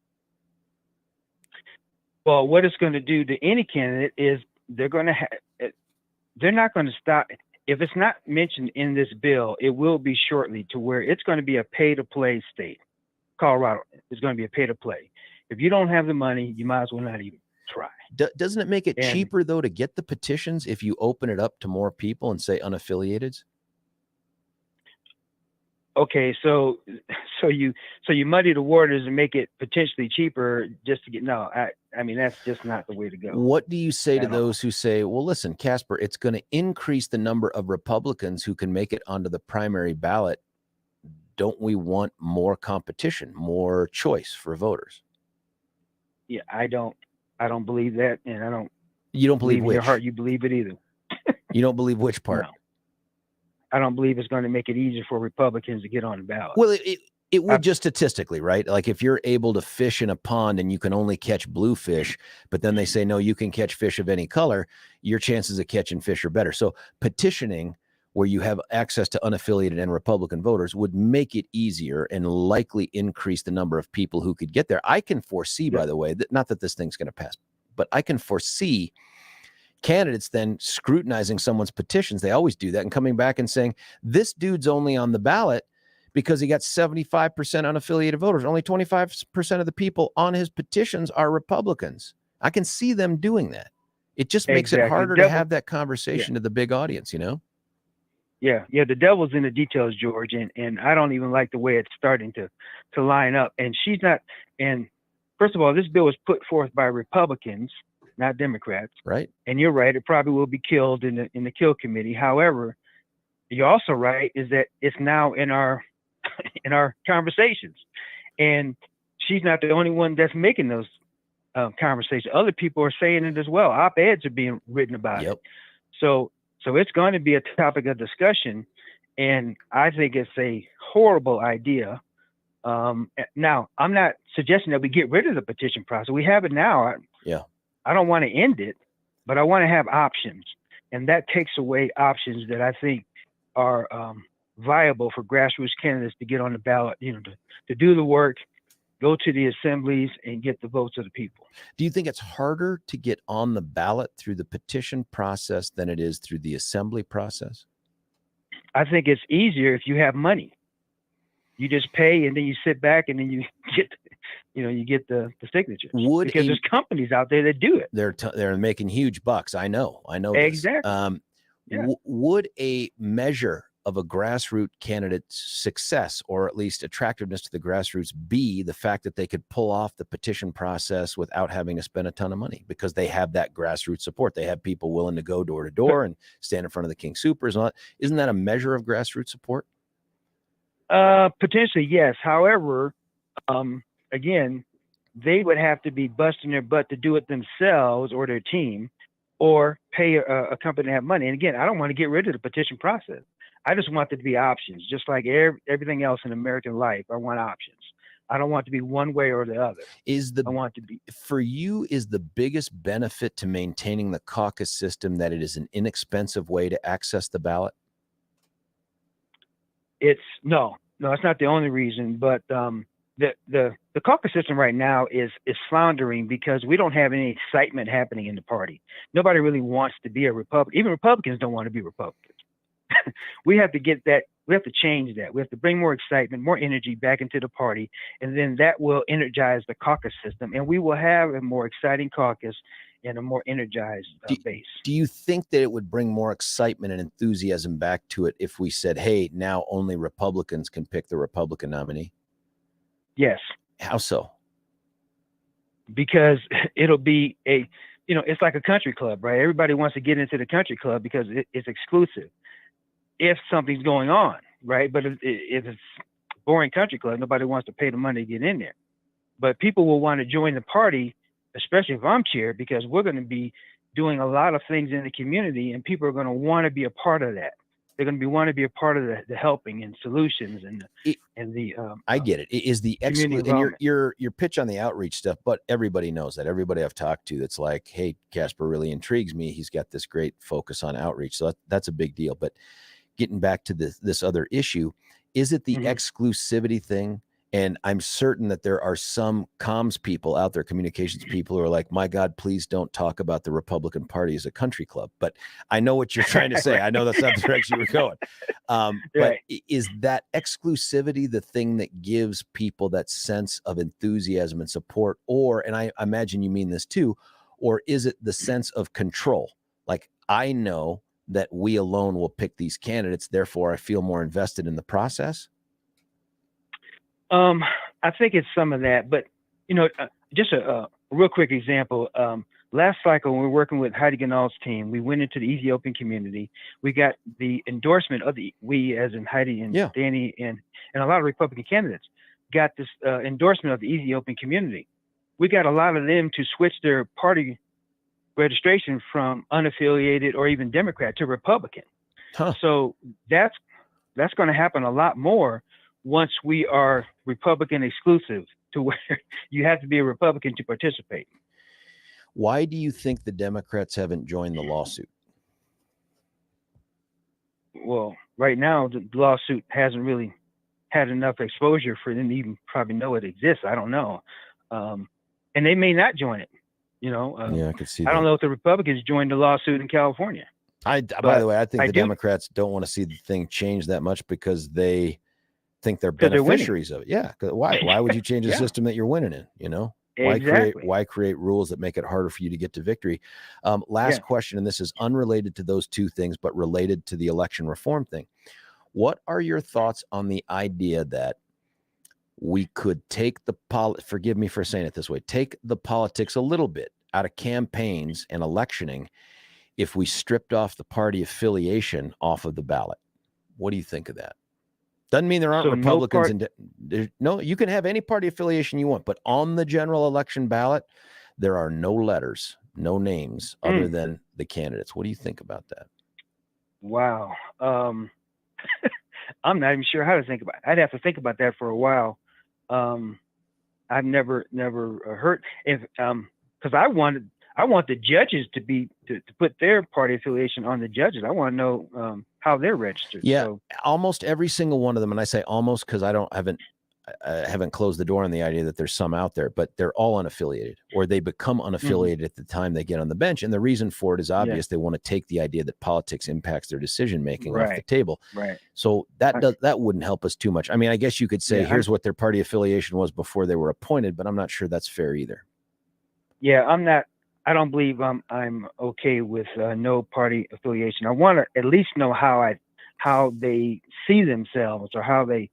Well, what it's going to do to any candidate is they're not going to stop. If it's not mentioned in this bill, it will be shortly, to where it's going to be a pay-to-play state. Colorado is going to be a pay-to-play. If you don't have the money, you might as well not even try. Doesn't it make it cheaper, though, to get the petitions if you open it up to more people and say unaffiliated? Okay, so you muddy the waters and make it potentially cheaper just to get. No, I mean, that's just not the way to go. What do you say to those who say, well, listen, Casper, it's going to increase the number of Republicans who can make it onto the primary ballot. Don't we want more competition, more choice for voters? Yeah, I don't I don't believe that, and I don't. You don't believe in which? your heart you believe it either. You don't believe which part? No. I don't believe it's going to make it easier for Republicans to get on the ballot. Well, it would just statistically, right? Like if you're able to fish in a pond and you can only catch bluefish, but then they say, no, you can catch fish of any color, your chances of catching fish are better. So petitioning where you have access to unaffiliated and Republican voters would make it easier and likely increase the number of people who could get there. I can foresee, by the way, that not that this thing's going to pass, but I can foresee candidates then scrutinizing someone's petitions. They always do that, and coming back and saying, this dude's only on the ballot because he got 75% unaffiliated voters. Only 25% of the people on his petitions are Republicans. I can see them doing that. It just makes it harder to have that conversation to the big audience, you know? Yeah. The devil's in the details, George, and I don't even like the way it's starting to line up. And she's not, and first of all, this bill was put forth by Republicans, not Democrats. Right. And you're right, it probably will be killed in the kill committee. However, you're also right is that it's now in our conversations, and she's not the only one that's making those conversations. Other people are saying it as well. Op-eds are being written about it. So it's going to be a topic of discussion, and I think it's a horrible idea. Now, I'm not suggesting that we get rid of the petition process. We have it now. I don't want to end it, but I want to have options, and that takes away options that I think are viable for grassroots candidates to get on the ballot, to do the work, go to the assemblies and get the votes of the people. Do you think it's harder to get on the ballot through the petition process than it is through the assembly process? I think it's easier if you have money. You just pay and then you sit back and then you get the signatures. Because there's companies out there that do it. They're making huge bucks. I know. Exactly. Would a measure of a grassroots candidate's success, or at least attractiveness to the grassroots, be the fact that they could pull off the petition process without having to spend a ton of money because they have that grassroots support? They have people willing to go door to door and stand in front of the King Soopers and all that. Isn't that a measure of grassroots support? Potentially, yes. However, again, they would have to be busting their butt to do it themselves or their team, or pay a company to have money. And again, I don't want to get rid of the petition process. I just want there to be options, just like everything else in American life. I want options. I don't want it to be one way or the other. I want it to be. For you, is the biggest benefit to maintaining the caucus system that it is an inexpensive way to access the ballot? No, it's not the only reason, but the caucus system right now is floundering because we don't have any excitement happening in the party. Nobody really wants to be a Republican. Even Republicans don't want to be Republicans. We have to get that. We have to change that. We have to bring more excitement, more energy back into the party, and then that will energize the caucus system, and we will have a more exciting caucus and a more energized base. Do you think that it would bring more excitement and enthusiasm back to it if we said, hey, now only Republicans can pick the Republican nominee? Yes. How so? Because it'll be it's like a country club, right? Everybody wants to get into the country club because it's exclusive if something's going on, right? But if it's a boring country club, nobody wants to pay the money to get in there. But people will want to join the party, especially if I'm chair, because we're going to be doing a lot of things in the community, and people are going to want to be a part of that. They're going to want to be a part of the helping and solutions and the. I get it. It is the and your pitch on the outreach stuff, but everybody knows that. Everybody I've talked to that's like, hey, Casper really intrigues me. He's got this great focus on outreach, so that's a big deal. But getting back to this other issue, is it the exclusivity thing? And I'm certain that there are some comms people out there, communications people, who are like, my God, please don't talk about the Republican Party as a country club. But I know what you're trying to say. I know that's not the direction you were going. But is that exclusivity the thing that gives people that sense of enthusiasm and support? Or, and I imagine you mean this too, or is it the sense of control? Like, I know that we alone will pick these candidates, therefore I feel more invested in the process? I think it's some of that, but just a real quick example. Last cycle, when we were working with Heidi Ganal's team, we went into the Ethiopian community. We got the endorsement of we, as in Heidi and Danny and a lot of Republican candidates, got this endorsement of the Ethiopian community, we got a lot of them to switch their party registration from unaffiliated or even Democrat to Republican. Huh. So that's going to happen a lot more once we are Republican exclusive, to where you have to be a Republican to participate. Why do you think the Democrats haven't joined the lawsuit? Well, right now the lawsuit hasn't really had enough exposure for them to even probably know it exists. I don't know. And they may not join it. Yeah, I could see I that. don't know if the Republicans joined the lawsuit in California. By the way, I think the Democrats don't want to see the thing change that much because they think they're beneficiaries of it. Yeah. Why would you change a system that you're winning in? Exactly. Why create rules that make it harder for you to get to victory? Last question, and this is unrelated to those two things, but related to the election reform thing. What are your thoughts on the idea that we could take forgive me for saying it this way, take the politics a little bit out of campaigns and electioning if we stripped off the party affiliation off of the ballot? What do you think of that? Doesn't mean there aren't Republicans. No, you can have any party affiliation you want, but on the general election ballot, there are no letters, no names other than the candidates. What do you think about that? Wow. I'm not even sure how to think about it. I'd have to think about that for a while. I've never heard because I want the judges to put their party affiliation on the judges. I want to know how they're registered. Yeah, so, almost every single one of them, and I say almost because I haven't closed the door on the idea that there's some out there, but they're all unaffiliated, or they become unaffiliated at the time they get on the bench. And the reason for it is obvious. They want to take the idea that politics impacts their decision making off the table. Right. So that wouldn't help us too much. I mean, I guess you could say here's what their party affiliation was before they were appointed, but I'm not sure that's fair either. Yeah, I don't believe I'm okay with no party affiliation. I want to at least know how they see themselves, or how they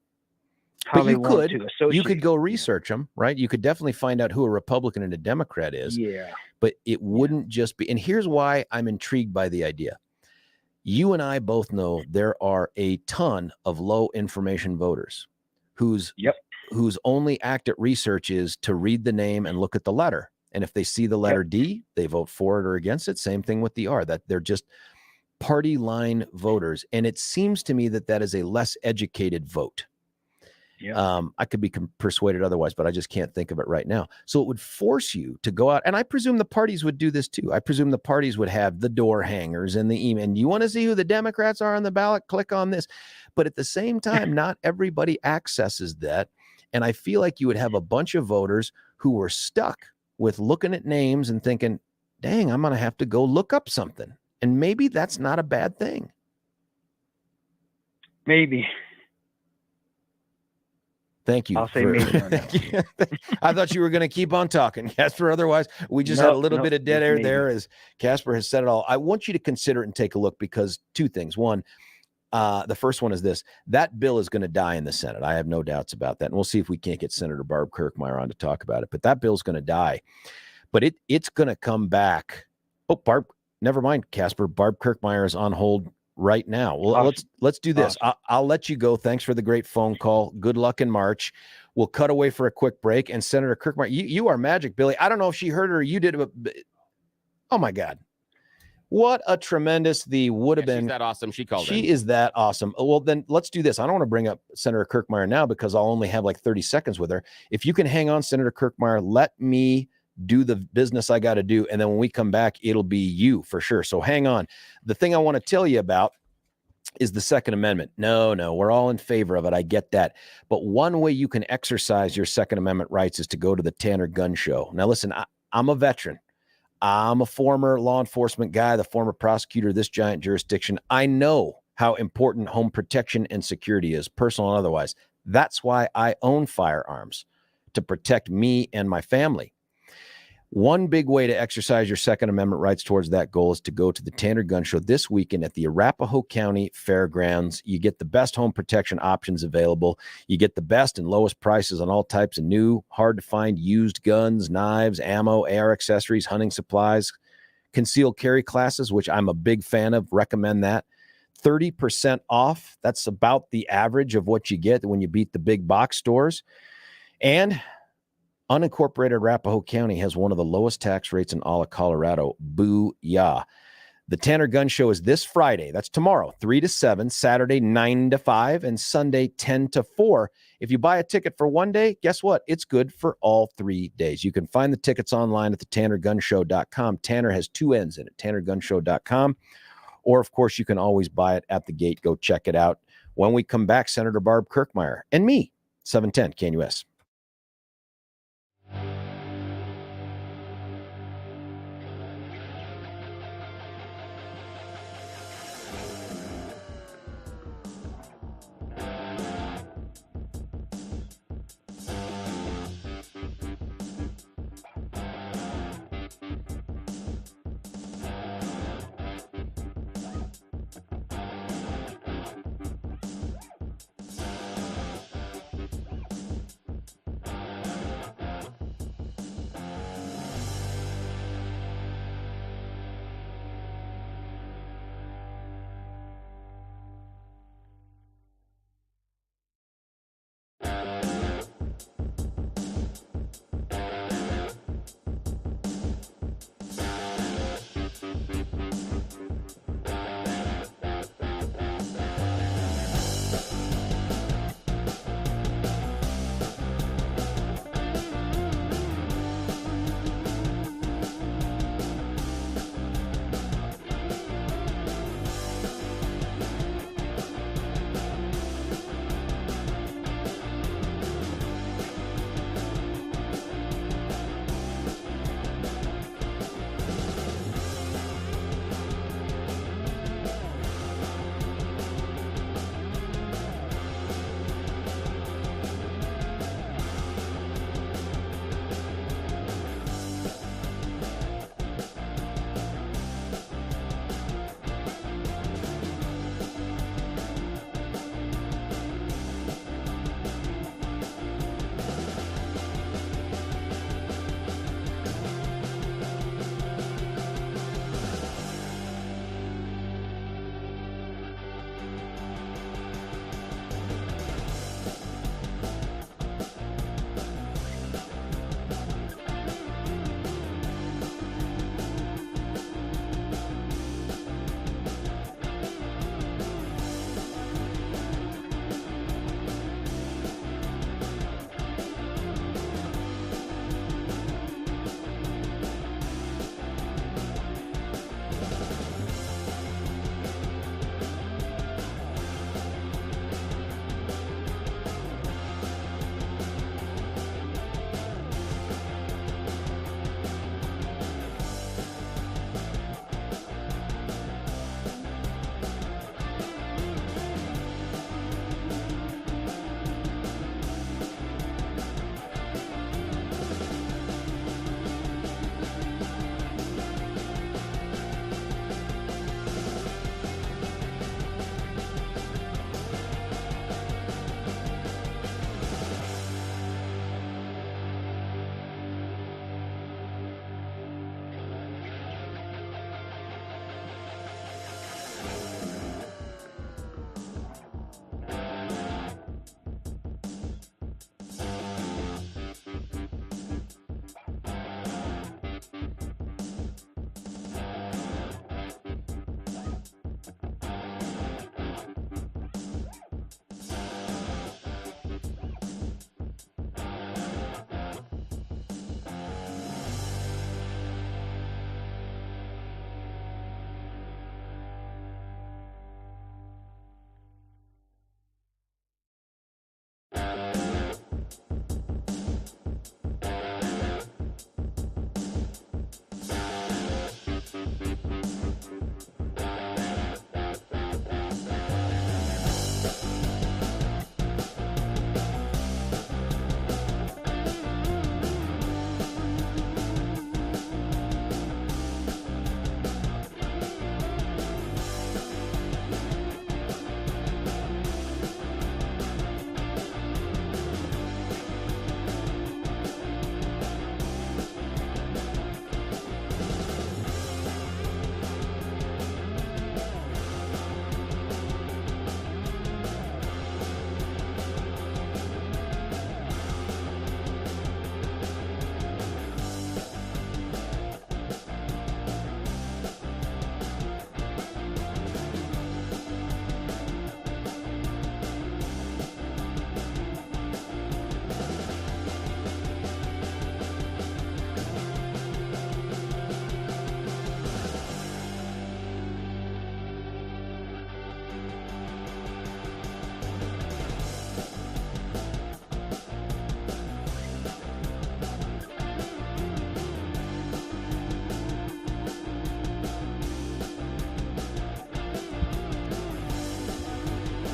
want to associate. You could go research them, right? You could definitely find out who a Republican and a Democrat is. Yeah. But it wouldn't just be. And here's why I'm intrigued by the idea. You and I both know there are a ton of low information voters whose only act at research is to read the name and look at the letter. And if they see the letter D, they vote for it or against it. Same thing with the R, that they're just party line voters. And it seems to me that is a less educated vote. Yeah. I could be persuaded otherwise, but I just can't think of it right now. So it would force you to go out, and I presume the parties would do this too. I presume the parties would have the door hangers and the email. And you want to see who the Democrats are on the ballot? Click on this. But at the same time, not everybody accesses that. And I feel like you would have a bunch of voters who were stuck with looking at names and thinking, dang, I'm going to have to go look up something. And maybe that's not a bad thing. Maybe. Thank you. I'll say maybe. I thought you were going to keep on talking, Casper. Otherwise, we just had a little bit of dead air there, as Casper has said it all. I want you to consider it and take a look, because two things. One, the first one is this: that bill is going to die in the Senate. I have no doubts about that. And we'll see if we can't get Senator Barb Kirkmeyer on to talk about it. But that bill's going to die. But it's going to come back. Oh, Barb, never mind, Casper. Barb Kirkmeyer is on hold right now. Well, awesome. let's do this. Awesome. I'll let you go. Thanks for the great phone call. Good luck in March. We'll cut away for a quick break. And Senator Kirkmeyer, you are magic, Billy. I don't know if she heard it or you did, but oh my God, what a tremendous would have been. She's that awesome. She called. She is that awesome. Well, then let's do this. I don't want to bring up Senator Kirkmeyer now because I'll only have like 30 seconds with her. If you can hang on, Senator Kirkmeyer, let me do the business I got to do. And then when we come back, it'll be you for sure. So hang on. The thing I want to tell you about is the Second Amendment. No, we're all in favor of it. I get that. But one way you can exercise your Second Amendment rights is to go to the Tanner Gun Show. Now, listen, I'm a veteran. I'm a former law enforcement guy, the former prosecutor of this giant jurisdiction. I know how important home protection and security is, personal and otherwise. That's why I own firearms, to protect me and my family. One big way to exercise your Second Amendment rights towards that goal is to go to the Tanner Gun Show this weekend at the Arapahoe County Fairgrounds. You get the best home protection options available. You get the best and lowest prices on all types of new, hard-to-find used guns, knives, ammo, AR accessories, hunting supplies, concealed carry classes, which I'm a big fan of. Recommend that. 30% off. That's about the average of what you get when you beat the big box stores. And Unincorporated Arapahoe County has one of the lowest tax rates in all of Colorado. Boo-yah. The Tanner Gun Show is this Friday. That's tomorrow, 3 to 7, Saturday, 9 to 5, and Sunday, 10 to 4. If you buy a ticket for one day, guess what? It's good for all 3 days. You can find the tickets online at thetannergunshow.com. Tanner has 2 N's in it, tannergunshow.com. Or, of course, you can always buy it at the gate. Go check it out. When we come back, Senator Barb Kirkmeyer and me, 710 KNUS.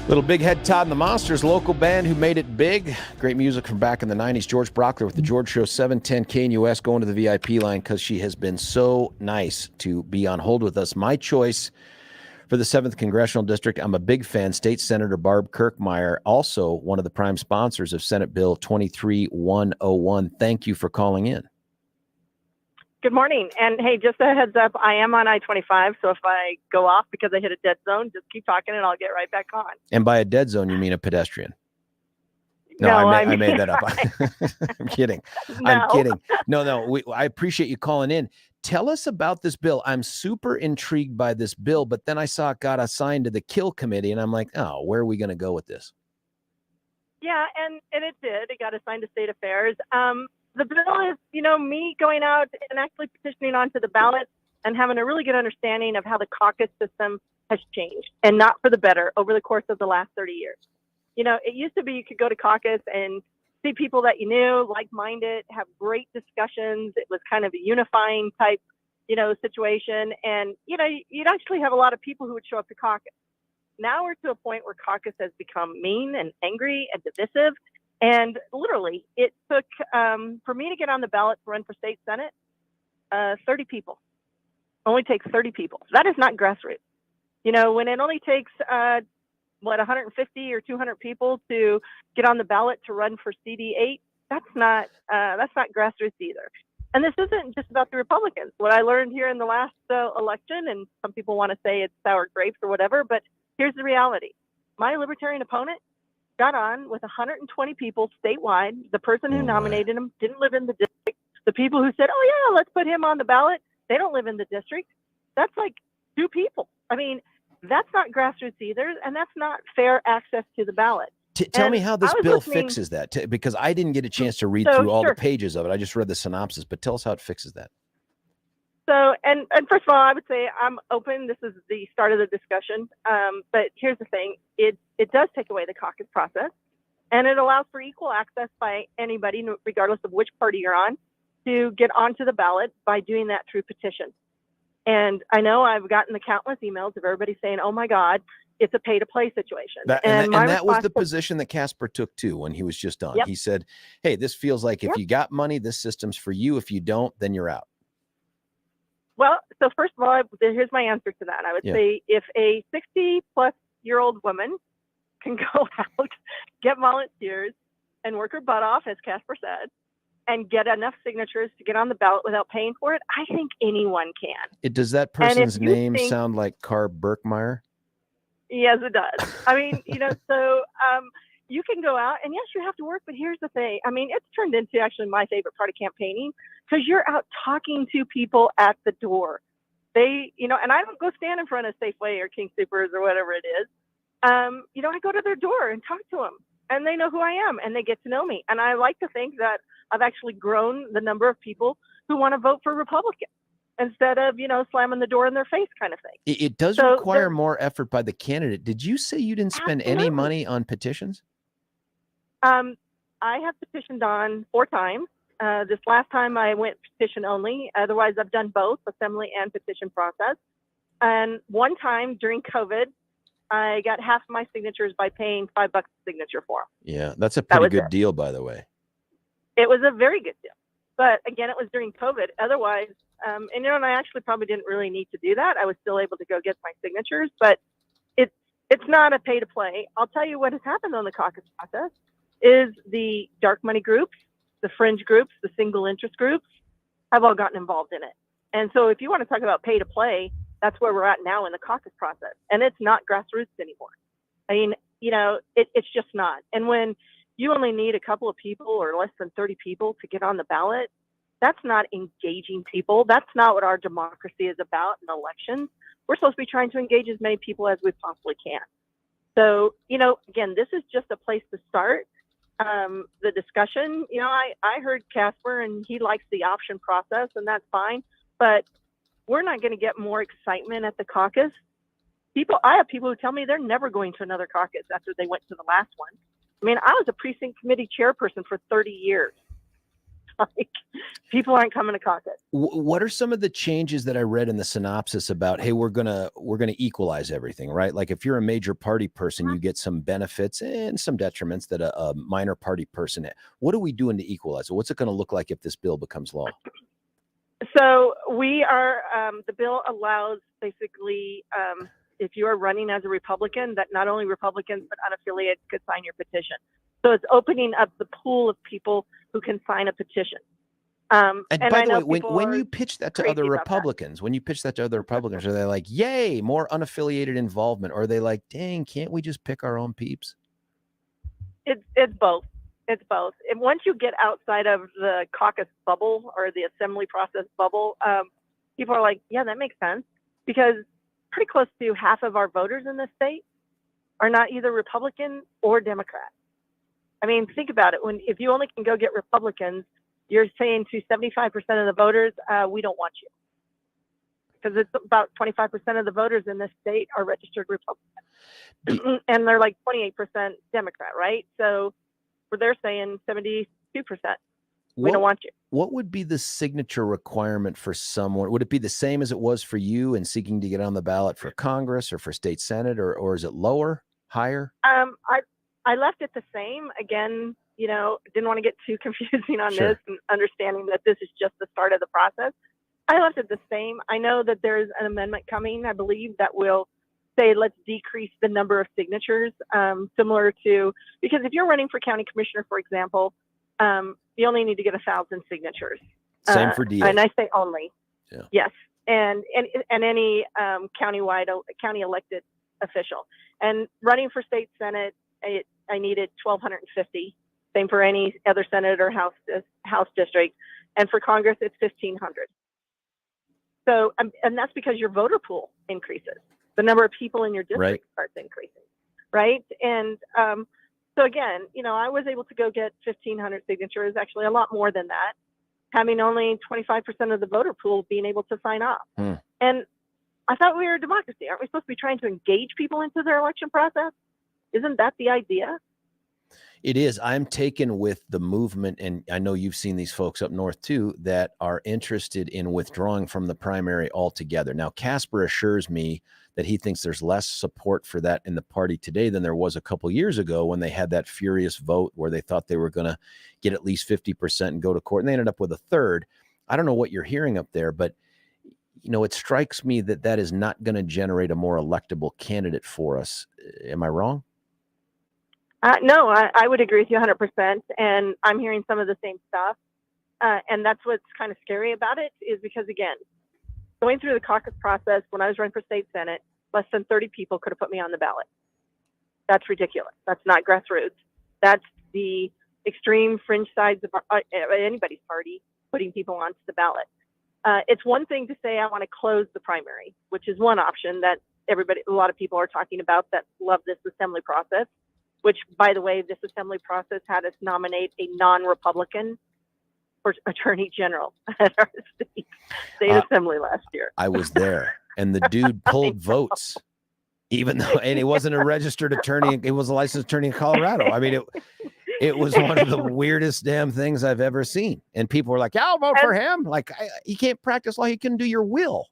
Little Big Head Todd and the Monsters, local band who made it big. Great music from back in the 90s. George Brockler with the George Show, 710 KNUS, going to the VIP line because she has been so nice to be on hold with us. My choice for the 7th Congressional District, I'm a big fan, State Senator Barb Kirkmeyer, also one of the prime sponsors of Senate Bill 23101. Thank you for calling in. Good morning. And hey, just a heads up, I am on I-25, so if I go off because I hit a dead zone, just keep talking and I'll get right back on. And by a dead zone, you mean a pedestrian? No, I made that up. I'm kidding. No. I'm kidding. No. I appreciate you calling in. Tell us about this bill. I'm super intrigued by this bill, but then I saw it got assigned to the Kill Committee, and I'm like, oh, where are we going to go with this? Yeah, and it did. It got assigned to State Affairs. The bill is, me going out and actually petitioning onto the ballot and having a really good understanding of how the caucus system has changed, and not for the better, over the course of the last 30 years. It used to be you could go to caucus and see people that you knew, like-minded, have great discussions. It was kind of a unifying type, situation. And, you'd actually have a lot of people who would show up to caucus. Now we're to a point where caucus has become mean and angry and divisive. And literally, it took, for me to get on the ballot to run for state senate, 30 people. Only takes 30 people. That is not grassroots. When it only takes, 150 or 200 people to get on the ballot to run for CD8, that's not grassroots either. And this isn't just about the Republicans. What I learned here in the last election, and some people want to say it's sour grapes or whatever, but here's the reality. My Libertarian opponent got on with 120 people statewide. The person who nominated him didn't live in the district. The people who said, oh, yeah, let's put him on the ballot, they don't live in the district. That's like 2 people. I mean, that's not grassroots either, and that's not fair access to the ballot. Tell me how this bill fixes that, because I didn't get a chance to read through all the pages of it. I just read the synopsis, but tell us how it fixes that. So, and first of all, I would say I'm open. This is the start of the discussion. But here's the thing. It does take away the caucus process, and it allows for equal access by anybody, regardless of which party you're on, to get onto the ballot by doing that through petition. And I know I've gotten the countless emails of everybody saying, oh, my God, it's a pay-to-play situation. And that was the position that Casper took, too, when he was just on. Yep. He said, hey, this feels like if you got money, this system's for you. If you don't, then you're out. Well, so first of all, here's my answer to that. I would say if a 60-plus-year-old woman can go out, get volunteers, and work her butt off, as Casper said, and get enough signatures to get on the ballot without paying for it, I think anyone can. Does that person's name sound like Carl Birkmeyer? Yes, it does. I mean, so you can go out, and yes, you have to work, but here's the thing. I mean, it's turned into actually my favorite part of campaigning, because you're out talking to people at the door. They, and I don't go stand in front of Safeway or King Soopers or whatever it is. I go to their door and talk to them, and they know who I am, and they get to know me. And I like to think that I've actually grown the number of people who want to vote for Republicans instead of, slamming the door in their face kind of thing. It does require more effort by the candidate. Did you say you didn't spend any money on petitions? I have petitioned on 4 times. This last time I went petition only. Otherwise, I've done both assembly and petition process. And one time during COVID, I got half of my signatures by paying $5 a signature for them. Yeah, that's a pretty good deal, by the way. It was a very good deal. But again, it was during COVID. Otherwise, and I actually probably didn't really need to do that. I was still able to go get my signatures, but it's not a pay to play. I'll tell you what has happened on the caucus process is the dark money groups, the fringe groups, the single interest groups have all gotten involved in it. And so if you want to talk about pay to play, that's where we're at now in the caucus process. And it's not grassroots anymore. I mean, it's just not. And when you only need a couple of people or less than 30 people to get on the ballot, that's not engaging people. That's not what our democracy is about in elections. We're supposed to be trying to engage as many people as we possibly can. So, again, this is just a place to start the discussion. I heard Casper, and he likes the option process, and that's fine. But we're not going to get more excitement at the caucus. I have people who tell me they're never going to another caucus after they went to the last one. I mean, I was a precinct committee chairperson for 30 years. like people aren't coming to caucus. What are some of the changes that I read in the synopsis about, hey, we're gonna equalize everything, right? Like if you're a major party person, you get some benefits and some detriments that a minor party person. What are we doing to equalize it? What's it going to look like if this bill becomes law? So we are, the bill allows basically, if you are running as a Republican, that not only Republicans but unaffiliated could sign your petition. So it's opening up the pool of people who can sign a petition. And by the way, when you pitch that to other Republicans, are they like, yay, more unaffiliated involvement? Or are they like, dang, can't we just pick our own peeps? It's both. It's both. And once you get outside of the caucus bubble or the assembly process bubble, people are like, yeah, that makes sense. Because pretty close to half of our voters in this state are not either Republican or Democrat. I mean, think about it. If you only can go get Republicans, you're saying to 75% of the voters, we don't want you. Because it's about 25% of the voters in this state are registered Republican. And they're like 28% Democrat, right? So they're saying 72%. We don't want you. What would be the signature requirement for someone? Would it be the same as it was for you in seeking to get on the ballot for Congress or for state Senate, or is it lower, higher? I left it the same. Again, didn't want to get too confusing on Sure. this, and understanding that this is just the start of the process. I left it the same. I know that there's an amendment coming, I believe, that will say let's decrease the number of signatures, similar to, because if you're running for county commissioner, for example, you only need to get 1,000 signatures. Same for DA. And I say only. Yeah. Yes. And any countywide county elected official. And running for state senate, I needed 1,250. Same for any other senate or house district. And for Congress, it's 1,500. So, and that's because your voter pool increases. The number of people in your district starts increasing, right? And so again, I was able to go get 1,500 signatures, actually a lot more than that, having only 25% of the voter pool being able to sign up. And I thought we were a democracy. Aren't we supposed to be trying to engage people into their election process? Isn't that the idea? It is. I'm taken with the movement, and I know you've seen these folks up north too, that are interested in withdrawing from the primary altogether. Now, Casper assures me that he thinks there's less support for that in the party today than there was a couple years ago when they had that furious vote where they thought they were going to get at least 50% and go to court, and they ended up with a third. I don't know what you're hearing up there, but it strikes me that that is not going to generate a more electable candidate for us. Am I wrong? No, I would agree with you 100%. And I'm hearing some of the same stuff. And that's what's kind of scary about it, is because, again, going through the caucus process, when I was running for state senate, less than 30 people could have put me on the ballot. That's ridiculous. That's not grassroots. That's the extreme fringe sides of anybody's party putting people onto the ballot. It's one thing to say I want to close the primary, which is one option that a lot of people are talking about that love this assembly process, which, by the way, this assembly process had us nominate a non-Republican for attorney general at our state assembly last year. I was there, and the dude pulled votes, even though, and he wasn't a registered attorney. He was a licensed attorney in Colorado. I mean, it was one of the weirdest damn things I've ever seen. And people were like, yeah, I'll vote for him. Like, he can't practice law. He can do your will.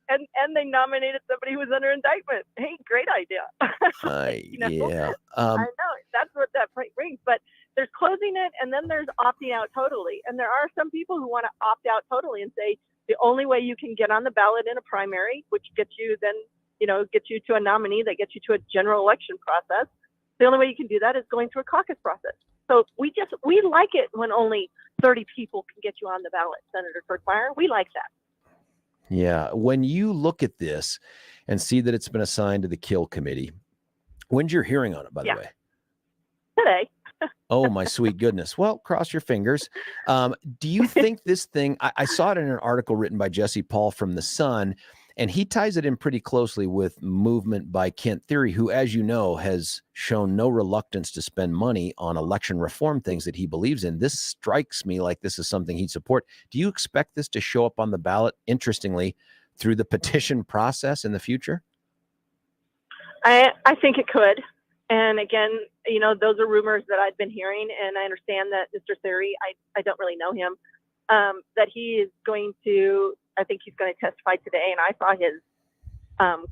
And they nominated somebody who was under indictment. Hey, great idea. Yeah. I know, that's what that brings. But there's closing it, and then there's opting out totally. And there are some people who want to opt out totally and say the only way you can get on the ballot in a primary, which gets you then, gets you to a nominee that gets you to a general election process. The only way you can do that is going through a caucus process. So we like it when only 30 people can get you on the ballot, Senator Kirkmeyer. We like that. Yeah. When you look at this and see that it's been assigned to the Kill Committee, when's your hearing on it, by the way? Today. Oh, my sweet goodness. Well, cross your fingers. Do you think this thing, I saw it in an article written by Jesse Paul from The Sun, and he ties it in pretty closely with movement by Kent Theory, who, as you know, has shown no reluctance to spend money on election reform things that he believes in. This strikes me like this is something he'd support. Do you expect this to show up on the ballot, interestingly, through the petition process in the future? I think it could. And again, those are rumors that I've been hearing, and I understand that Mr. Suri, I don't really know him, that he is going to, I think he's going to testify today, and I saw his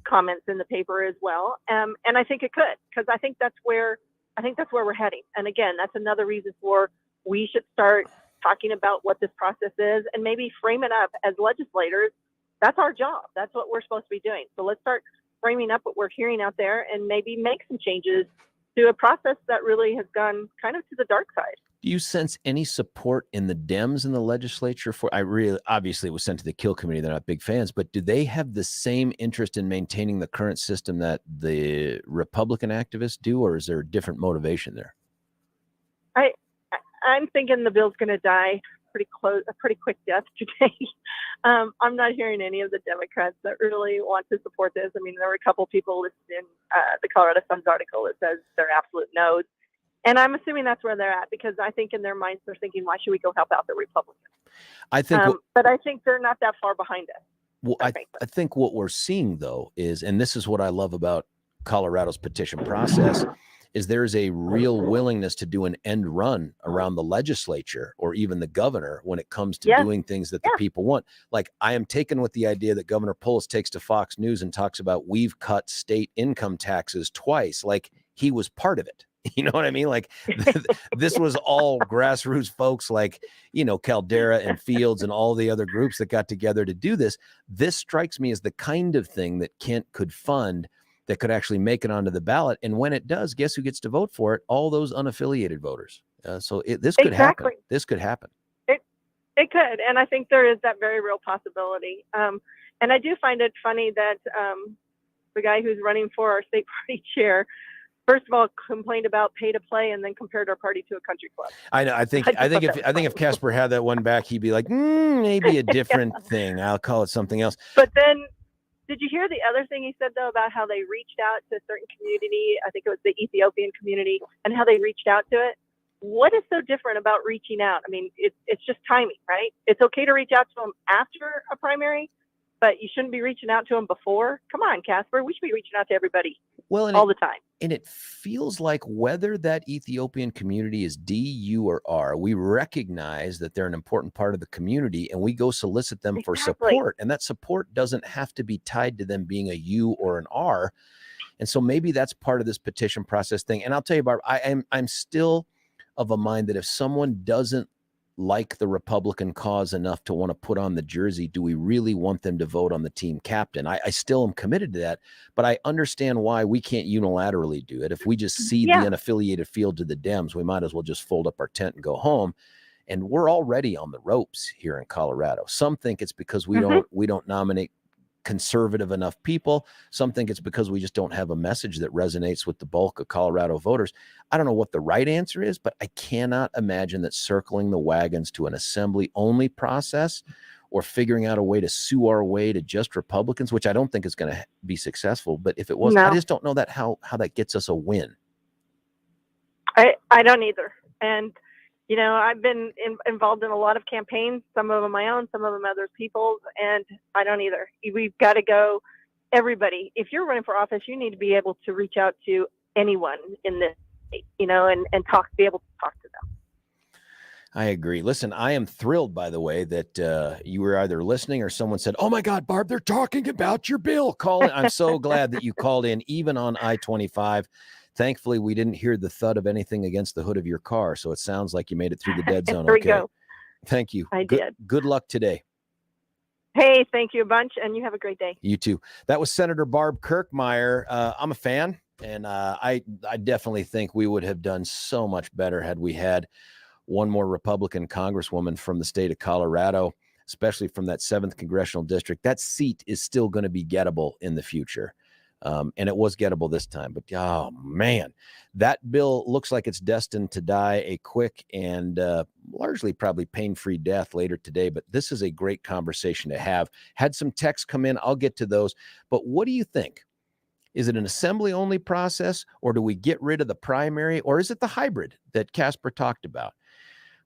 comments in the paper as well. And I think it could, because I think that's where we're heading. And again, that's another reason for we should start talking about what this process is and maybe frame it up as legislators. That's our job. That's what we're supposed to be doing. So let's start framing up what we're hearing out there and maybe make some changes to a process that really has gone kind of to the dark side. Do you sense any support in the Dems in the legislature for, obviously it was sent to the Kill Committee, they're not big fans, but do they have the same interest in maintaining the current system that the Republican activists do, or is there a different motivation there? I'm thinking the bill's going to die a pretty quick death today. I'm not hearing any of the Democrats that really want to support this. I mean, there were a couple people listed in the Colorado Sun's article that says they're absolute no's. And I'm assuming that's where they're at, because I think in their minds they're thinking, why should we go help out the Republicans? But I think they're not that far behind us. Well, I think what we're seeing, though, is, and this is what I love about Colorado's petition process, is there's a real willingness to do an end run around the legislature or even the governor when it comes to doing things that the people want. Like, I am taken with the idea that Governor Polis takes to Fox News and talks about we've cut state income taxes twice, like he was part of it. You know what I mean? Like this was all grassroots folks like, Caldera and Fields and all the other groups that got together to do this. This strikes me as the kind of thing that Kent could fund that could actually make it onto the ballot. And when it does, guess who gets to vote for it? All those unaffiliated voters. This could happen. This could happen. It could. And I think there is that very real possibility. And I do find it funny that the guy who's running for our state party chair, first of all, complained about pay to play and then compared our party to a country club. I know. I think if Casper had that one back, he'd be like, maybe a different thing. I'll call it something else. But then, did you hear the other thing he said, though, about how they reached out to a certain community? I think it was the Ethiopian community, and how they reached out to it. What is so different about reaching out? I mean, it's just timing, right? It's okay to reach out to them after a primary, but you shouldn't be reaching out to them before. Come on, Casper. We should be reaching out to everybody all the time. And it feels like whether that Ethiopian community is D, U, or R, we recognize that they're an important part of the community, and we go solicit them for support. And that support doesn't have to be tied to them being a U or an R. And so maybe that's part of this petition process thing. And I'll tell you, Barb, I'm still of a mind that if someone doesn't like the Republican cause enough to want to put on the jersey, do we really want them to vote on the team captain? I still am committed to that, but I understand why we can't unilaterally do it. If we just cede the unaffiliated field to the Dems, we might as well just fold up our tent and go home. And we're already on the ropes here in Colorado. Some think it's because we don't nominate conservative enough people. Some think it's because we just don't have a message that resonates with the bulk of Colorado voters. I don't know what the right answer is, but I cannot imagine that circling the wagons to an assembly only process or figuring out a way to sue our way to just Republicans, which I don't think is going to be successful. But if it was, I just don't know that how that gets us a win. I don't either. And I've been involved in a lot of campaigns, some of them my own, some of them other people's, and I don't either. We've got to go, everybody. If you're running for office, you need to be able to reach out to anyone in this state, and be able to talk to them. I agree. Listen, I am thrilled, by the way, that you were either listening or someone said, "Oh my God, Barb, they're talking about your bill." Call in. I'm so glad that you called in, even on I-25. Thankfully, we didn't hear the thud of anything against the hood of your car, so it sounds like you made it through the dead zone. There we go. Thank you. I did. Good luck today. Hey, thank you a bunch, and you have a great day. You too. That was Senator Barb Kirkmeyer. I'm a fan, and I definitely think we would have done so much better had we had one more Republican congresswoman from the state of Colorado, especially from that 7th congressional district. That seat is still going to be gettable in the future. And it was gettable this time, but oh man, that bill looks like it's destined to die a quick and largely probably pain-free death later today. But this is a great conversation to have. Had some texts come in. I'll get to those. But what do you think? Is it an assembly-only process, or do we get rid of the primary, or is it the hybrid that Casper talked about?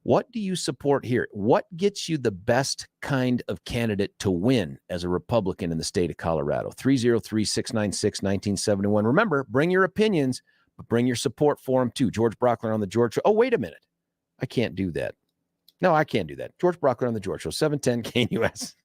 What do you support here? What gets you the best kind of candidate to win as a Republican in the state of Colorado? 303-696-1971. Remember, bring your opinions, But bring your support for him too. George Brockler on the George Show. Oh, wait a minute. I can't do that. No, I can't do that. George Brockler on the George Show, 710 KNUS.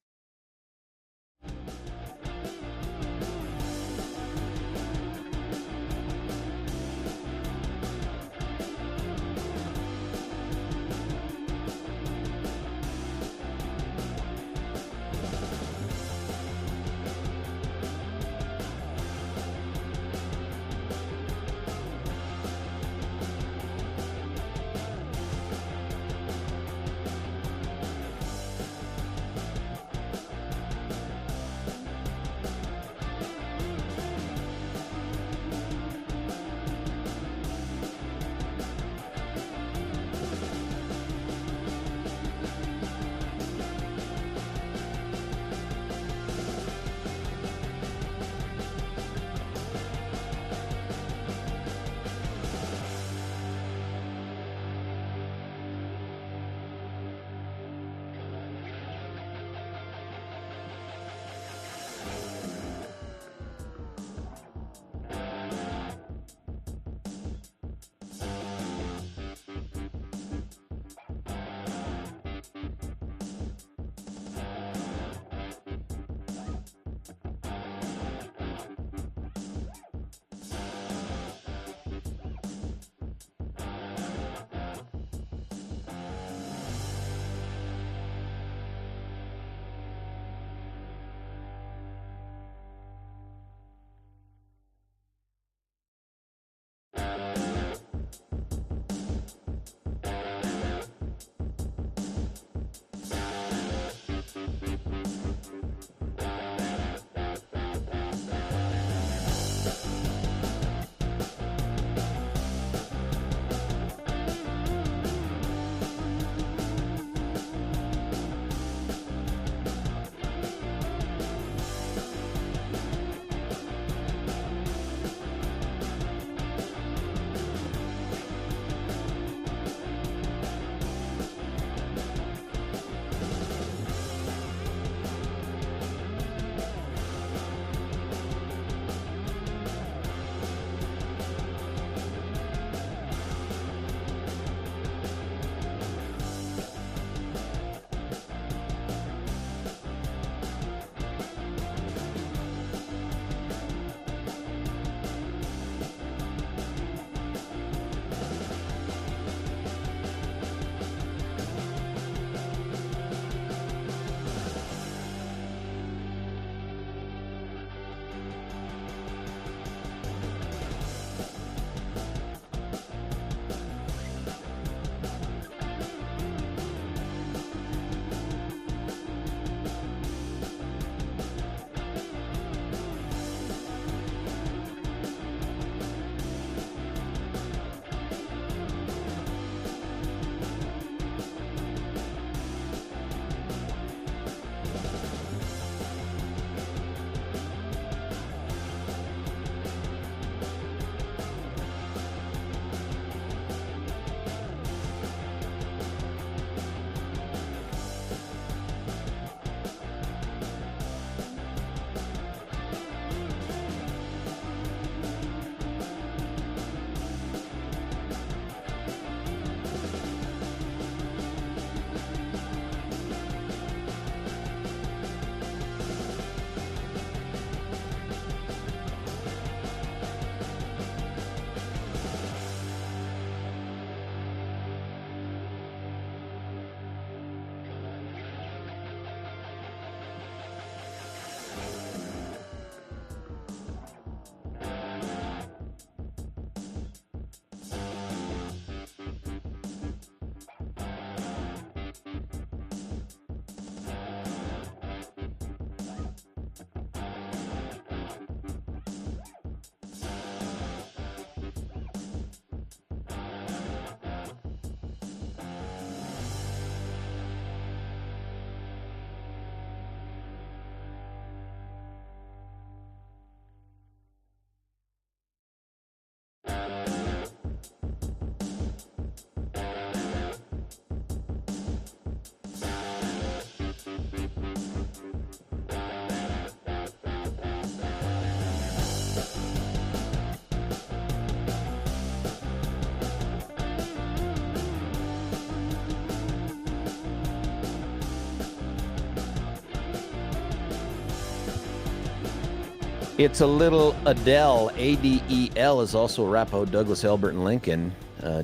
It's a little Adele. ADEL is also Arapahoe, Douglas, Elbert, and Lincoln.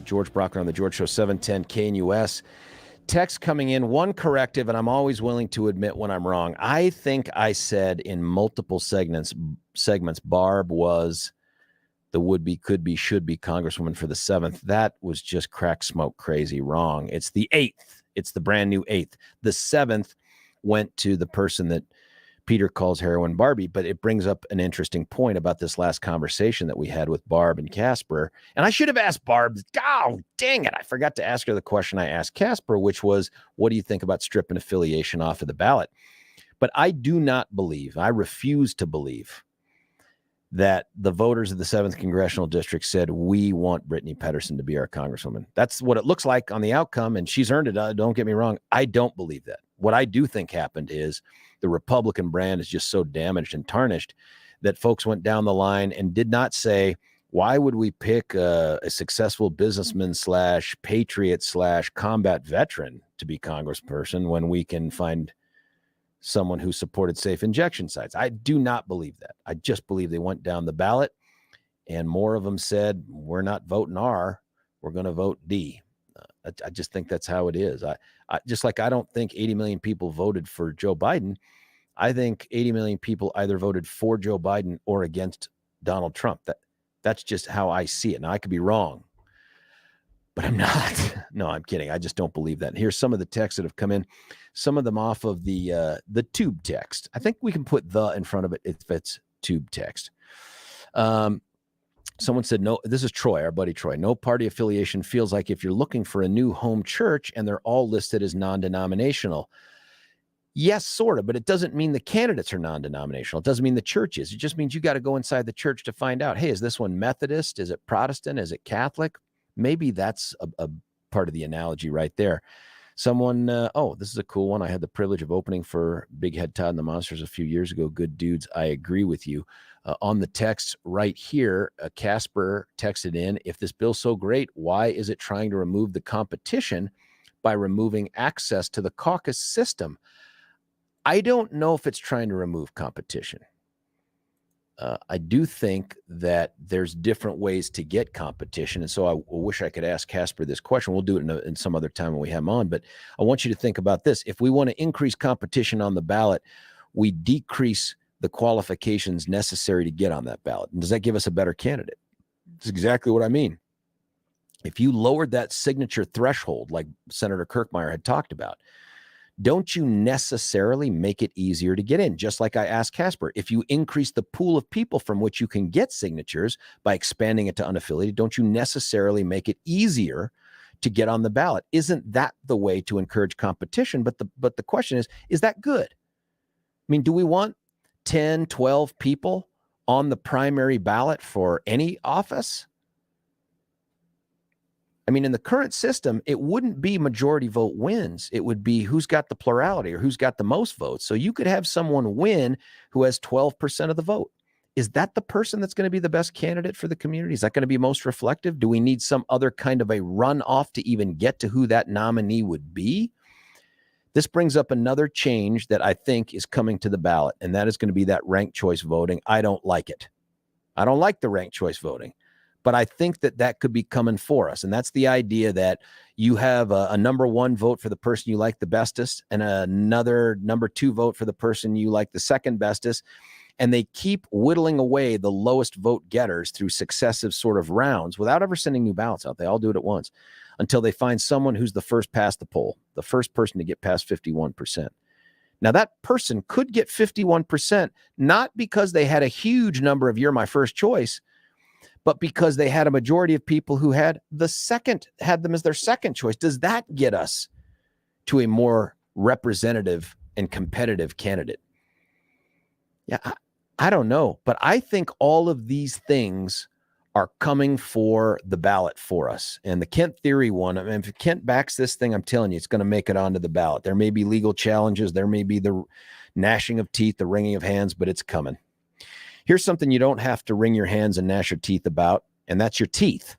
George Brockler on the George Show, 710 KNUS. Text coming in, one corrective, and I'm always willing to admit when I'm wrong. I think I said in multiple segments, Barb was the would-be, could-be, should-be Congresswoman for the 7th. That was just crack smoke crazy wrong. It's the 8th. It's the brand new 8th. The 7th went to the person that Peter calls Heroin Barbie, but it brings up an interesting point about this last conversation that we had with Barb and Casper. And I should have asked Barb, oh, dang it, I forgot to ask her the question I asked Casper, which was, what do you think about stripping affiliation off of the ballot? But I do not believe, I refuse to believe that the voters of the 7th Congressional District said, we want Brittany Pedersen to be our Congresswoman. That's what it looks like on the outcome, and she's earned it. Don't get me wrong. I don't believe that. What I do think happened is the Republican brand is just so damaged and tarnished that folks went down the line and did not say, why would we pick a successful businessman / patriot / combat veteran to be congressperson when we can find someone who supported safe injection sites? I do not believe that. I just believe they went down the ballot and more of them said, we're not voting R, we're going to vote D. I just think that's how it is. I just like I don't think 80 million people voted for Joe Biden. I think 80 million people either voted for Joe Biden or against Donald Trump. That's just how I see it. Now, I could be wrong, but I'm not. No, I'm kidding. I just don't believe that. And here's some of the texts that have come in, some of them off of the tube text. I think we can put the in front of it if it's tube text. Someone said, no, this is Troy, our buddy Troy. No party affiliation feels like if you're looking for a new home church and they're all listed as non-denominational. Yes, sort of, but it doesn't mean the candidates are non-denominational. It doesn't mean the church is. It just means you got to go inside the church to find out, hey, is this one Methodist? Is it Protestant? Is it Catholic? Maybe that's a part of the analogy right there. Someone, this is a cool one. I had the privilege of opening for Big Head Todd and the Monsters a few years ago. Good dudes. I agree with you. On the text right here, Casper texted in, if this bill's so great, why is it trying to remove the competition by removing access to the caucus system? I don't know if it's trying to remove competition. I do think that there's different ways to get competition. And so I wish I could ask Casper this question. We'll do it in some other time when we have him on. But I want you to think about this. If we want to increase competition on the ballot, we decrease the qualifications necessary to get on that ballot. And does that give us a better candidate? That's exactly what I mean. If you lowered that signature threshold, like Senator Kirkmeyer had talked about, don't you necessarily make it easier to get in? Just like I asked Casper, if you increase the pool of people from which you can get signatures by expanding it to unaffiliated, don't you necessarily make it easier to get on the ballot? Isn't that the way to encourage competition? But the question is that good? I mean, do we want 10, 12 people on the primary ballot for any office? I mean, in the current system, it wouldn't be majority vote wins. It would be who's got the plurality or who's got the most votes. So you could have someone win who has 12% of the vote. Is that the person that's going to be the best candidate for the community? Is that going to be most reflective? Do we need some other kind of a runoff to even get to who that nominee would be? This brings up another change that I think is coming to the ballot, and that is going to be that ranked choice voting. I don't like it. I don't like the ranked choice voting. But I think that could be coming for us. And that's the idea that you have a number one vote for the person you like the bestest and another number two vote for the person you like the second bestest. And they keep whittling away the lowest vote getters through successive sort of rounds without ever sending new ballots out. They all do it at once until they find someone who's the first past the poll, the first person to get past 51%. Now, that person could get 51%, not because they had a huge number of you're my first choice, but because they had a majority of people who had them as their second choice. Does that get us to a more representative and competitive candidate? Yeah, I don't know, but I think all of these things are coming for the ballot for us. And the Kent theory one, I mean, if Kent backs this thing, I'm telling you, it's going to make it onto the ballot. There may be legal challenges. There may be the gnashing of teeth, the wringing of hands, but it's coming. Here's something you don't have to wring your hands and gnash your teeth about, and that's your teeth.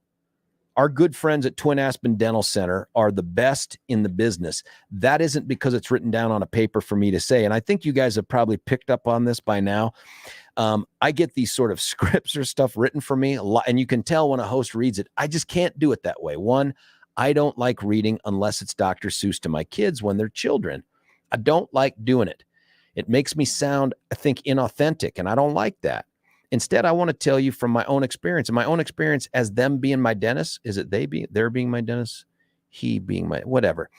Our good friends at Twin Aspen Dental Center are the best in the business. That isn't because it's written down on a paper for me to say, and I think you guys have probably picked up on this by now. I get these sort of scripts or stuff written for me a lot, and you can tell when a host reads it. I just can't do it that way. One, I don't like reading unless it's Dr. Seuss to my kids when they're children. I don't like doing it. It makes me sound, I think, inauthentic, and I don't like that. Instead, I want to tell you from my own experience, and my own experience as them being my dentist. Is it they're being my dentist? He being my, whatever.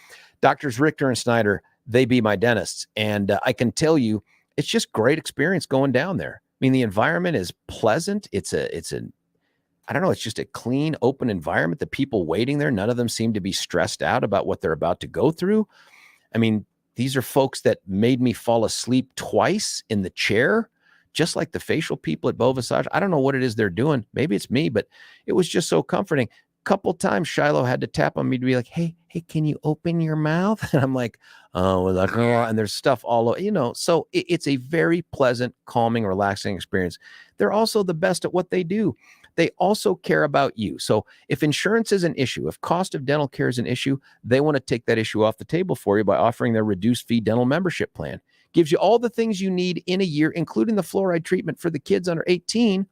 Doctors Richter and Snyder, they be my dentists. And I can tell you, it's just great experience going down there. I mean, the environment is pleasant. It's I don't know, it's just a clean, open environment. The people waiting there, none of them seem to be stressed out about what they're about to go through. I mean, these are folks that made me fall asleep twice in the chair, just like the facial people at Beauvisage. I don't know what it is they're doing. Maybe it's me, but it was just so comforting. A couple times Shiloh had to tap on me to be like, hey, can you open your mouth? And I'm like, oh, and there's stuff all over, so it's a very pleasant, calming, relaxing experience. They're also the best at what they do. They also care about you. So if insurance is an issue, if cost of dental care is an issue, they want to take that issue off the table for you by offering their reduced fee dental membership plan. Gives you all the things you need in a year, including the fluoride treatment for the kids under 18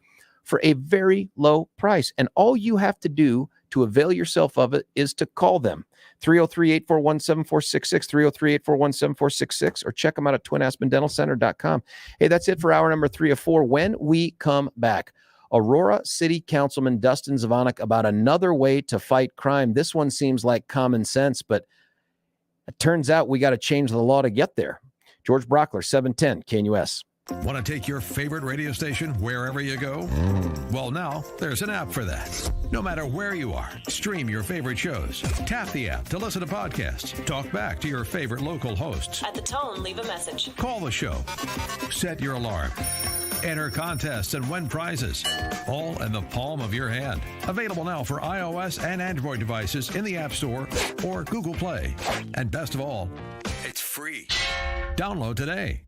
for a very low price. And all you have to do to avail yourself of it is to call them 303-841-7466, 303-841-7466, or check them out at twinaspendentalcenter.com. Hey, that's it for hour number 3 of 4. When we come back, Aurora City Councilman Dustin Zvonek about another way to fight crime. This one seems like common sense, but it turns out we got to change the law to get there. George Brockler, 710 KNUS. Want to take your favorite radio station wherever you go? Well, now there's an app for that. No matter where you are, stream your favorite shows. Tap the app to listen to podcasts. Talk back to your favorite local hosts. At the tone, leave a message. Call the show. Set your alarm. Enter contests and win prizes. All in the palm of your hand. Available now for iOS and Android devices in the App Store or Google Play. And best of all, it's free. Download today.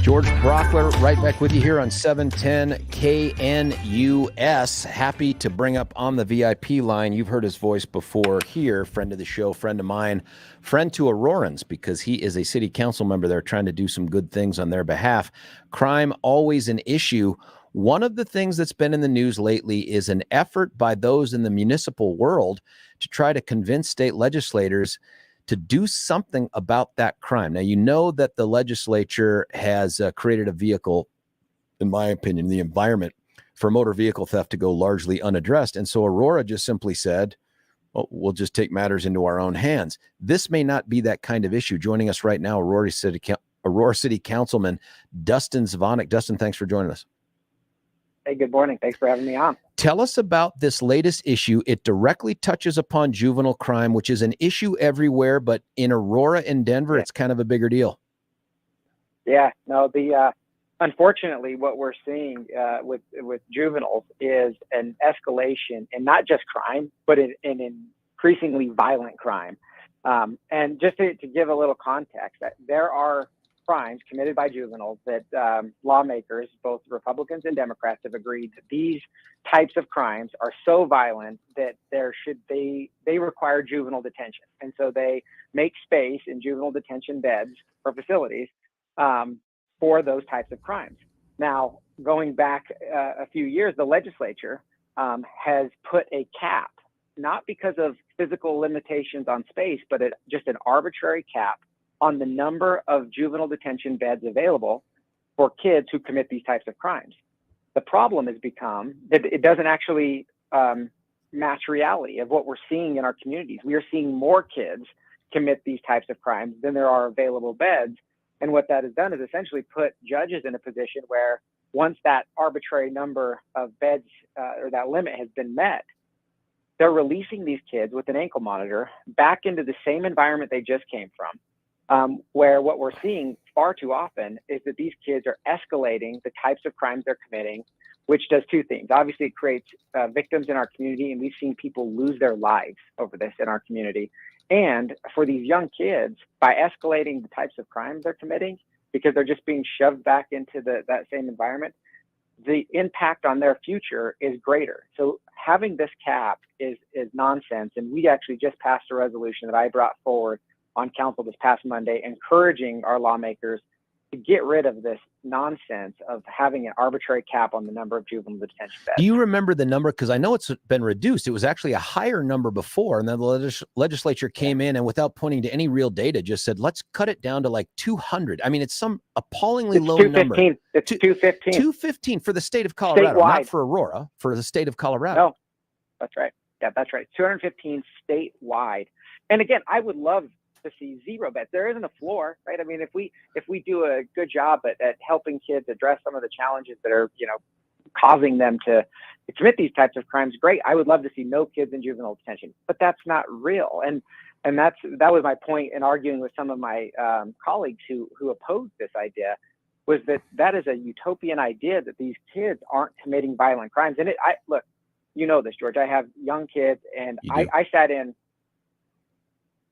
George Brockler, right back with you here on 710 KNUS. Happy to bring up on the VIP line. You've heard his voice before here. Friend of the show, friend of mine, friend to Aurorans, because he is a city council member there trying to do some good things on their behalf. Crime, always an issue. One of the things that's been in the news lately is an effort by those in the municipal world to try to convince state legislators to do something about that crime. Now, you know that the legislature has created a vehicle, in my opinion, the environment for motor vehicle theft to go largely unaddressed. And so Aurora just simply said, well, we'll just take matters into our own hands. This may not be that kind of issue. Joining us right now, Aurora City Councilman Dustin Zvonek. Dustin, thanks for joining us. Hey, good morning. Thanks for having me on. Tell us about this latest issue. It directly touches upon juvenile crime, which is an issue everywhere, but in Aurora and Denver, it's kind of a bigger deal. Yeah, no, unfortunately, what we're seeing with juveniles is an escalation in not just crime, but in increasingly violent crime. And just to give a little context, that there are crimes committed by juveniles that lawmakers, both Republicans and Democrats, have agreed that these types of crimes are so violent that they require juvenile detention. And so they make space in juvenile detention beds or facilities for those types of crimes. Now, going back a few years, the legislature has put a cap, not because of physical limitations on space, but just an arbitrary cap on the number of juvenile detention beds available for kids who commit these types of crimes. The problem has become that it doesn't actually match reality of what we're seeing in our communities. We are seeing more kids commit these types of crimes than there are available beds. And what that has done is essentially put judges in a position where once that arbitrary number of beds or that limit has been met, they're releasing these kids with an ankle monitor back into the same environment they just came from. Where what we're seeing far too often is that these kids are escalating the types of crimes they're committing, which does two things. Obviously, it creates victims in our community, and we've seen people lose their lives over this in our community. And for these young kids, by escalating the types of crimes they're committing, because they're just being shoved back into that same environment, the impact on their future is greater. So having this cap is nonsense. And we actually just passed a resolution that I brought forward on council this past Monday, encouraging our lawmakers to get rid of this nonsense of having an arbitrary cap on the number of juvenile detention beds. Do you remember the number? Because I know it's been reduced. It was actually a higher number before, and then the legislature came in and without pointing to any real data, just said, let's cut it down to like 200. I mean, it's some appallingly low number. It's 215. 215 for the state of Colorado, statewide. Not for Aurora, for the state of Colorado. No, that's right. Yeah, that's right. 215 statewide. And again, I would love to see zero beds. There isn't a floor, right? I mean, if we do a good job at helping kids address some of the challenges that are, causing them to commit these types of crimes, great. I would love to see no kids in juvenile detention, but that's not real. And that was my point in arguing with some of my colleagues who opposed this idea, was that is a utopian idea that these kids aren't committing violent crimes. And look, you know this, George, I have young kids, and I sat in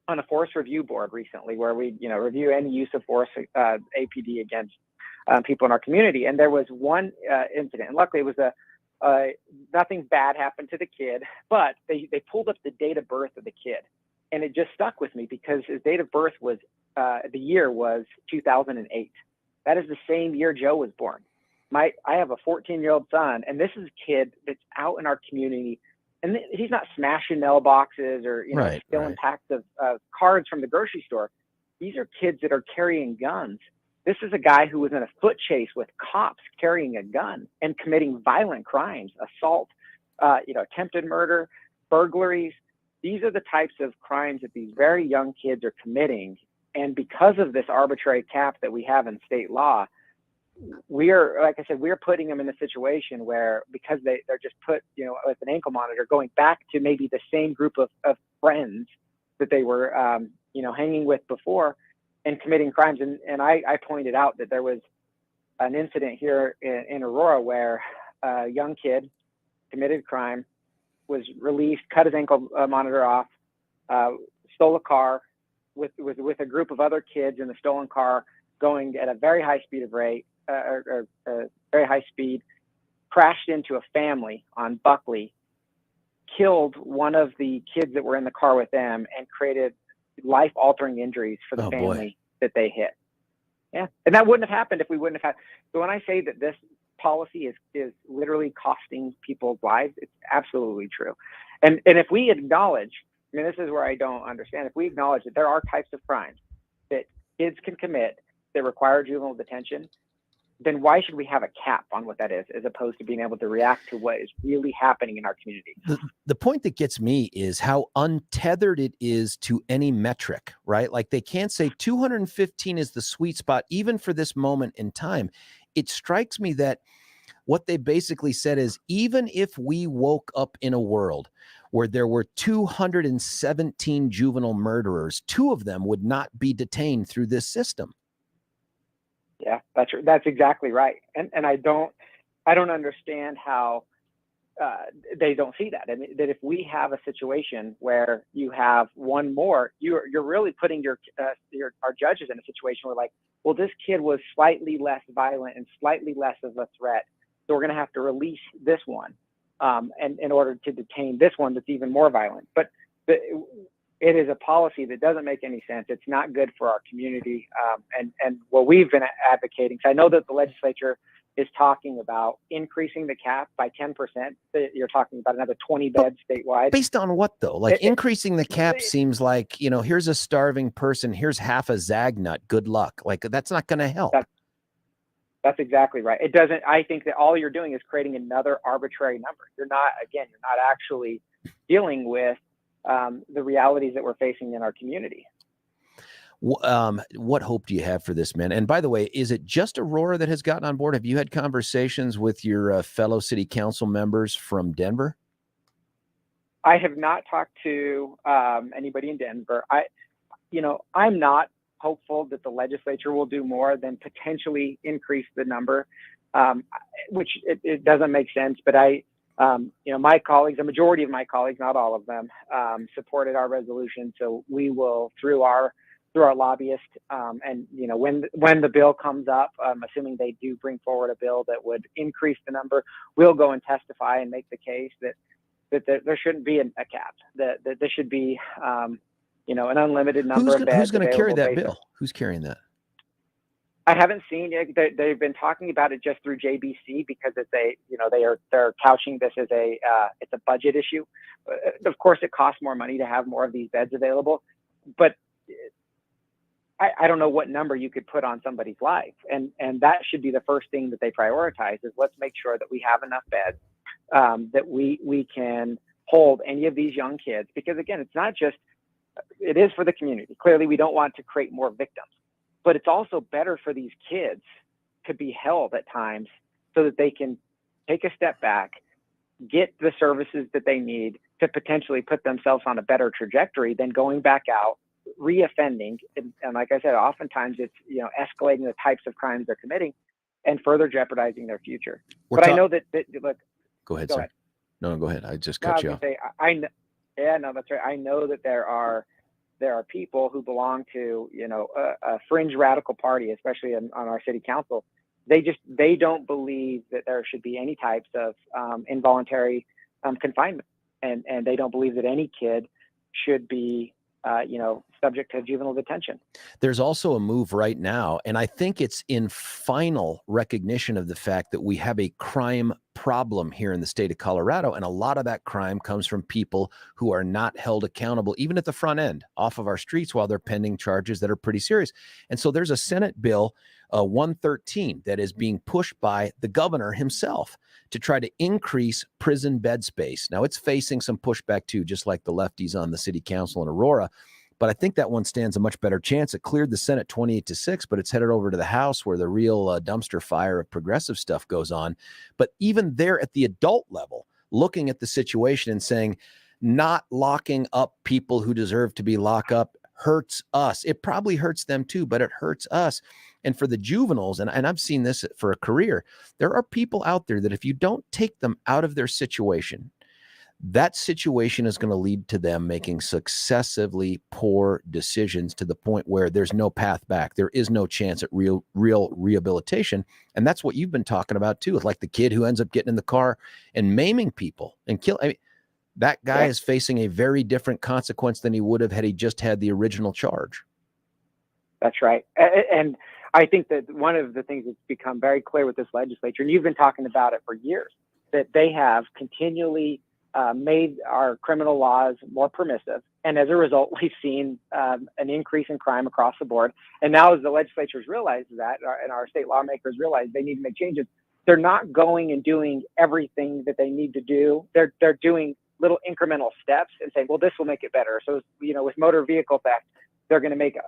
on a force review board recently where we, review any use of force APD against people in our community. And there was one incident, and luckily it was nothing bad happened to the kid, but they pulled up the date of birth of the kid. And it just stuck with me because his date of birth was, the year was 2008. That is the same year Joe was born. I have a 14-year-old son, and this is a kid that's out in our community. And he's not smashing mailboxes or, stealing packs of cards from the grocery store. These are kids that are carrying guns. This is a guy who was in a foot chase with cops carrying a gun and committing violent crimes, assault, attempted murder, burglaries. These are the types of crimes that these very young kids are committing. And because of this arbitrary cap that we have in state law, we are, like I said, we're putting them in a situation where, because they're just put, with an ankle monitor, going back to maybe the same group of friends that they were, hanging with before and committing crimes. And I pointed out that there was an incident here in Aurora where a young kid committed crime, was released, cut his ankle monitor off, stole a car with a group of other kids in the stolen car, going at a very high speed of rate, very high speed, crashed into a family on Buckley, killed one of the kids that were in the car with them, and created life-altering injuries for the family that they hit. Yeah, and that wouldn't have happened if we wouldn't have had. So when I say that this policy is literally costing people's lives, it's absolutely true. And if we acknowledge, I mean, this is where I don't understand. If we acknowledge that there are types of crimes that kids can commit that require juvenile detention, then why should we have a cap on what that is, as opposed to being able to react to what is really happening in our community? The point that gets me is how untethered it is to any metric, right? Like they can't say 215 is the sweet spot, even for this moment in time. It strikes me that what they basically said is, even if we woke up in a world where there were 217 juvenile murderers, 2 of them would not be detained through this system. Yeah, that's exactly right. And I don't understand how they don't see that. And that if we have a situation where you have one more, you're really putting our judges in a situation where, like, well, this kid was slightly less violent and slightly less of a threat, so we're going to have to release this one, and in order to detain this one that's even more violent. But it is a policy that doesn't make any sense. It's not good for our community. And what we've been advocating, so I know that the legislature is talking about increasing the cap by 10%. You're talking about another 20 beds statewide. Based on what, though? Like, increasing the cap seems like, here's a starving person, here's half a Zagnut, good luck. Like, that's not going to help. That's exactly right. It doesn't. I think that all you're doing is creating another arbitrary number. You're not actually dealing with the realities that we're facing in our community. What hope do you have for this, man? And by the way, is it just Aurora that has gotten on board? Have you had conversations with your fellow city council members from Denver? I have not talked to anybody in Denver. I'm not hopeful that the legislature will do more than potentially increase the number, which it doesn't make sense. But my colleagues, a majority of my colleagues, not all of them, supported our resolution. So we will, through our lobbyist, and when the bill comes up, assuming they do bring forward a bill that would increase the number, we'll go and testify and make the case that there shouldn't be a cap, that there should be an unlimited number of beds. Who's going to carry that bill? Who's carrying that? I haven't seen it. They've been talking about it just through JBC because they're couching this as it's a budget issue. Of course, it costs more money to have more of these beds available, but I don't know what number you could put on somebody's life, and that should be the first thing that they prioritize. Is let's make sure that we have enough beds, that we can hold any of these young kids, because again, it's not just. It is for the community. Clearly, we don't want to create more victims, but it's also better for these kids to be held at times so that they can take a step back, get the services that they need to potentially put themselves on a better trajectory than going back out, reoffending. And like I said, oftentimes it's, escalating the types of crimes they're committing and further jeopardizing their future. I know that look. Go ahead, sir. No, go ahead. I just cut you off. Yeah, no, that's right. I know that there are people who belong to, a fringe radical party, especially on our city council. They don't believe that there should be any types of involuntary confinement, and they don't believe that any kid should be subject to juvenile detention. There's also a move right now, and I think it's in final recognition of the fact that we have a crime problem here in the state of Colorado, and a lot of that crime comes from people who are not held accountable, even at the front end, off of our streets while they're pending charges that are pretty serious. And so there's a Senate bill, 113, that is being pushed by the governor himself to try to increase prison bed space. Now, it's facing some pushback too, just like the lefties on the city council in Aurora. But I think that one stands a much better chance. It cleared the Senate 28-6, but it's headed over to the House where the real dumpster fire of progressive stuff goes on. But even there at the adult level, looking at the situation and saying, not locking up people who deserve to be locked up hurts us. It probably hurts them too, but it hurts us. And for the juveniles, and I've seen this for a career, there are people out there that if you don't take them out of their situation, that situation is going to lead to them making successively poor decisions to the point where there's no path back. There is no chance at real rehabilitation. And that's what you've been talking about too, with like the kid who ends up getting in the car and maiming people and kill. I mean, that guy is facing a very different consequence than he would have had he just had the original charge. That's right. And I think that one of the things that's become very clear with this legislature, and you've been talking about it for years, that they have continually made our criminal laws more permissive. And as a result, we've seen an increase in crime across the board. And now as the legislatures realize that, and our state lawmakers realize they need to make changes, they're not going and doing everything that they need to do. They're doing little incremental steps and saying, well, this will make it better. So, with motor vehicle theft, they're going to make,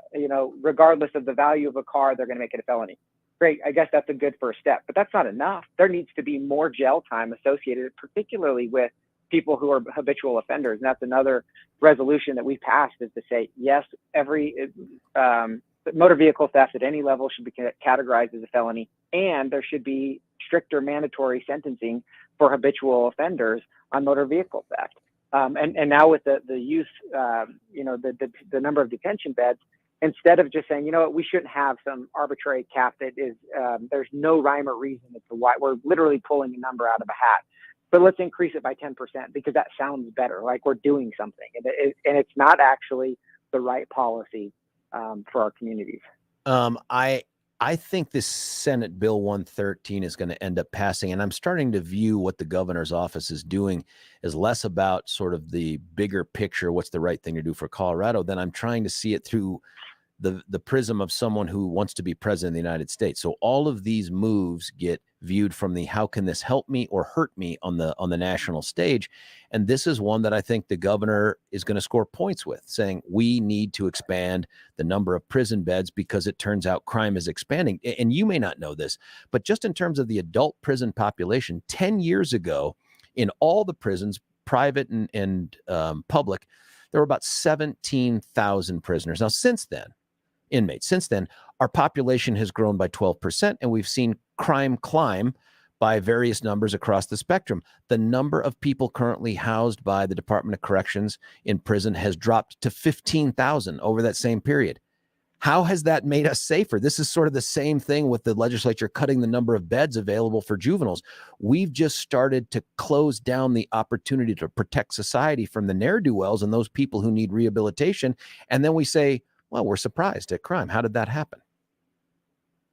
regardless of the value of a car, they're going to make it a felony. Great. I guess that's a good first step, but that's not enough. There needs to be more jail time associated, particularly with people who are habitual offenders. And that's another resolution that we passed, is to say, yes, every motor vehicle theft at any level should be categorized as a felony, and there should be stricter mandatory sentencing for habitual offenders on motor vehicle theft. And now with the youth, the number of detention beds, instead of just saying, we shouldn't have some arbitrary cap that is, there's no rhyme or reason as to why, we're literally pulling a number out of a hat. But let's increase it by 10% because that sounds better, like we're doing something. And it's not actually the right policy for our communities. I think this Senate Bill 113 is going to end up passing, and I'm starting to view what the governor's office is doing as less about sort of the bigger picture, what's the right thing to do for Colorado, than I'm trying to see it through the prism of someone who wants to be president of the United States. So all of these moves get viewed from the how can this help me or hurt me on the national stage. And this is one that I think the governor is going to score points with, saying we need to expand the number of prison beds because it turns out crime is expanding. And you may not know this, but just in terms of the adult prison population, 10 years ago, in all the prisons, private and public, there were about 17,000 prisoners. Now, since then, our population has grown by 12%, and we've seen crime climb by various numbers across the spectrum. The number of people currently housed by the Department of Corrections in prison has dropped to 15,000 over that same period. How has that made us safer? This is sort of the same thing with the legislature cutting the number of beds available for juveniles. We've just started to close down the opportunity to protect society from the ne'er-do-wells and those people who need rehabilitation. And then we say, well, we're surprised at crime. How did that happen?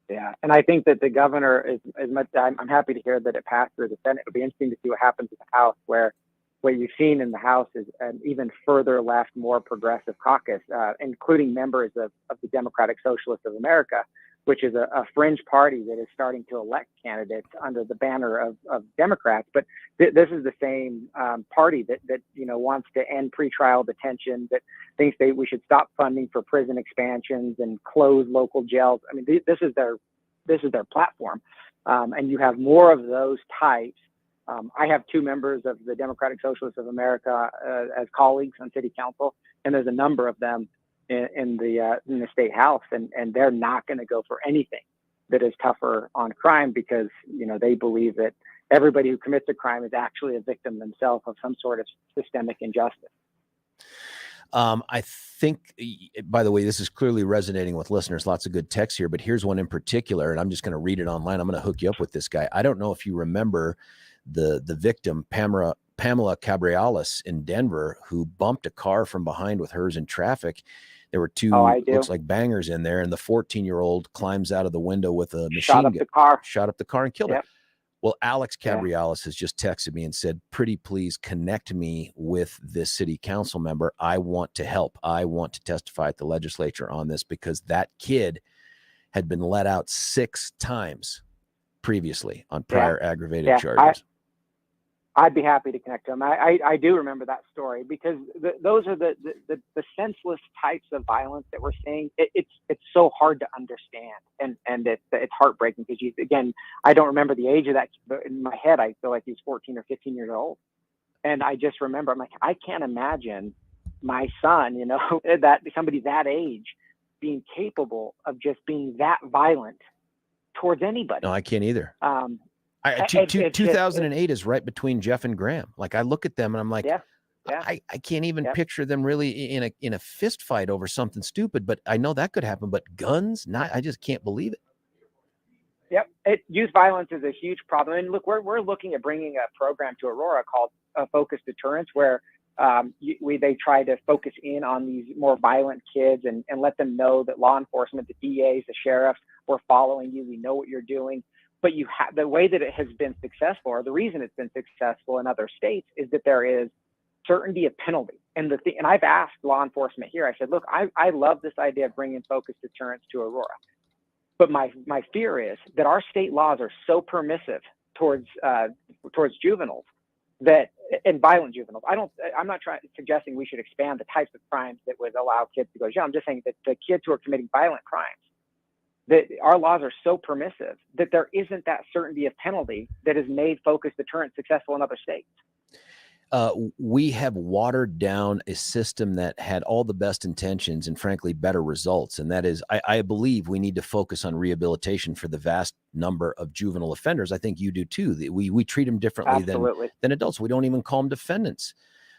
Yeah, and I think that the governor is as much. I'm happy to hear that it passed through the Senate. It'll be interesting to see what happens in the House, where what you've seen in the House is an even further left, more progressive caucus, including members of the Democratic Socialists of America, which is a fringe party that is starting to elect candidates under the banner of Democrats. But this is the same party that wants to end pretrial detention, that thinks we should stop funding for prison expansions and close local jails. I mean, this is their platform, and you have more of those types. I have two members of the Democratic Socialists of America as colleagues on city council, and there's a number of them in the state house, and they're not going to go for anything that is tougher on crime because they believe that everybody who commits a crime is actually a victim themselves of some sort of systemic injustice. I think, by the way, this is clearly resonating with listeners. Lots of good texts here, but here's one in particular, and I'm just going to read it online. I'm going to hook you up with this guy. I don't know if you remember the victim, Pamela Cabrialis in Denver, who bumped a car from behind with hers in traffic. There were two, looks like bangers in there, and the 14-year-old climbs out of the window with a machine gun, shot up the car and killed her. Well, Alex Cabrialis has just texted me and said, pretty please connect me with this city council member. I want to help. I want to testify at the legislature on this because that kid had been let out 6 times previously on prior aggravated charges. I'd be happy to connect to them. I do remember that story because those are the senseless types of violence that we're seeing. It's so hard to understand, and it's heartbreaking because again, I don't remember the age of that, but in my head, I feel like he's 14 or 15 years old, and I just remember I'm like, I can't imagine my son, that somebody that age being capable of just being that violent towards anybody. No, I can't either. It's 2008 is right between Jeff and Graham. Like I look at them and I'm like, Yeah. I can't even picture them really in a fist fight over something stupid, but I know that could happen. But guns, I just can't believe it. Yep. Youth violence is a huge problem. And look, we're looking at bringing a program to Aurora called Focus Deterrence, where they try to focus in on these more violent kids and let them know that law enforcement, the DAs, the sheriffs, we're following you. We know what you're doing. But the way that it has been successful, or the reason it's been successful in other states, is that there is certainty of penalty. And and I've asked law enforcement here, I said, look, I love this idea of bringing Focus Deterrence to Aurora. But my fear is that our state laws are so permissive towards juveniles and violent juveniles. I'm not suggesting we should expand the types of crimes that would allow kids to go to jail. I'm just saying that the kids who are committing violent crimes, that our laws are so permissive that there isn't that certainty of penalty that has made Focus Deterrence successful in other states. We have watered down a system that had all the best intentions and frankly better results. And that is, I believe we need to focus on rehabilitation for the vast number of juvenile offenders. I think you do too. We treat them differently than adults. We don't even call them defendants.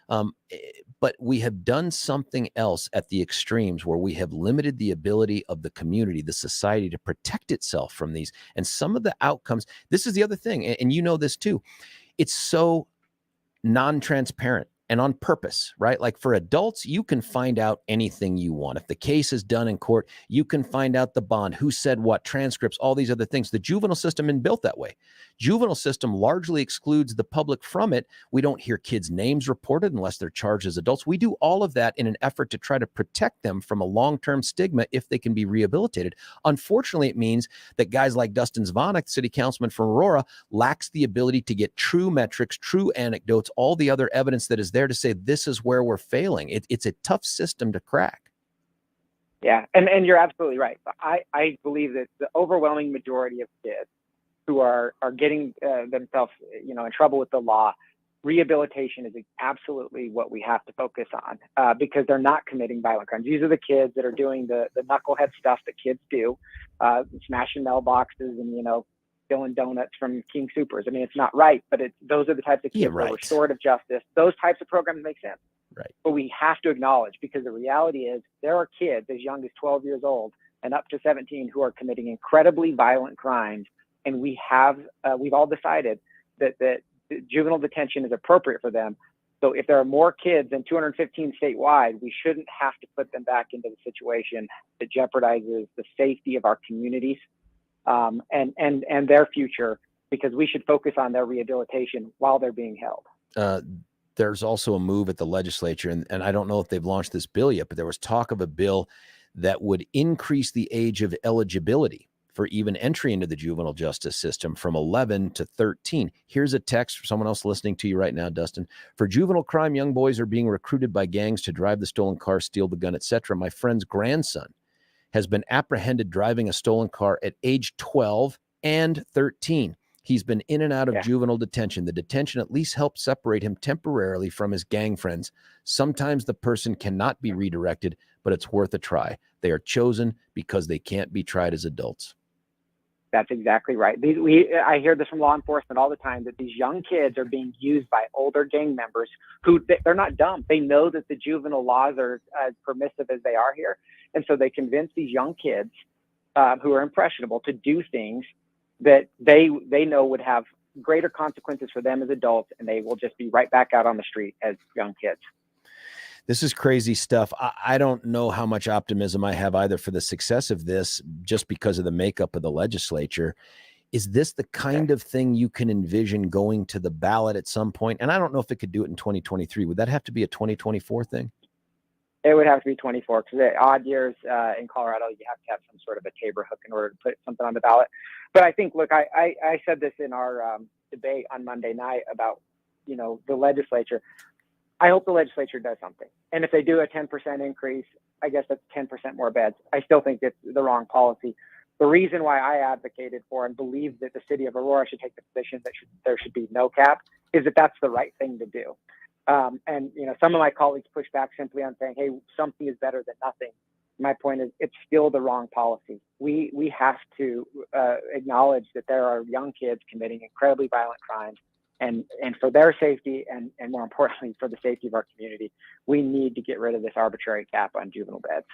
But we have done something else at the extremes where we have limited the ability of the community, the society, to protect itself from these. And some of the outcomes, this is the other thing, and you know this too, it's so non-transparent and on purpose, right? Like for adults, you can find out anything you want. If the case is done in court, you can find out the bond, who said what, transcripts, all these other things. The juvenile system isn't built that way. Juvenile system largely excludes the public from it. We don't hear kids' names reported unless they're charged as adults. We do all of that in an effort to try to protect them from a long-term stigma if they can be rehabilitated. Unfortunately, it means that guys like Dustin Zvonek, city councilman from Aurora, lacks the ability to get true metrics, true anecdotes, all the other evidence that is there to say this is where we're failing. It's a tough system to crack. Yeah, and you're absolutely right. I believe that the overwhelming majority of kids who are getting themselves, in trouble with the law, rehabilitation is absolutely what we have to focus on because they're not committing violent crimes. These are the kids that are doing the knucklehead stuff that kids do, smashing mailboxes and stealing donuts from King Supers. I mean, it's not right, but those are the types of kids where restorative justice, those types of programs make sense. Right. But we have to acknowledge, because the reality is there are kids as young as 12 years old and up to 17 who are committing incredibly violent crimes. And we've all decided that juvenile detention is appropriate for them. So if there are more kids than 215 statewide, we shouldn't have to put them back into the situation that jeopardizes the safety of our communities and their future, because we should focus on their rehabilitation while they're being held. There's also a move at the legislature, and I don't know if they've launched this bill yet, but there was talk of a bill that would increase the age of eligibility for even entry into the juvenile justice system from 11 to 13. Here's a text from someone else listening to you right now, Dustin. For juvenile crime, young boys are being recruited by gangs to drive the stolen car, steal the gun, etc. My friend's grandson has been apprehended driving a stolen car at age 12 and 13. He's been in and out of juvenile detention. The detention at least helped separate him temporarily from his gang friends. Sometimes the person cannot be redirected, but it's worth a try. They are chosen because they can't be tried as adults. That's exactly right. I hear this from law enforcement all the time, that these young kids are being used by older gang members who, they're not dumb. They know that the juvenile laws are as permissive as they are here. And so they convince these young kids who are impressionable to do things that they know would have greater consequences for them as adults, and they will just be right back out on the street as young kids. This is crazy stuff. I don't know how much optimism I have either for the success of this, just because of the makeup of the legislature. Is this the kind of thing you can envision going to the ballot at some point? And I don't know if it could do it in 2023. Would that have to be a 2024 thing? It would have to be 24, because the odd years in Colorado, you have to have some sort of a tabor hook in order to put something on the ballot. But I think, look, I said this in our debate on Monday night about, the legislature. I hope the legislature does something. And if they do a 10% increase, I guess that's 10% more beds. I still think it's the wrong policy. The reason why I advocated for and believe that the city of Aurora should take the position that there should be no cap is that that's the right thing to do. And some of my colleagues push back simply on saying, hey, something is better than nothing. my point is it's still the wrong policy. We have to acknowledge that there are young kids committing incredibly violent crimes, and for their safety and more importantly for the safety of our community, we need to get rid of this arbitrary cap on juvenile beds.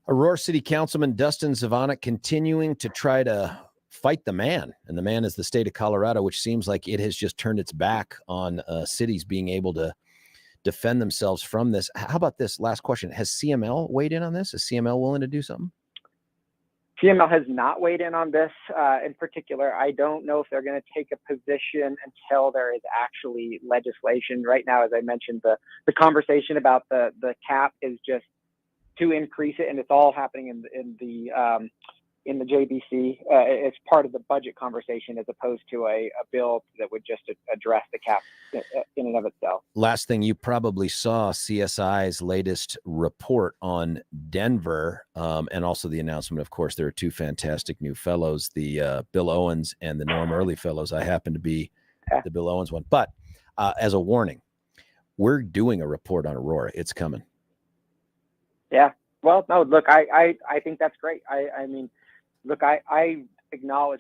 Aurora City Councilman Dustin Zvonek continuing to try to fight the man, and the man is the state of Colorado, which seems like it has just turned its back on cities being able to defend themselves from this. How about this last question? Has CML weighed in on this? Is CML willing to do something? CML has not weighed in on this in particular. I don't know if they're going to take a position until there is actually legislation. Right now, as I mentioned, the conversation about the cap is just to increase it, and it's all happening in the JBC. It's part of the budget conversation as opposed to a bill that would just address the cap in and of itself. Last thing, you probably saw CSI's latest report on Denver, and also the announcement. Of course, there are two fantastic new fellows, the Bill Owens and the Norm Early fellows. I happen to be the Bill Owens one. But as a warning, we're doing a report on Aurora. It's coming. Yeah. Well, no, look, I think that's great. I mean, look, I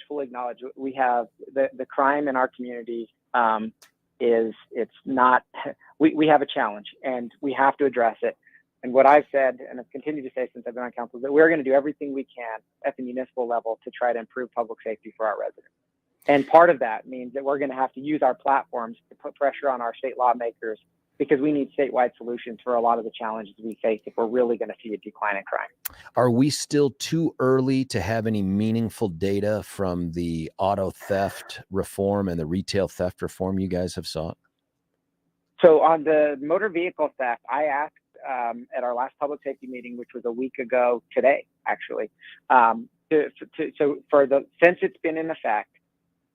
fully acknowledge we have the crime in our community it's not, we have a challenge and we have to address it. And what I've said, and I've continued to say since I've been on council, is that we're going to do everything we can at the municipal level to try to improve public safety for our residents. And part of that means that we're going to have to use our platforms to put pressure on our state lawmakers, because we need statewide solutions for a lot of the challenges we face if we're really going to see a decline in crime. Are we still too early to have any meaningful data from the auto theft reform and the retail theft reform you guys have sought? So on the motor vehicle theft, I asked at our last public safety meeting, which was a week ago today, actually, since it's been in effect,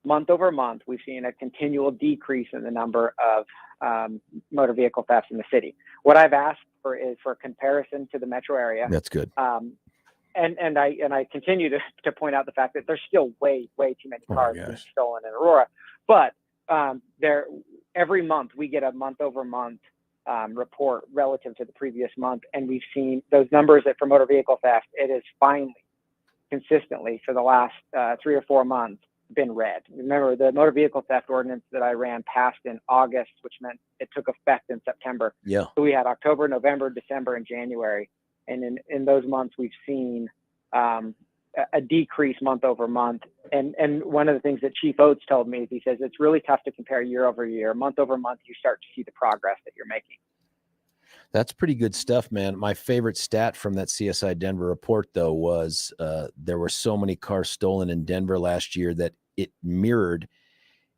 month over month, we've seen a continual decrease in the number of motor vehicle thefts in the city. What I've asked for is for comparison to the metro area. That's good. And I continue to point out the fact that there's still way too many cars being stolen in Aurora. But every month we get a month over month report relative to the previous month, and we've seen those numbers that for motor vehicle theft, it is finally consistently for the last 3 or 4 months been red. Remember, the motor vehicle theft ordinance that I ran passed in August, which meant it took effect in September. Yeah. So we had October, November, December, and January. And in those months, we've seen a decrease month over month. And one of the things that Chief Oates told me is he says it's really tough to compare year over year. Month over month, you start to see the progress that you're making. That's pretty good stuff, man. My favorite stat from that CSI Denver report, though, was there were so many cars stolen in Denver last year that it mirrored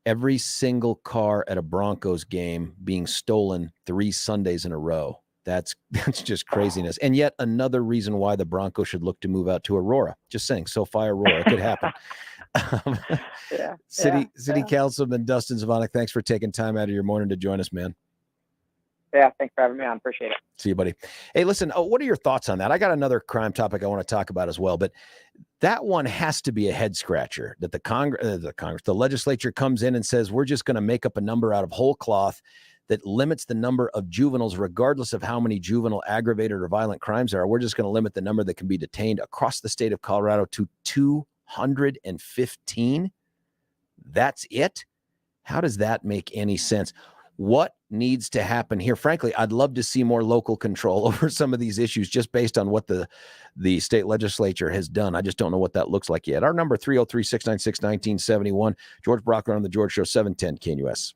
every single car at a Broncos game being stolen 3 Sundays in a row. That's just craziness. And yet another reason why the Broncos should look to move out to Aurora. Just saying, SoFi Aurora, it could happen. City Councilman Dustin Zvonek, thanks for taking time out of your morning to join us, man. Yeah, thanks for having me on. Appreciate it. See you, buddy. Hey, listen, what are your thoughts on that? I got another crime topic I want to talk about as well, but that one has to be a head scratcher that the legislature comes in and says, we're just going to make up a number out of whole cloth that limits the number of juveniles, regardless of how many juvenile aggravated or violent crimes there are. We're just going to limit the number that can be detained across the state of Colorado to 215. That's it. How does that make any sense? What needs to happen here? Frankly, I'd love to see more local control over some of these issues just based on what the state legislature has done. I just don't know what that looks like yet. Our number 303-696-1971. George Brockler on the George Show, 710 KNUS.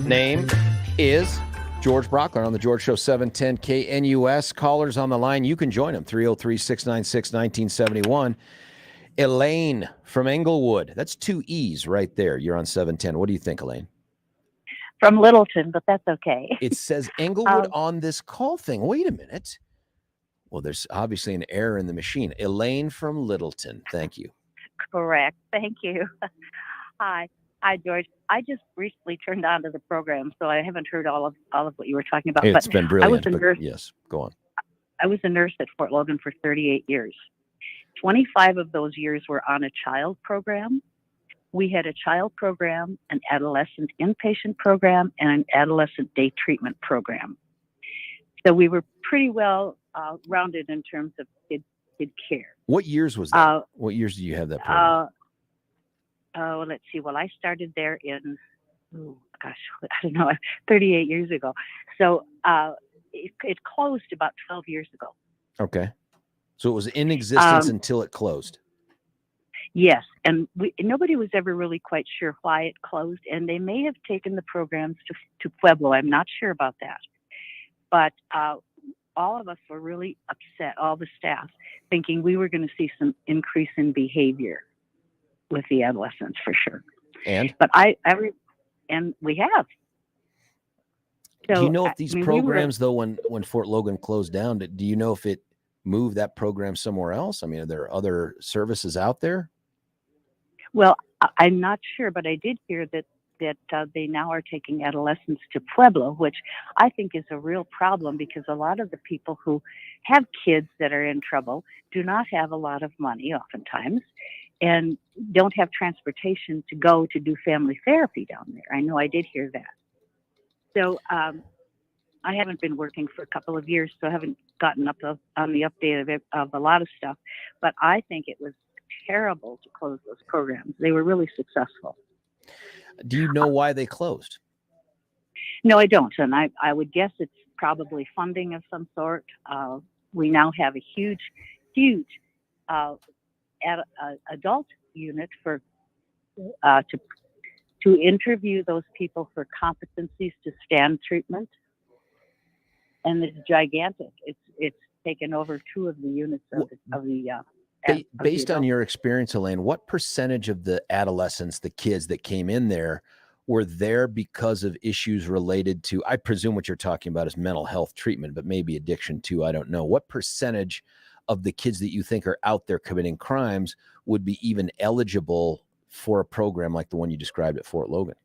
name is George Brockler on the George Show, 710 KNUS. Callers on the line, you can join them, 303-696-1971. Elaine from Englewood. That's 2 E's right there. You're on 710. What do you think, Elaine? From Littleton, but that's okay. It says Englewood on this call thing. Wait a minute. Well, there's obviously an error in the machine. Elaine from Littleton. Thank you. Correct. Thank you. Hi, George. I just recently turned on to the program, so I haven't heard all of what you were talking about. It's but been brilliant. I was a nurse. Yes, go on. I was a nurse at Fort Logan for 38 years. 25 of those years were on a child program. We had a child program, an adolescent inpatient program, and an adolescent day treatment program. So we were pretty well rounded in terms of kid care. What years was that? What years do you have that program? Let's see. Well, I started there in, I don't know, 38 years ago. So it closed about 12 years ago. Okay. So it was in existence until it closed. Yes, and nobody was ever really quite sure why it closed, and they may have taken the programs to Pueblo. I'm not sure about that. But all of us were really upset, all the staff, thinking we were going to see some increase in behavior with the adolescents for sure. But and we have. So, do you know if these programs, though, when Fort Logan closed down, do you know if it moved that program somewhere else? I mean, are there other services out there? Well, I'm not sure, but I did hear that they now are taking adolescents to Pueblo, which I think is a real problem because a lot of the people who have kids that are in trouble do not have a lot of money oftentimes and don't have transportation to go to do family therapy down there. I know I did hear that. So I haven't been working for a couple of years, so I haven't gotten up on the update of a lot of stuff, but I think it was terrible to close those programs. They were really successful. Do you know why they closed? No, I don't. And I would guess it's probably funding of some sort. We now have a huge adult unit for to interview those people for competencies to stand treatment. And it's gigantic. It's taken over 2 of the units of the based on your experience, Elaine, what percentage of the adolescents, the kids that came in there, were there because of issues related to, I presume what you're talking about is mental health treatment, but maybe addiction too, I don't know. What percentage of the kids that you think are out there committing crimes would be even eligible for a program like the one you described at Fort Logan?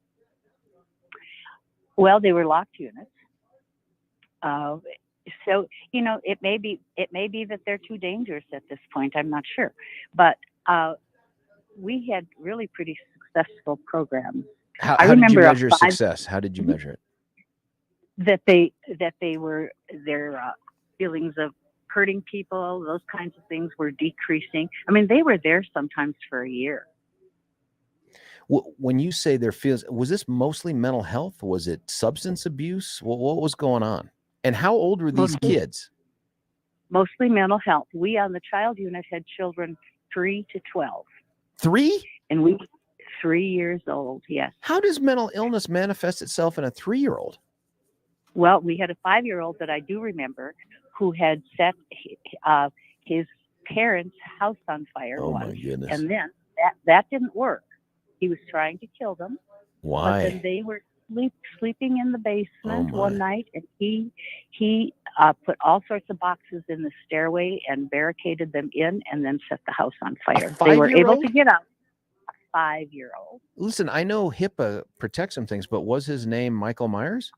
Well, they were locked units. So, it may be that they're too dangerous at this point. I'm not sure, but we had really pretty successful programs. How did you measure success? How did you measure it? That they were their feelings of hurting people, those kinds of things were decreasing. I mean, they were there sometimes for a year. When you say their feelings, was this mostly mental health? Was it substance abuse? What was going on? And how old were these kids? Mostly mental health. We on the child unit had children 3 to 12. 3? And we 3 years old, yes. How does mental illness manifest itself in a 3-year-old? Well, we had a 5-year-old that I do remember who had set his parents' house on fire. Oh, my goodness. And then that didn't work. He was trying to kill them. Why? But then they were sleeping in the basement one night, and he put all sorts of boxes in the stairway and barricaded them in, and then set the house on fire. They were able to get out. A 5-year-old. Listen, I know HIPAA protects some things, but was his name Michael Myers?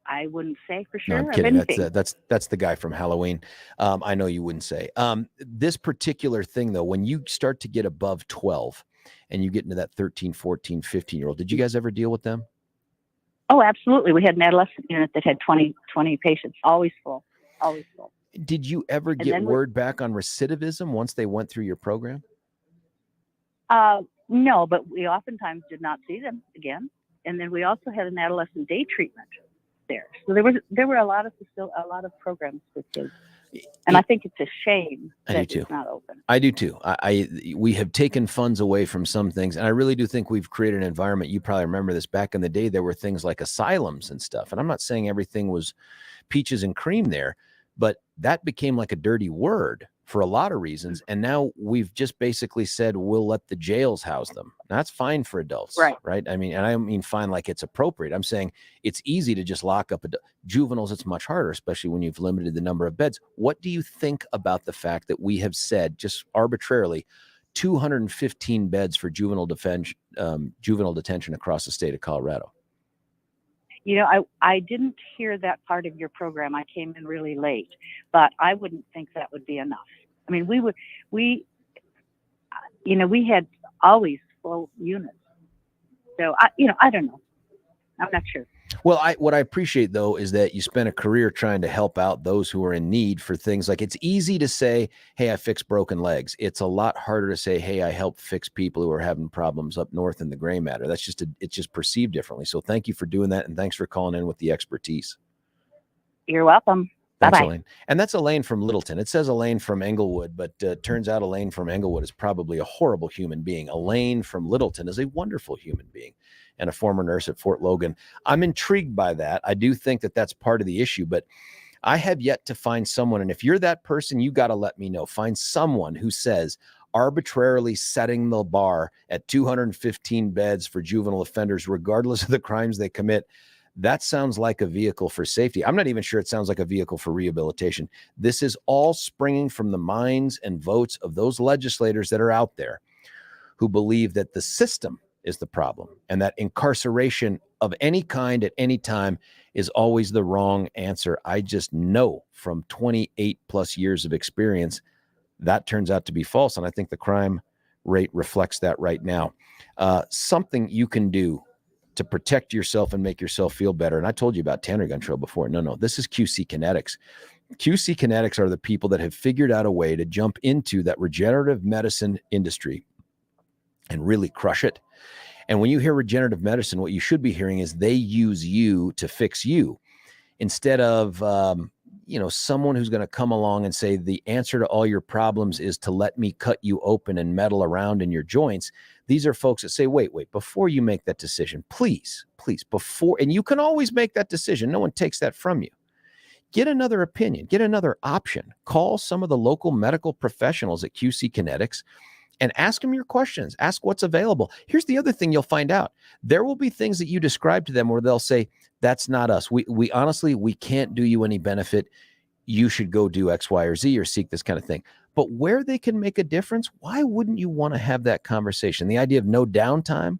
I wouldn't say for sure. No, I'm kidding. That's the guy from Halloween. I know you wouldn't say. This particular thing, though, when you start to get above 12 and you get into that 13, 14, 15-year-old, did you guys ever deal with them? Oh, absolutely. We had an adolescent unit that had 20 patients, always full. Did you ever get word back on recidivism once they went through your program? No, but we oftentimes did not see them again. And then we also had an adolescent day treatment there. So there were a lot of programs for kids. And I think it's a shame I that do too. it's not open. I do too. We have taken funds away from some things, and I really do think we've created an environment. You probably remember this back in the day. There were things like asylums and stuff, and I'm not saying everything was peaches and cream there, but that became like a dirty word for a lot of reasons. And now we've just basically said we'll let the jails house them. Now, that's fine for adults, right? I mean, and I don't mean fine like it's appropriate. I'm saying it's easy to just lock up juveniles. It's much harder, especially when you've limited the number of beds. What do you think about the fact that we have said just arbitrarily 215 beds for juvenile detention across the state of Colorado? You know, I didn't hear that part of your program. I came in really late, but I wouldn't think that would be enough. I mean, we had always full units. So I don't know. I'm not sure. Well, what I appreciate, though, is that you spent a career trying to help out those who are in need for things like, it's easy to say, hey, I fix broken legs. It's a lot harder to say, hey, I help fix people who are having problems up north in the gray matter. That's it's just perceived differently. So thank you for doing that. And thanks for calling in with the expertise. You're welcome. Thanks, Bye-bye. Elaine. And that's Elaine from Littleton. It says Elaine from Englewood, but turns out Elaine from Englewood is probably a horrible human being. Elaine from Littleton is a wonderful human being and a former nurse at Fort Logan. I'm intrigued by that. I do think that that's part of the issue, but I have yet to find someone. And if you're that person, you got to let me know. Find someone who says arbitrarily setting the bar at 215 beds for juvenile offenders, regardless of the crimes they commit. That sounds like a vehicle for safety. I'm not even sure it sounds like a vehicle for rehabilitation. This is all springing from the minds and votes of those legislators that are out there who believe that the system is the problem and that incarceration of any kind at any time is always the wrong answer. I just know from 28 plus years of experience that turns out to be false. And I think the crime rate reflects that right now. Something you can do to protect yourself and make yourself feel better. And I told you about Tanner Gun Trail before. No, this is QC Kinetix. QC Kinetix are the people that have figured out a way to jump into that regenerative medicine industry and really crush it. And when you hear regenerative medicine, what you should be hearing is they use you to fix you instead of, someone who's going to come along and say the answer to all your problems is to let me cut you open and meddle around in your joints. These are folks that say, wait, before you make that decision, please, before, and you can always make that decision. No one takes that from you. Get another opinion, get another option. Call some of the local medical professionals at QC Kinetix and ask them your questions. Ask what's available. Here's the other thing you'll find out. There will be things that you describe to them where they'll say, that's not us. We honestly, we can't do you any benefit. You should go do X, Y, or Z or seek this kind of thing. But where they can make a difference, why wouldn't you want to have that conversation? The idea of no downtime,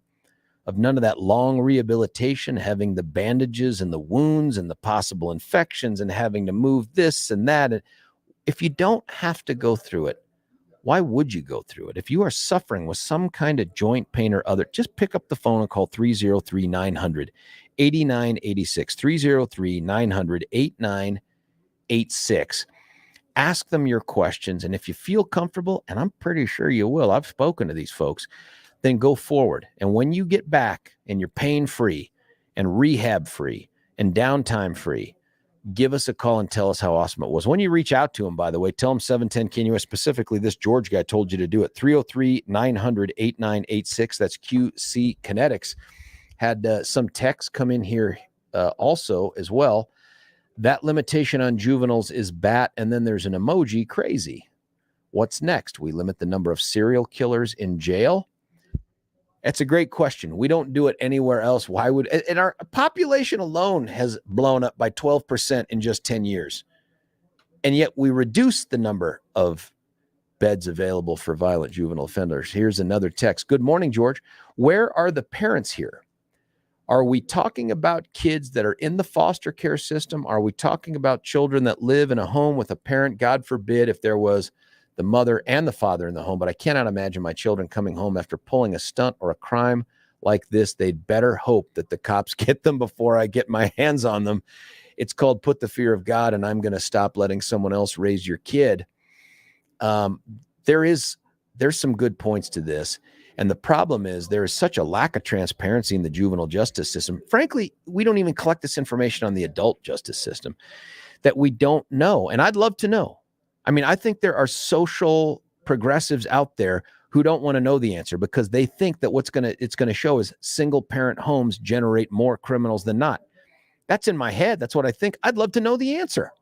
of none of that long rehabilitation, having the bandages and the wounds and the possible infections and having to move this and that. And if you don't have to go through it, why would you go through it? If you are suffering with some kind of joint pain or other, just pick up the phone and call 303-900-8986, 303-900-8986. Ask them your questions. And if you feel comfortable, and I'm pretty sure you will, I've spoken to these folks, then go forward. And when you get back and you're pain-free and rehab-free and downtime-free, give us a call and tell us how awesome it was. When you reach out to them, by the way, tell them 710 KNUS, specifically this George guy told you to do it. 303-900-8986. That's QC Kinetix. Had some texts come in here also as well. That limitation on juveniles is bat, and then there's an emoji, crazy. What's next? We limit the number of serial killers in jail? That's a great question. We don't do it anywhere else. Why would, and our population alone has blown up by 12% in just 10 years. And yet we reduce the number of beds available for violent juvenile offenders. Here's another text. Good morning, George. Where are the parents here? Are we talking about kids that are in the foster care system? Are we talking about children that live in a home with a parent? God forbid if there was the mother and the father in the home, but I cannot imagine my children coming home after pulling a stunt or a crime like this. They'd better hope that the cops get them before I get my hands on them. It's called Put the Fear of God, and I'm going to stop letting someone else raise your kid. There's some good points to this. And the problem is there is such a lack of transparency in the juvenile justice system. Frankly, we don't even collect this information on the adult justice system that we don't know. And I'd love to know. I mean, I think there are social progressives out there who don't want to know the answer because they think that it's going to show is single parent homes generate more criminals than not. That's in my head. That's what I think. I'd love to know the answer.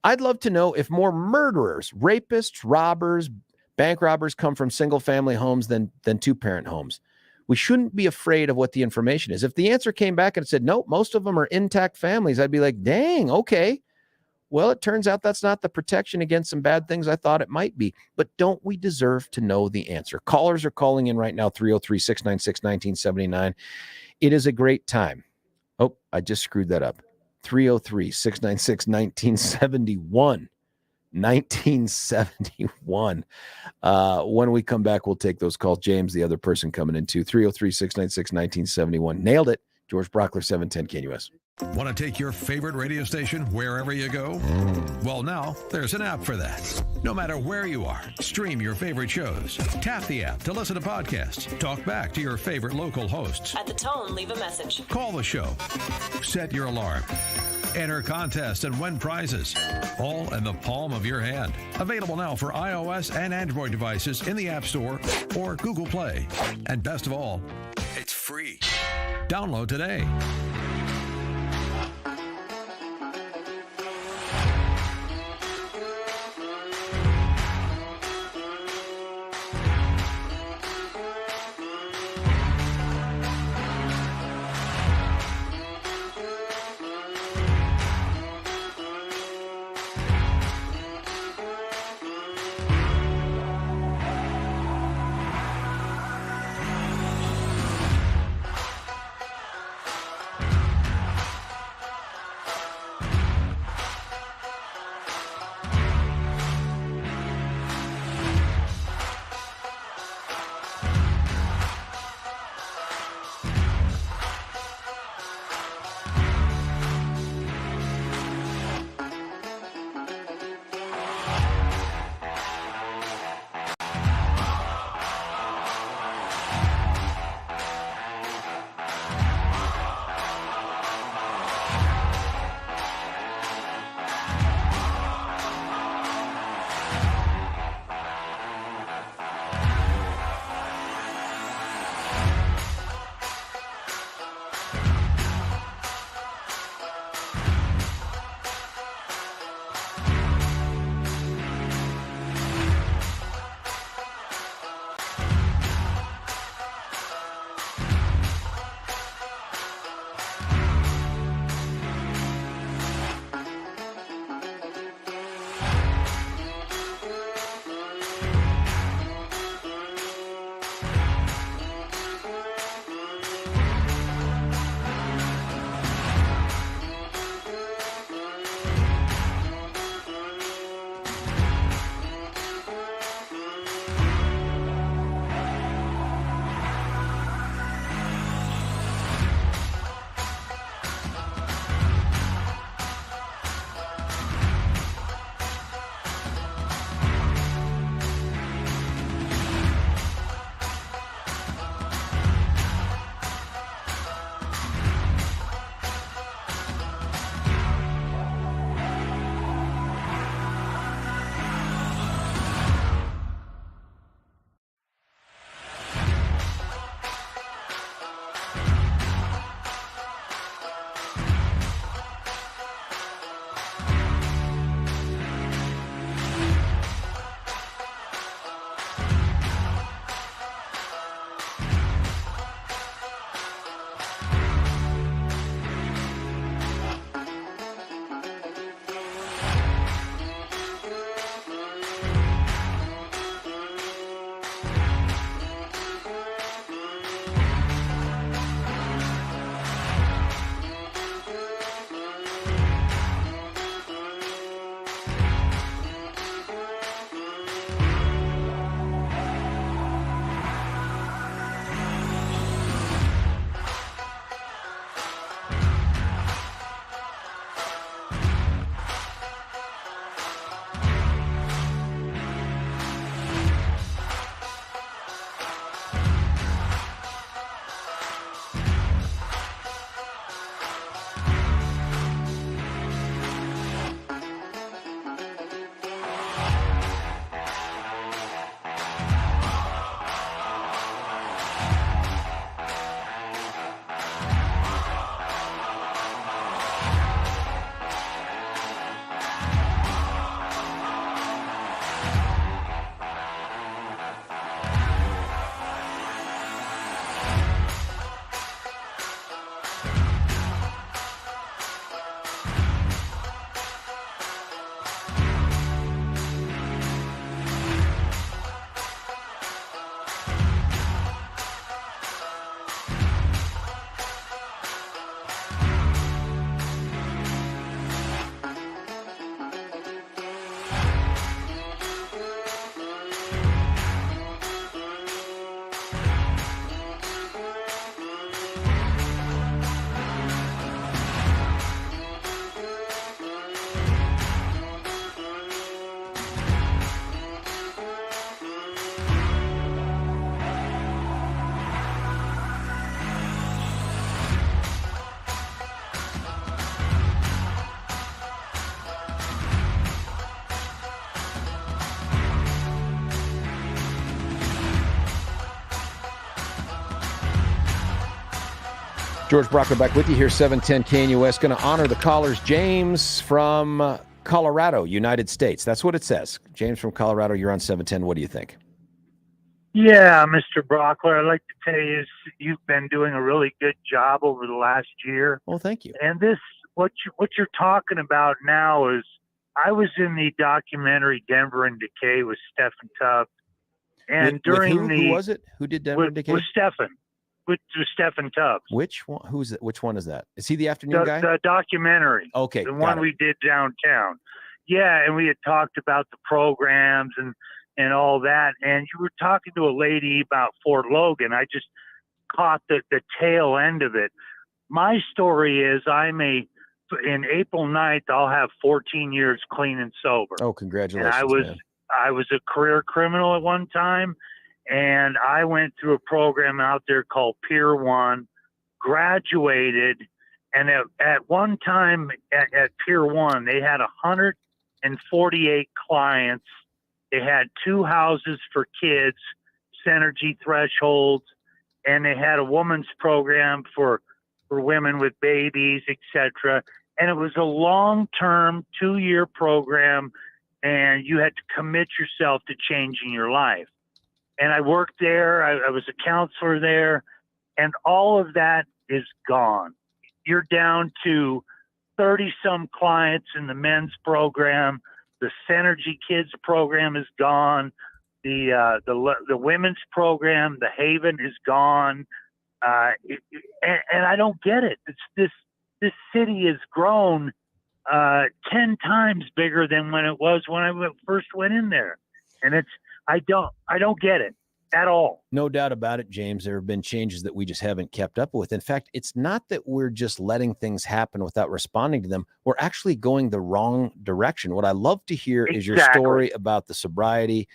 I'd love to know if more murderers, rapists, robbers, bank robbers come from single family homes than two parent homes. We shouldn't be afraid of what the information is. If the answer came back and said, nope, most of them are intact families, I'd be like, dang, okay. Well, it turns out that's not the protection against some bad things I thought it might be. But don't we deserve to know the answer? Callers are calling in right now, 303-696-1979. It is a great time. Oh, I just screwed that up. 303-696-1971. 1971. When we come back, we'll take those calls. James, the other person coming in too. 303-696-1971. Nailed it. George Brockler, 710 KNUS. Want to take your favorite radio station wherever you go? Well, now there's an app for that. No matter where you are, stream your favorite shows. Tap the app to listen to podcasts. Talk back to your favorite local hosts. At the tone, leave a message. Call the show. Set your alarm. Enter contests and win prizes. All in the palm of your hand. Available now for iOS and Android devices in the App Store or Google Play. And best of all, it's free. Download today. George Brockler back with you here, 710 KNUS. Going to honor the callers. James from Colorado, United States. That's what it says. James from Colorado, you're on 710. What do you think? Yeah, Mr. Brockler, I'd like to tell you you've been doing a really good job over the last year. Well, thank you. And this, what you're talking about now is, I was in the documentary Denver and Decay with Stephen Tubbs. And who was it? Who did Denver and Decay? With Stephen Tubbs. Which one? Which one is that? Is he the afternoon guy? The documentary. Okay, the one we did downtown. Yeah, and we had talked about the programs and all that. And you were talking to a lady about Fort Logan. I just caught the tail end of it. My story is in April 9th, I'll have 14 years clean and sober. Oh, congratulations, and I was a career criminal at one time, and I went through a program out there called Pier 1, graduated, and at one time at Pier 1, they had 148 clients. They had 2 houses for kids, Synergy thresholds, and they had a woman's program for women with babies, etc. And it was a long-term 2-year program, and you had to commit yourself to changing your life. And I worked there. I was a counselor there, and all of that is gone. You're down to 30-some clients in the men's program. The Synergy Kids program is gone. The women's program, the Haven, is gone. And I don't get it. This city has grown 10 times bigger than when it was when I first went in there, and I don't get it at all. No doubt about it, James. There have been changes that we just haven't kept up with. In fact, it's not that we're just letting things happen without responding to them. We're actually going the wrong direction. What I love to hear is your story about the sobriety,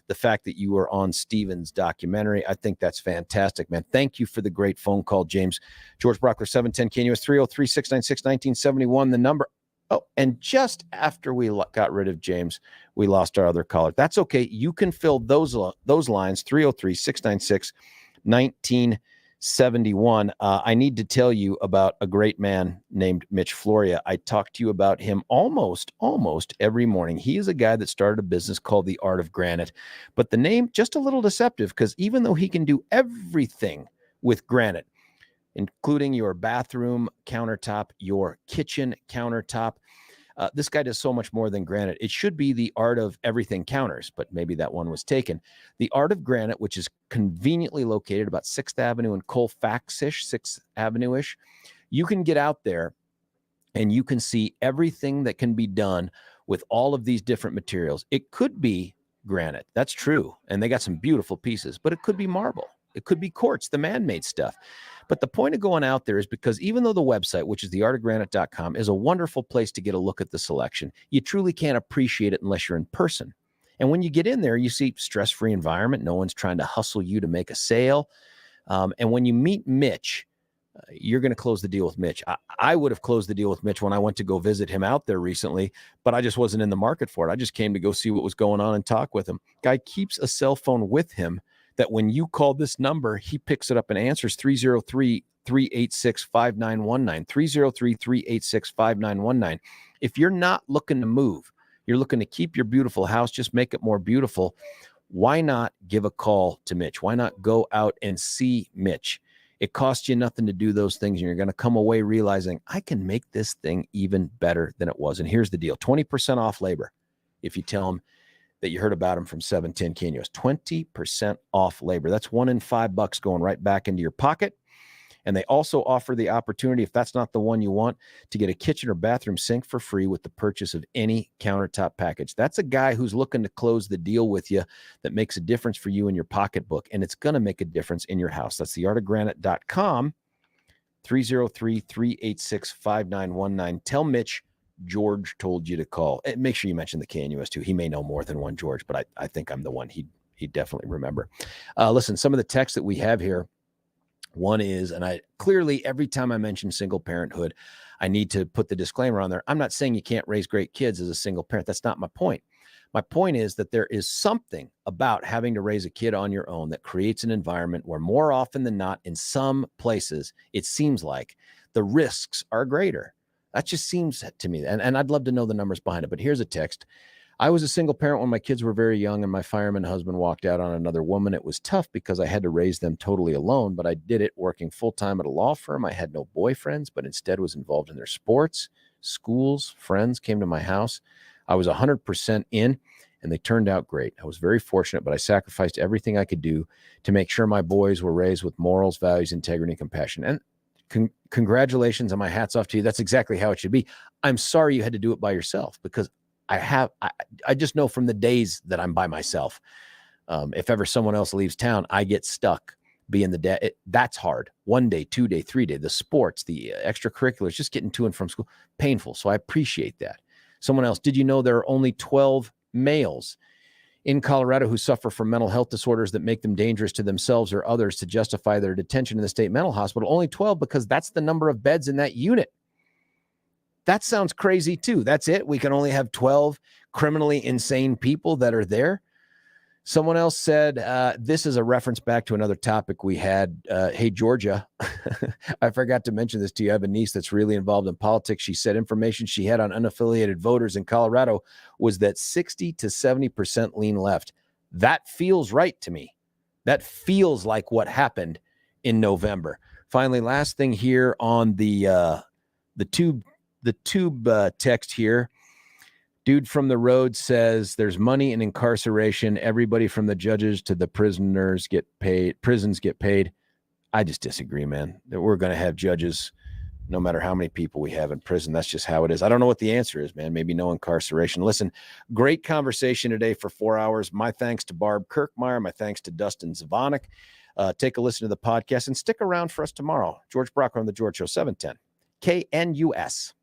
the fact that you were on Steven's documentary. I think that's fantastic, man. Thank you for the great phone call, James. George Brockler, 710 KNUS, 303-696-1971, the number. Oh, and just after we got rid of James, we lost our other caller. That's okay. You can fill those lines, 303-696-1971. I need to tell you about a great man named Mitch Floria. I talk to you about him almost every morning. He is a guy that started a business called The Art of Granite. But the name, just a little deceptive, because even though he can do everything with granite, including your bathroom countertop, your kitchen countertop. This guy does so much more than granite. It should be the art of everything counters, but maybe that one was taken. The Art of Granite, which is conveniently located about 6th Avenue and Colfax-ish, 6th Avenue-ish. You can get out there and you can see everything that can be done with all of these different materials. It could be granite. That's true. And they got some beautiful pieces, but it could be marble. It could be quartz, the man-made stuff. But the point of going out there is because even though the website, which is theartofgranite.com, is a wonderful place to get a look at the selection, you truly can't appreciate it unless you're in person. And when you get in there, you see stress-free environment. No one's trying to hustle you to make a sale. And when you meet Mitch, you're going to close the deal with Mitch. I would have closed the deal with Mitch when I went to go visit him out there recently, but I just wasn't in the market for it. I just came to go see what was going on and talk with him. Guy keeps a cell phone with him that when you call this number, he picks it up and answers 303-386-5919, 303-386-5919. If you're not looking to move, you're looking to keep your beautiful house, just make it more beautiful, why not give a call to Mitch? Why not go out and see Mitch? It costs you nothing to do those things, and you're going to come away realizing, I can make this thing even better than it was. And here's the deal, 20% off labor if you tell him that you heard about him from 710 KNUS. 20% off labor. That's $1 in $5 going right back into your pocket. And they also offer the opportunity, if that's not the one you want, to get a kitchen or bathroom sink for free with the purchase of any countertop package. That's a guy who's looking to close the deal with you that makes a difference for you in your pocketbook, and it's going to make a difference in your house. That's theartofgranite.com, 303-386-5919. Tell Mitch George told you to call. And make sure you mention the KNUS too. He may know more than one George, but I think I'm the one he'd definitely remember. Listen, some of the texts that we have here, one is, and I clearly every time I mention single parenthood, I need to put the disclaimer on there. I'm not saying you can't raise great kids as a single parent. That's not my point. My point is that there is something about having to raise a kid on your own that creates an environment where more often than not, in some places, it seems like the risks are greater. That just seems to me, and I'd love to know the numbers behind it, but here's a text. I was a single parent when my kids were very young and my fireman husband walked out on another woman. It was tough because I had to raise them totally alone, but I did it working full-time at a law firm. I had no boyfriends, but instead was involved in their sports, schools, friends came to my house. I was 100% in, and they turned out great. I was very fortunate, but I sacrificed everything I could do to make sure my boys were raised with morals, values, integrity, and compassion. And congratulations, and my hat's off to you. That's exactly how it should be. I'm sorry you had to do it by yourself, because I just know from the days that I'm by myself, if ever someone else leaves town, I get stuck being the dad. That's hard. 1 day, 2 day, 3 day, the sports, the extracurriculars, just getting to and from school, painful. So I appreciate that. Someone else, did you know there are only 12 males in Colorado who suffer from mental health disorders that make them dangerous to themselves or others to justify their detention in the state mental hospital? Only 12, because that's the number of beds in that unit. That sounds crazy too. That's it. We can only have 12 criminally insane people that are there. Someone else said, this is a reference back to another topic we had. Hey, Georgia, I forgot to mention this to you. I have a niece that's really involved in politics. She said information she had on unaffiliated voters in Colorado was that 60 to 70% lean left. That feels right to me. That feels like what happened in November. Finally, last thing here on the tube text here. Dude from the road says there's money in incarceration. Everybody from the judges to the prisoners get paid. Prisons get paid. I just disagree, man. That we're going to have judges no matter how many people we have in prison. That's just how it is. I don't know what the answer is, man. Maybe no incarceration. Listen, great conversation today for 4 hours. My thanks to Barb Kirkmeyer. My thanks to Dustin Zvonek. Take a listen to the podcast and stick around for us tomorrow. George Brocker on The George Show, 710 KNUS.